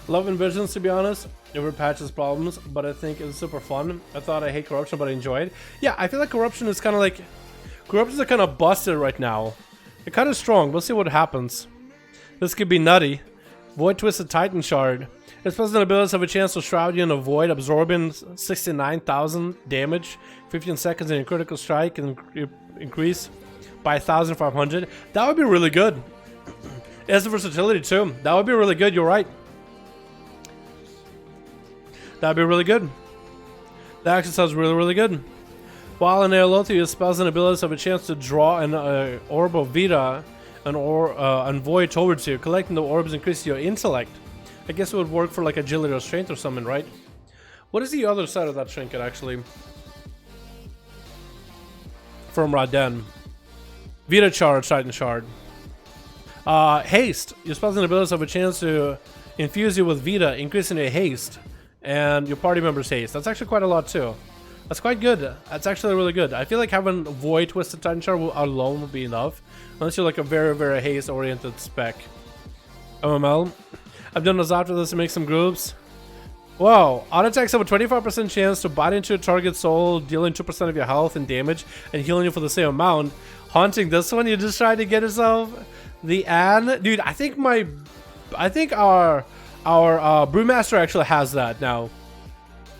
Love Invisions, to be honest. Every patch has problems, but I think it's super fun. I thought I hate corruption, but I enjoyed. Yeah, I feel like corruption is kind of like... Corruptions are kind of busted right now. They're kind of strong. We'll see what happens. This could be nutty. Void Twisted Titan Shard. Its present abilities have a chance to shroud you in a void, absorbing 69,000 damage, 15 seconds, and a critical strike can increase by 1,500. That would be really good. It has the versatility too. That would be really good, you're right. That'd be really good. That actually sounds really, really good. While in Neolotha, your spells and abilities have a chance to draw an orb of Vita and void towards you. Collecting the orbs increases your intellect. I guess it would work for like agility or strength or something, right? What is the other side of that trinket actually? From Raden. Vita Charge, Titan Shard. Haste. Your spells and abilities have a chance to infuse you with Vita, increasing your haste and your party members' haste. That's actually quite a lot too. That's quite good. That's actually really good. I feel like having Void Twisted Titan Shard alone would be enough, unless you're like a very, very haste-oriented spec. MML. I've done this after this to make some groups. Whoa. Auto attacks have a 25% chance to bite into a target soul, dealing 2% of your health and damage, and healing you for the same amount. Haunting this one, you just trying to get yourself the Anne. Dude, I think our Brewmaster actually has that now.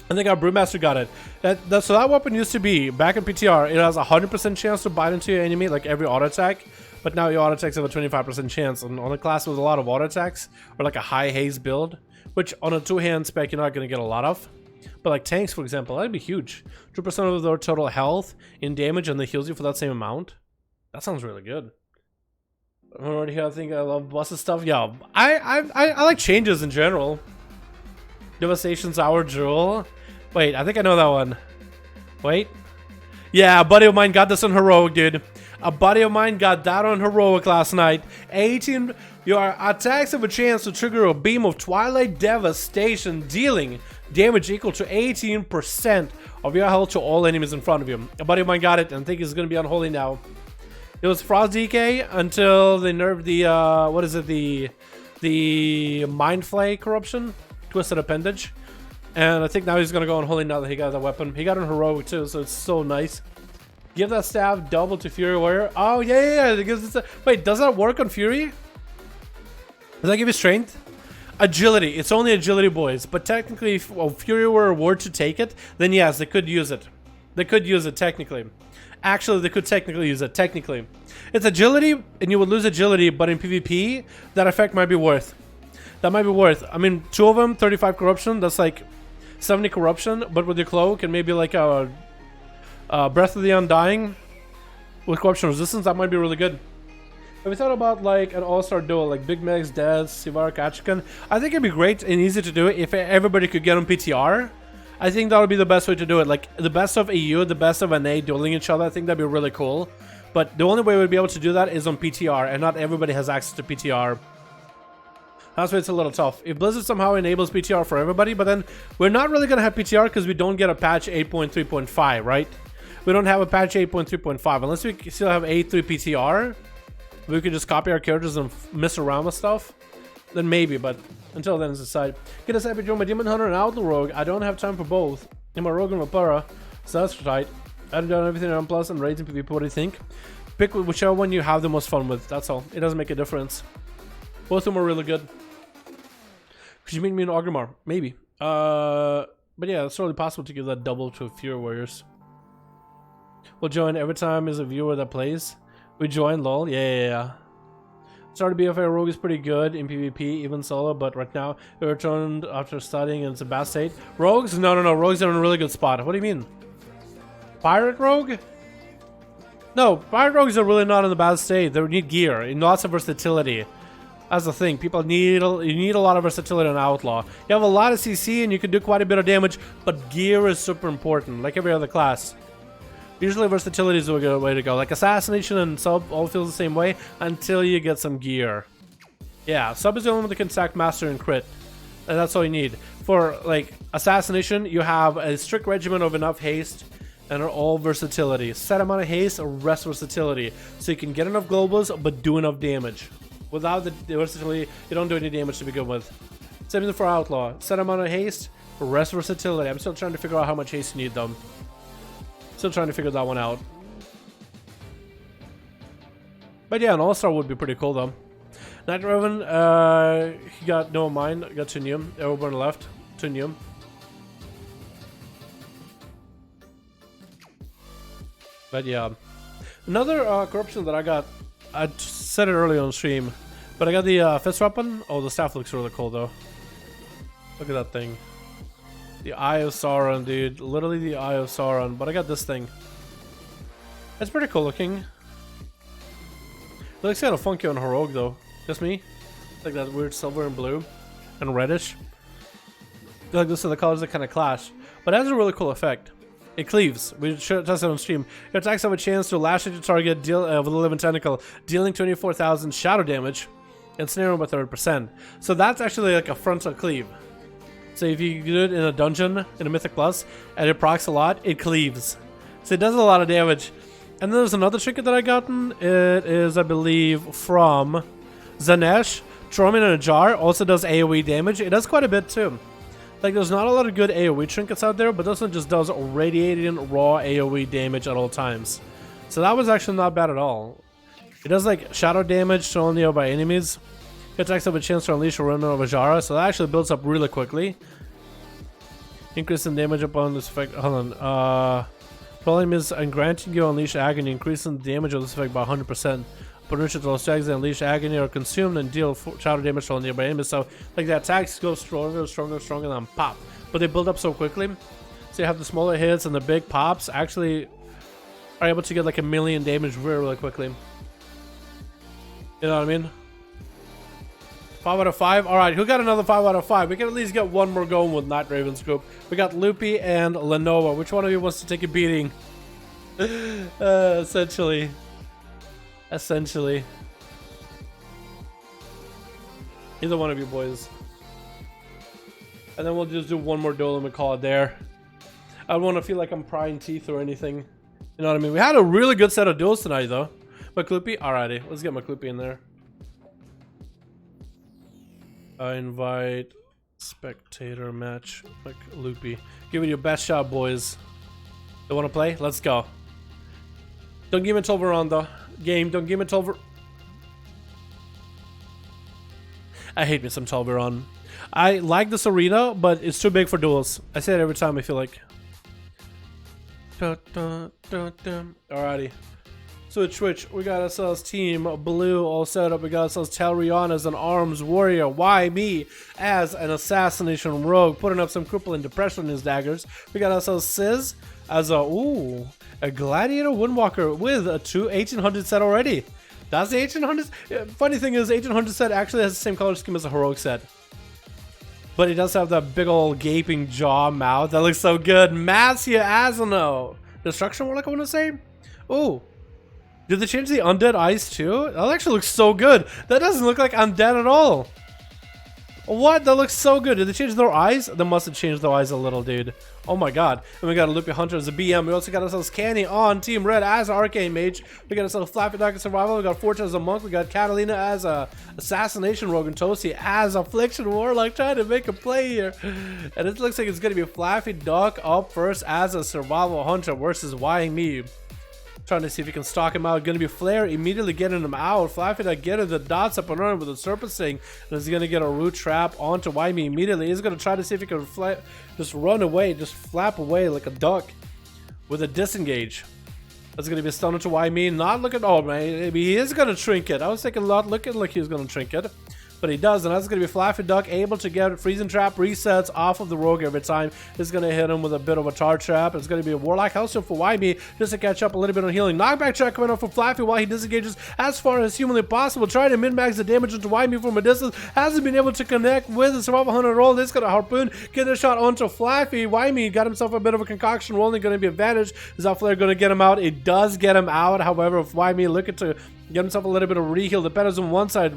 I think our Brewmaster got it. So that weapon used to be, back in PTR, it has a 100% chance to bite into your enemy, like every auto attack. but now your auto attacks have a 25% chance. And on a class with a lot of auto attacks, or like a high haste build, which on a 2-hand spec you're not going to get a lot of. But like tanks, for example, that'd be huge. 2% of their total health in damage, and they heals you for that same amount. That sounds really good. Already here, I think I love bosses stuff. Yeah, I like changes in general. Devastation's our jewel. Wait, I think I know that one. Wait. Yeah, a buddy of mine got this on Heroic, dude. A buddy of mine got that on Heroic last night. 18. Your attacks have a chance to trigger a beam of Twilight Devastation, dealing damage equal to 18% of your health to all enemies in front of you. A buddy of mine got it, and I think he's gonna be unholy now. It was Frost DK until they nerfed the what is it, the Mind Flay corruption, Twisted Appendage, and I think now he's gonna go unholy now that he got that weapon. He got an Heroic too, so it's so nice. Give that staff double to Fury Warrior. Oh yeah. It gives it wait, does that work on Fury? Does that give you strength? Agility. It's only agility, boys. But technically, if Fury Warrior were to take it, then yes, they could use it. They could use it technically. Actually, they could technically use it. Technically, it's agility, and you would lose agility. But in PvP, that effect might be worth. That might be worth. I mean, 2 of them, 35 corruption. That's like 70 corruption. But with your cloak and maybe like a Breath of the Undying with corruption resistance, that might be really good. Have we thought about like an all-star duel, like Big Max, Dez, Sivar, Kachikan? I think it'd be great and easy to do it if everybody could get on PTR. I think that would be the best way to do it. Like the best of EU, the best of NA dueling each other. I think that'd be really cool. But the only way we'd be able to do that is on PTR, and not everybody has access to PTR. That's why it's a little tough. If Blizzard somehow enables PTR for everybody, but then we're not really going to have PTR because we don't get a patch 8.3.5, right? We don't have a patch 8.3.5 unless we still have 8.3 PTR. We could just copy our characters and mess around with stuff. Then maybe, but until then, it's a side. Get us happy to my Demon Hunter and Outlaw Rogue. I don't have time for both. I'm a Rogue and a Para, so that's tight. I've done everything on Plus and raids and PvP. What do you think? Pick whichever one you have the most fun with. That's all. It doesn't make a difference. Both of them are really good. Could you meet me in Orgrimmar? Maybe. But yeah, it's totally possible to give that double to Fury Warriors. We'll join every time as a viewer that plays. We join, lol. Yeah. Started BFA Rogue is pretty good in PvP, even solo, but right now it returned after studying in some bad state. Rogues? No. Rogues are in a really good spot. What do you mean? Pirate Rogue? No, Pirate Rogues are really not in a bad state. They need gear and lots of versatility. That's the thing. You need a lot of versatility on Outlaw. You have a lot of CC and you can do quite a bit of damage, but gear is super important, like every other class. Usually versatility is a good way to go. Like Assassination and Sub all feels the same way until you get some gear. Yeah, Sub is the only one that can stack Master and Crit. And that's all you need. For like Assassination, you have a strict regimen of enough haste and are all versatility. Set amount of haste, rest versatility. So you can get enough globals but do enough damage. Without the versatility, you don't do any damage to begin with. Same thing for Outlaw. Set amount of haste, rest versatility. I'm still trying to figure out how much haste you need though. Still trying to figure that one out. But yeah, an all-star would be pretty cool though. Night Raven, he got no mine, got Tunium. Everyone left. Tunium. But yeah. Another corruption that I got, I said it earlier on stream, but I got the fist weapon. Oh, the staff looks really cool though. Look at that thing. The Eye of Sauron, dude. Literally the Eye of Sauron. But I got this thing. It's pretty cool looking. It looks kind of funky on Heroic though. Just me? Like that weird silver and blue. And reddish. I feel like those are the colors that kind of clash. But it has a really cool effect. It cleaves. We should test it on stream. Your attacks have a chance to lash at your target with a living tentacle, dealing 24,000 shadow damage and snaring by 30%. So that's actually like a frontal cleave. So if you do it in a dungeon, in a Mythic Plus, and it procs a lot, it cleaves. So it does a lot of damage. And then there's another trinket that I gotten. It is, I believe, from Zanesh. Throw in a jar. Also does AoE damage. It does quite a bit too. Like there's not a lot of good AoE trinkets out there, but this one just does radiating raw AoE damage at all times. So that was actually not bad at all. It does like shadow damage thrown nearby enemies. Attacks have a chance to unleash a remnant of Ajara, so that actually builds up really quickly. Increase in damage upon this effect. Hold on. Problem is, I'm granting you unleash agony, increasing the damage of this effect by 100%. Put initial to those tags and unleash agony or consume and deal shadow damage to all nearby enemies. So like that attacks go stronger, stronger, stronger, than pop. But they build up so quickly. So you have the smaller hits and the big pops actually are able to get like 1,000,000 damage really quickly. You know what I mean? 5 out of 5. All right, who got another 5 out of 5? We can at least get one more going with Night Raven's group. We got Loopy and Lenovo. Which one of you wants to take a beating? Essentially. Either one of you boys. And then we'll just do one more duel and we call it there. I don't want to feel like I'm prying teeth or anything. You know what I mean? We had a really good set of duels tonight, though. McLoopy? Alrighty, let's get McLoopy in there. I invite spectator match McLoopy. Give it your best shot, boys. They want to play? Let's go. Don't give me 12 round, though. Game, don't give me 12. I hate me some 12 on. I like this arena, but it's too big for duels. I say it every time, I feel like. Alrighty. Switch. We got ourselves Team Blue all set up. We got ourselves Talrion as an arms warrior. Why me as an assassination rogue, putting up some crippling depression in his daggers. We got ourselves Sizz as a gladiator windwalker with a 1800 set already. That's the 1800. Funny thing is, 1800 set actually has the same color scheme as a heroic set. But he does have that big old gaping jaw mouth. That looks so good. Massia Asano. Destruction Warlock, I want to say. Ooh. Did they change the undead eyes too? That actually looks so good. That doesn't look like undead at all. What? That looks so good. Did they change their eyes? They must have changed their eyes a little, dude. Oh my god. And we got a Loopy Hunter as a BM. We also got ourselves Canny on Team Red as Arcane Mage. We got ourselves Flappy Duck as Survival. We got Fortune as a Monk. We got Catalina as a Assassination Rogue and Toasty as Affliction Warlock trying to make a play here. And it looks like it's going to be Flappy Duck up first as a Survival Hunter versus YME. Trying to see if he can stalk him out. Gonna be Flare immediately getting him out. Flappy Duck getting the dots up and running with the Serpent Sting. And he's gonna get a root trap onto Wyme immediately. He's gonna try to see if he can just run away, just flap away like a duck with a disengage. That's gonna be a stun to Wyme. Not looking. Oh man, maybe he is gonna trinket. I was thinking not looking like he was gonna trinket. But he does, and that's going to be Flappy Duck able to get Freezing Trap resets off of the Rogue every time. It's going to hit him with a bit of a Tar Trap. It's going to be a Warlock Hellstone for YB just to catch up a little bit on healing. Knockback track coming up for Flappy while he disengages as far as humanly possible. Trying to min-max the damage into YB from a distance. Hasn't been able to connect with the Survival Hunter roll. This is going to Harpoon, get a shot onto Flappy. YB got himself a bit of a concoction rolling. Going to be advantage. Is that Flare going to get him out? It does get him out. However, if YB looking to get himself a little bit of reheal. The Dependers on one side,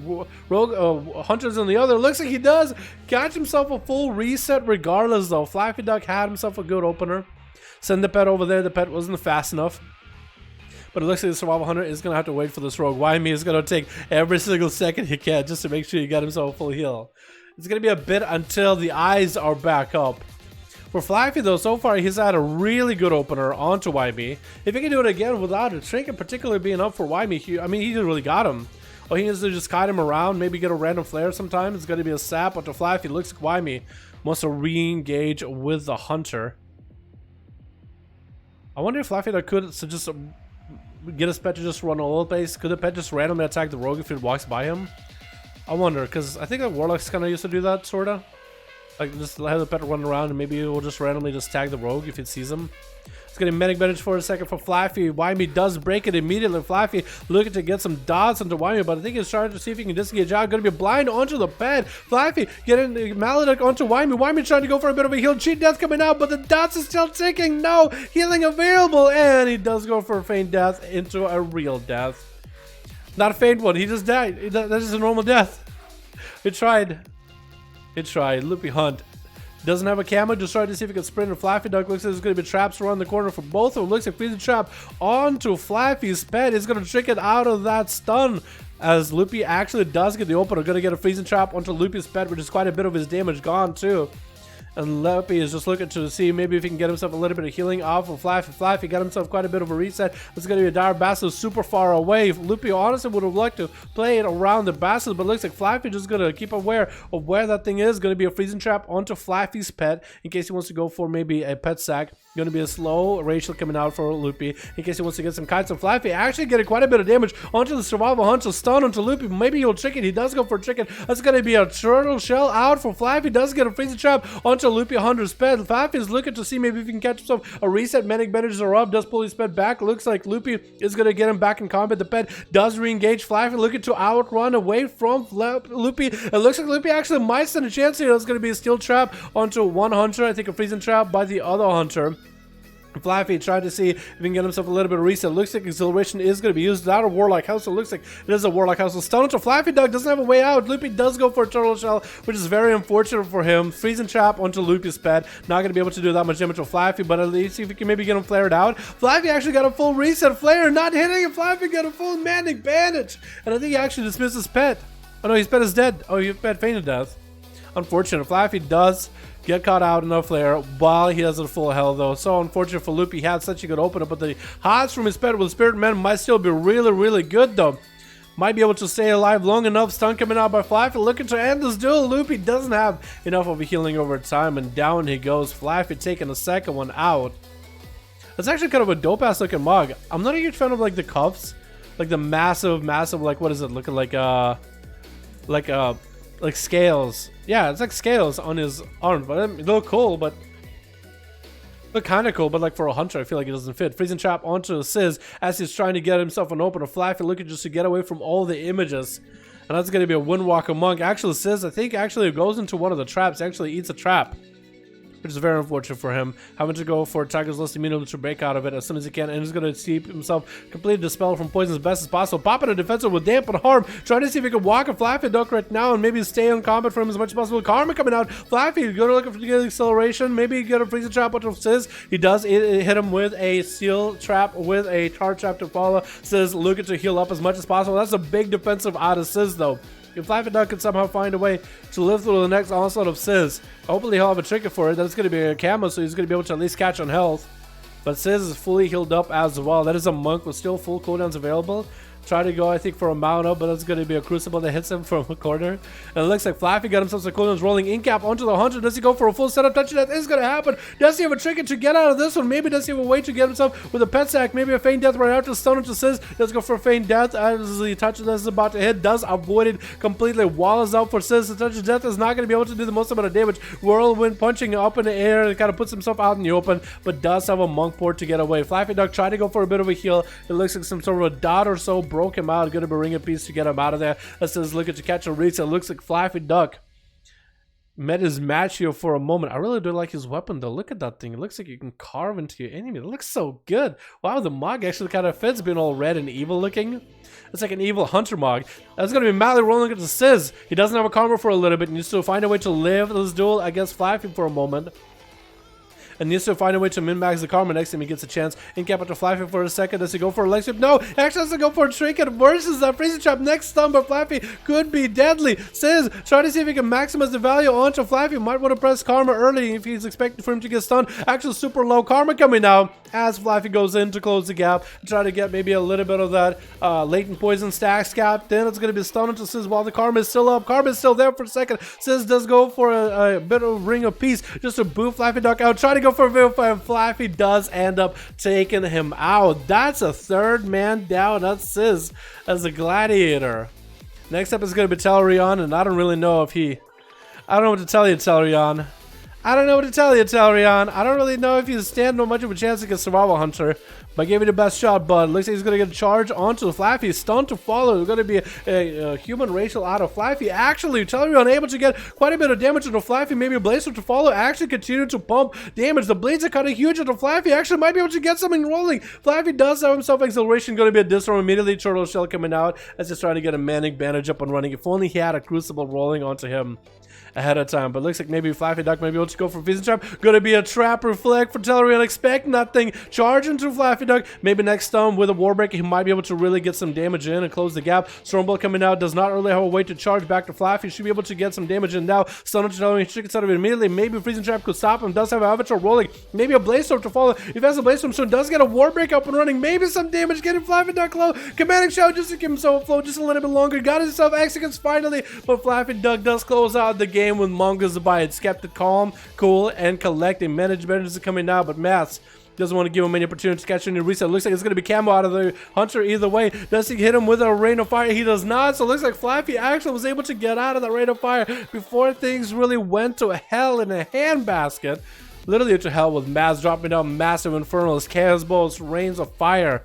Rogue Hunters on the other. Looks like he does catch himself a full reset regardless though. Flappy Duck had himself a good opener. Send the pet over there. The pet wasn't fast enough. But it looks like the Survival Hunter is going to have to wait for this Rogue. YME is going to take every single second he can just to make sure he got himself a full heal. It's going to be a bit until the eyes are back up. For Flappy though, so far he's had a really good opener onto YB. If he can do it again without a trinket particularly being up for YB, I mean he really got him. All he needs to just kite him around, maybe get a random flare sometime. It's going to be a sap onto Flappy. Looks like YB wants to re-engage with the Hunter. I wonder if Flappy could just get his pet to just run all the place. Could the pet just randomly attack the Rogue if it walks by him? I wonder, because I think that Warlocks kind of used to do that, sorta. Like, just have the pet run around and maybe it will just randomly just tag the Rogue if it sees him. It's getting medic advantage for a second for Flappy. YME does break it immediately. Flappy looking to get some dots into YME, but I think he's trying to see if he can disengage out. Going to be blind onto the pet. Flappy getting the Maledict onto YME. YME trying to go for a bit of a heal. Cheat death coming out, but the dots is still ticking. No healing available, and he does go for a feint death into a real death. Not a feint one. He just died. That's just a normal death. It tried. Loopy Hunt doesn't have a camo. Just tried to see if he can sprint. And Flappy Duck looks like there's going to be traps around the corner for both of them. Looks like Freezing Trap onto Flappy's pet. He's going to trick it out of that stun. As Loopy actually does get the opener. Going to get a Freezing Trap onto Loopy's pet, which is quite a bit of his damage gone too. And Loopy is just looking to see maybe if he can get himself a little bit of healing off of Flappy. Flappy got himself quite a bit of a reset. It's going to be a Dire Basilisk super far away. Loopy honestly would have liked to play it around the Basilisk, but it looks like Flappy just going to keep aware of where that thing is. Going to be a Freezing Trap onto Flappy's pet in case he wants to go for maybe a pet sack. Going to be a slow racial coming out for Loopy in case he wants to get some kites. And Flaffy actually getting quite a bit of damage onto the survival hunt. So stun onto Loopy. Maybe he'll chicken. He does go for a chicken. That's going to be a turtle shell out for Flaffy. Does get a freezing trap onto Loopy 100 sped. Flaffy is looking to see maybe if he can catch himself a reset. Manic bandages are up. Does pull his pet back. Looks like Loopy is going to get him back in combat. The pet does re-engage Flaffy, looking to outrun away from Loopy. It looks like Loopy actually might stand a chance here. That's going to be a steel trap onto one hunter. I think a freezing trap by the other hunter. Flaffy tried to see if he can get himself a little bit of reset. Looks like acceleration is going to be used without a Warlock House. So it looks like it is a Warlock House. So stun onto Flaffy Dog doesn't have a way out. Loopy does go for a Turtle Shell, which is very unfortunate for him. Freezing Trap onto Loopy's pet. Not going to be able to do that much damage to Flaffy, but at least see if we can maybe get him flared out. Flaffy actually got a full reset. Flare not hitting, and Flaffy got a full Manic Bandage. And I think he actually dismissed his pet. Oh no, his pet is dead. Oh, his pet fainted death. Unfortunate. Flaffy does get caught out in a flare while he has a full health though. So unfortunate for Loopy. He had such a good opener, but the odds from his pet with Spirit Man might still be really good though. Might be able to stay alive long enough. Stun coming out by Flaffy, looking to end this duel. Loopy doesn't have enough of a healing over time, and down he goes. Flaffy taking the second one out. That's actually kind of a dope ass looking mug. I'm not a huge fan of like the cuffs, like the massive like, what is it looking like scales. Yeah, it's like scales on his arms, but it look cool, but look kind of cool, but like for a hunter, I feel like it doesn't fit. Freezing trap onto Sizz as he's trying to get himself an opener. Flaffy looking just to get away from all the images. And that's going to be a Windwalker Monk. Actually, Sizz, I think actually goes into one of the traps, actually eats a trap, which is very unfortunate for him. Having to go for Tiger's List immediately to break out of it as soon as he can, and he's going to keep himself completely dispelled from poison as best as possible. Popping a defensive with dampen harm, trying to see if he can walk a Flaffy Duck right now and maybe stay on combat for him as much as possible. Karma coming out. Flaffy going to look for the acceleration, maybe get a freezing trap onto Sizz. He does hit him with a steel trap with a charge trap to follow. Sizz looking to heal up as much as possible. That's a big defensive out of Sizz though. If Flaffy Duck can somehow find a way to live through the next onslaught of Sizz, hopefully he'll have a trigger for it. That's going to be a camo, so he's going to be able to at least catch on health. But Sizz is fully healed up as well. That is a Monk with still full cooldowns available. Try to go, I think, for a mount up, but that's going to be a Crucible that hits him from a corner. And it looks like Flaffy got himself some cooldowns rolling in cap onto the Hunter. Does he go for a full setup? Touch that is going to happen. Does he have a trigger to get out of this one? Maybe does he have a way to get himself with a pet sack? Maybe a feign death right out to stun into Sizz. Does go for a feign death as the touch of this is about to hit. Does avoid it completely. Wall is out for Sizz. The touch of death is not going to be able to do the most amount of damage. Whirlwind punching up in the air and kind of puts himself out in the open, but does have a Monk port to get away. Flaffy Duck tried to go for a bit of a heal. It looks like some sort of a dot or so broke him out. Going to be ring a piece to get him out of there. That says looking to catch a reset. Looks like Flaffy Duck met his match here for a moment. I really do like his weapon though. Look at that thing. It looks like you can carve into your enemy. It looks so good. Wow, the mog actually kind of fits, being all red and evil looking. It's like an evil hunter mog. That's going to be Mally rolling into Sizz. He doesn't have a karma for a little bit. He needs to find a way to live this duel against Flaffy for a moment. And needs to find a way to min-max the karma next time he gets a chance. In cap after Flaffy for a second. Does he go for a leg sweep? No! He actually has to go for a trinket versus that freezing trap. Next stun, but Flaffy could be deadly. Sizz trying to see if he can maximize the value onto Flaffy. Might want to press karma early if he's expecting for him to get stunned. Actually, super low karma coming out as Flaffy goes in to close the gap. Try to get maybe a little bit of that latent poison stacks gap. Then it's going to be stunned into Sizz while the karma is still up. Karma is still there for a second. Sizz does go for a bit of ring of peace just to boot Flaffy Duck out. Try to go for a V5, and Flaffy does end up taking him out. That's a third man down. That's Sizz as a gladiator. Next up is going to be Dalaran, and I don't really know if he... I don't know what to tell you, Dalaran. I don't know what to tell you, Dalaran. I don't really know if you stand no much of a chance against Survival Hunter, but I gave you the best shot, bud. Looks like he's going to get a charge onto Flaffy. Stun to follow. There's going to be a human racial out of Flaffy. Actually, Dalaran able to get quite a bit of damage into Flaffy. Maybe a Blazer to follow. Actually continue to pump damage. The blades are kind of huge into Flaffy. Actually might be able to get something rolling. Flaffy does have himself acceleration. Going to be a disarm immediately. Turtle Shell coming out as he's trying to get a Manic Bandage up and running. If only he had a Crucible rolling onto him ahead of time, but looks like maybe Flaffy Duck may be able to go for Freezing Trap. Gonna be a Trap Reflect for Dalaran. Expect nothing. Charge into Flaffy Duck, maybe next with a Warbreaker, he might be able to really get some damage in and close the gap. Stormbolt coming out, does not really have a way to charge back to Flaff. He should be able to get some damage in now. Stunner to telling me he should get out of it immediately. Maybe Freezing Trap could stop him. Does have an Avatar rolling. Maybe a Blaze Storm to follow. If he has a Blaze Storm soon, does get a Warbreak up and running. Maybe some damage getting Flaffy Duck low. Commanding Shout just to keep himself afloat just a little bit longer. Got himself Executes finally, but Flaffy Duck does close out the game with Mongoose by it. Kept it calm, cool, and collecting. Management is coming now, but Mats doesn't want to give him any opportunity to catch any reset. Looks like it's going to be Camo out of the Hunter either way. Does he hit him with a Rain of Fire? He does not. So it looks like Flappy actually was able to get out of the Rain of Fire before things really went to hell in a handbasket. Literally to hell, with Maz dropping down massive Infernals, Chaos Bolts, Rains of Fire.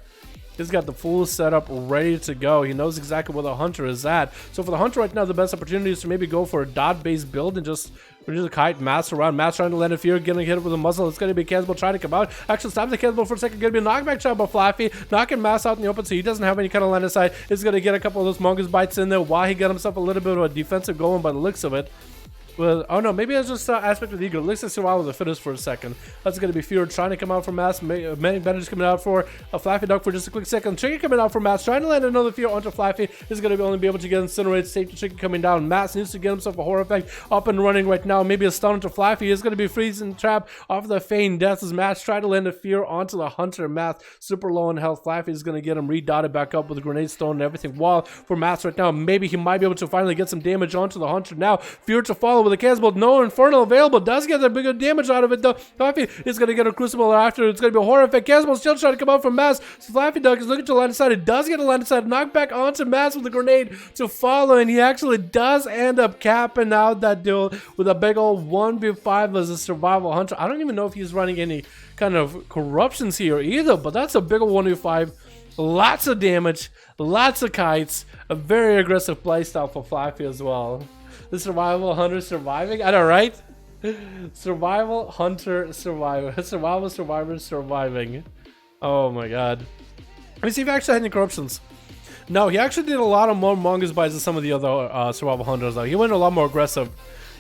He's got the full setup ready to go. He knows exactly where the Hunter is at. So for the Hunter right now, the best opportunity is to maybe go for a dot-based build and just reduce the kite, Mass around. Mass trying to land a fear, getting hit with a muzzle. It's going to be Casbolt trying to come out. Actually, stop the Casbolt for a second. Going to be a knockback shot by Flaffy. Knocking Mass out in the open, so he doesn't have any kind of line of sight. He's going to get a couple of those Mongoose bites in there while he got himself a little bit of a defensive going by the looks of it. Well, oh no, maybe it's just aspect of the Eagle. It looks like survival of the fittest for a second. That's going to be Fear trying to come out for Mass. Manic Bandage coming out for a Flaffy Duck for just a quick second. Chicken coming out for Mass, trying to land another Fear onto Flaffy. He's going to only be able to get Incinerate. Safety Chicken coming down. Mass needs to get himself a Horror Effect up and running right now. Maybe a stun onto Flaffy. He's going to be Freezing Trap off the Feigned Death as Mass try to land a Fear onto the Hunter. Mass super low in health. Flaffy is going to get him redotted back up with a Grenade Stone and everything. While for Mass right now, maybe he might be able to finally get some damage onto the Hunter now. Fear to follow with a Casbolt. No Infernal available, does get a bigger damage out of it though. Flaffy is going to get a Crucible after. It's going to be a Horror Effect. Casbolt still trying to come out from Mass. So Flaffy Duck is looking to land aside. It does get a land aside. Knocked back onto Mass with a grenade to follow, and he actually does end up capping out that duel with a big old 1v5 as a Survival Hunter. I don't even know if he's running any kind of corruptions here either, but that's a big old 1v5. Lots of damage, lots of kites, a very aggressive playstyle for Flaffy as well. The Survival Hunter surviving? I know, right? Survival Hunter survivor. Survival Survivor surviving. Oh my god. Let me see if he actually had any corruptions. No, he actually did a lot of more Mongoose bites than some of the other Survival Hunters though. He went a lot more aggressive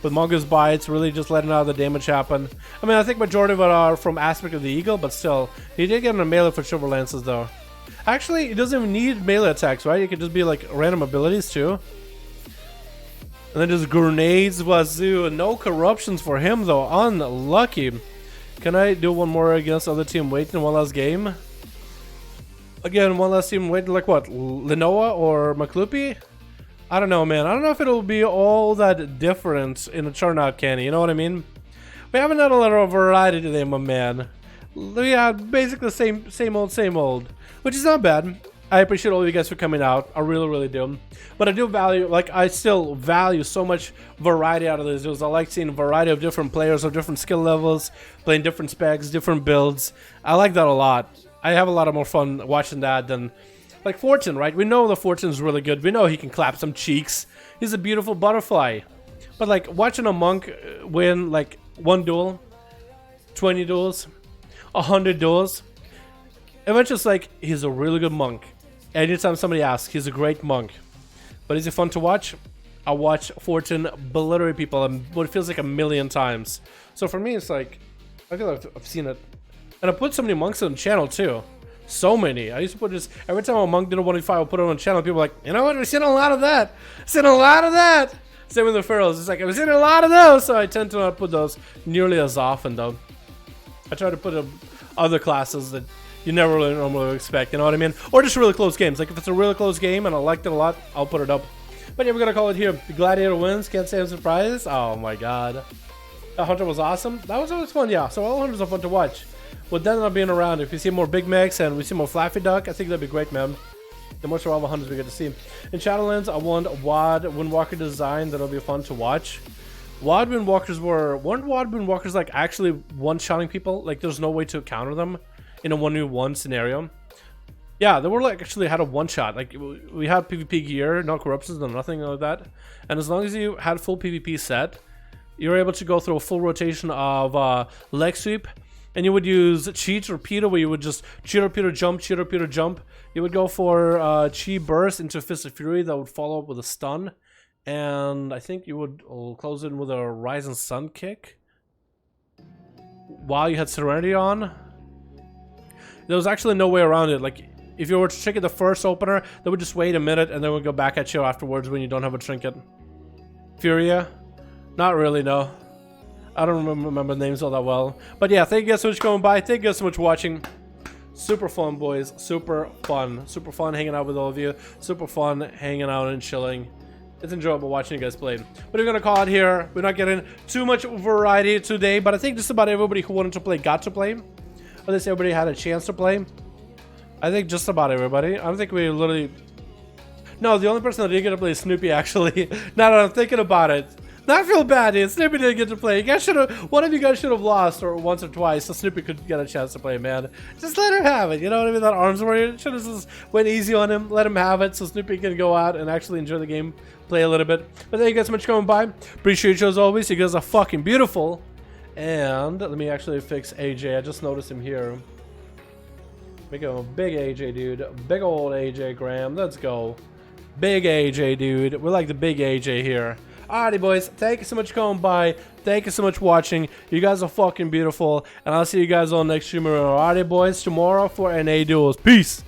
with Mongoose bites, really just letting out the damage happen. I mean, I think majority of it are from aspect of the Eagle, but still, he did get a melee for Silver Lances though. Actually, he doesn't even need melee attacks, right? It could just be like random abilities too. And then just grenades, wazoo. No corruptions for him though. Unlucky. Can I do one more against other team waiting one last game? Again, one last team waiting, like what? Lenoa or Maklupi? I don't know, man. I don't know if it'll be all that different in a turnout, Kenny. You know what I mean? We haven't had a lot of variety today, my man. We had basically the same old, which is not bad. I appreciate all of you guys for coming out. I really, really do. But I do value, like, I still value so much variety out of these duels. I like seeing a variety of different players of different skill levels, playing different specs, different builds. I like that a lot. I have a lot of more fun watching that than, like, Fortune, right? We know the Fortune's really good. We know he can clap some cheeks. He's a beautiful butterfly. But, like, watching a monk win, like, 1 duel, 20 duels, 100 duels, eventually it's like, he's a really good monk. Anytime somebody asks, he's a great monk. But is it fun to watch? I watch Fortune belittle people what feels like 1,000,000 times. So for me, it's like, I feel like I've seen it. And I put so many monks on the channel too. So many. I used to put this, every time a monk did a 1v5, I'll put it on the channel. People are like, you know what, we've seen a lot of that. Seen a lot of that. Same with the Pharaohs. It's like, I've seen a lot of those. So I tend to not put those nearly as often though. I try to put other classes that you never really normally expect, you know what I mean? Or just really close games. Like if it's a really close game and I liked it a lot, I'll put it up. But yeah, we're gonna call it here. The Gladiator wins. Can't say I'm surprised. Oh my god. The Hunter was awesome. That was always fun, yeah. So all Hunters are fun to watch. With them not being around, if we see more Big Macs and we see more Flaffy Duck, I think that'd be great, man. The more Survival Hunters we get to see. In Shadowlands, I want WoD Windwalker design. That'll be fun to watch. WoD Windwalkers weren't WoD Windwalkers like actually one-shotting people? Like there's no way to counter them in a 1v1 scenario. Yeah, they were like actually had a one-shot. Like we had PvP gear, no corruptions, no nothing like that. And as long as you had full PvP set, you're able to go through a full rotation of leg sweep, and you would use cheat repeater where you would just cheat repeater jump, cheat repeater jump. You would go for chi burst into Fist of Fury that would follow up with a stun, and I think you would close in with a Rising Sun kick while you had Serenity on. There was actually no way around it. Like, if you were to trinket the first opener, they would just wait a minute and then would go back at you afterwards when you don't have a trinket. Furia? Not really, no. I don't remember names all that well. But yeah, thank you guys so much for coming by. Thank you guys so much for watching. Super fun, boys. Super fun. Super fun hanging out with all of you. Super fun hanging out and chilling. It's enjoyable watching you guys play. But we're gonna call it here. We're not getting too much variety today, but I think just about everybody who wanted to play got to play. At least everybody had a chance to play. I think just about everybody. I don't think we literally... No, the only person that didn't get to play is Snoopy, actually. Now that I'm thinking about it. Now I feel bad, dude. Snoopy didn't get to play. You guys should have... One of you guys should have lost or once or twice so Snoopy could get a chance to play, man. Just let him have it. You know what I mean? That arms warrior should have just went easy on him. Let him have it so Snoopy can go out and actually enjoy the game. Play a little bit. But thank you guys so much for coming by. Appreciate you as always. You guys are fucking beautiful. And let me actually fix AJ. I just noticed him here. Make him a big AJ, dude. Big old AJ Graham. Let's go. Big AJ, dude. We're like the big AJ here. Alrighty, boys. Thank you so much for coming by. Thank you so much for watching. You guys are fucking beautiful. And I'll see you guys on next stream. Alrighty, boys. Tomorrow for NA Duels. Peace.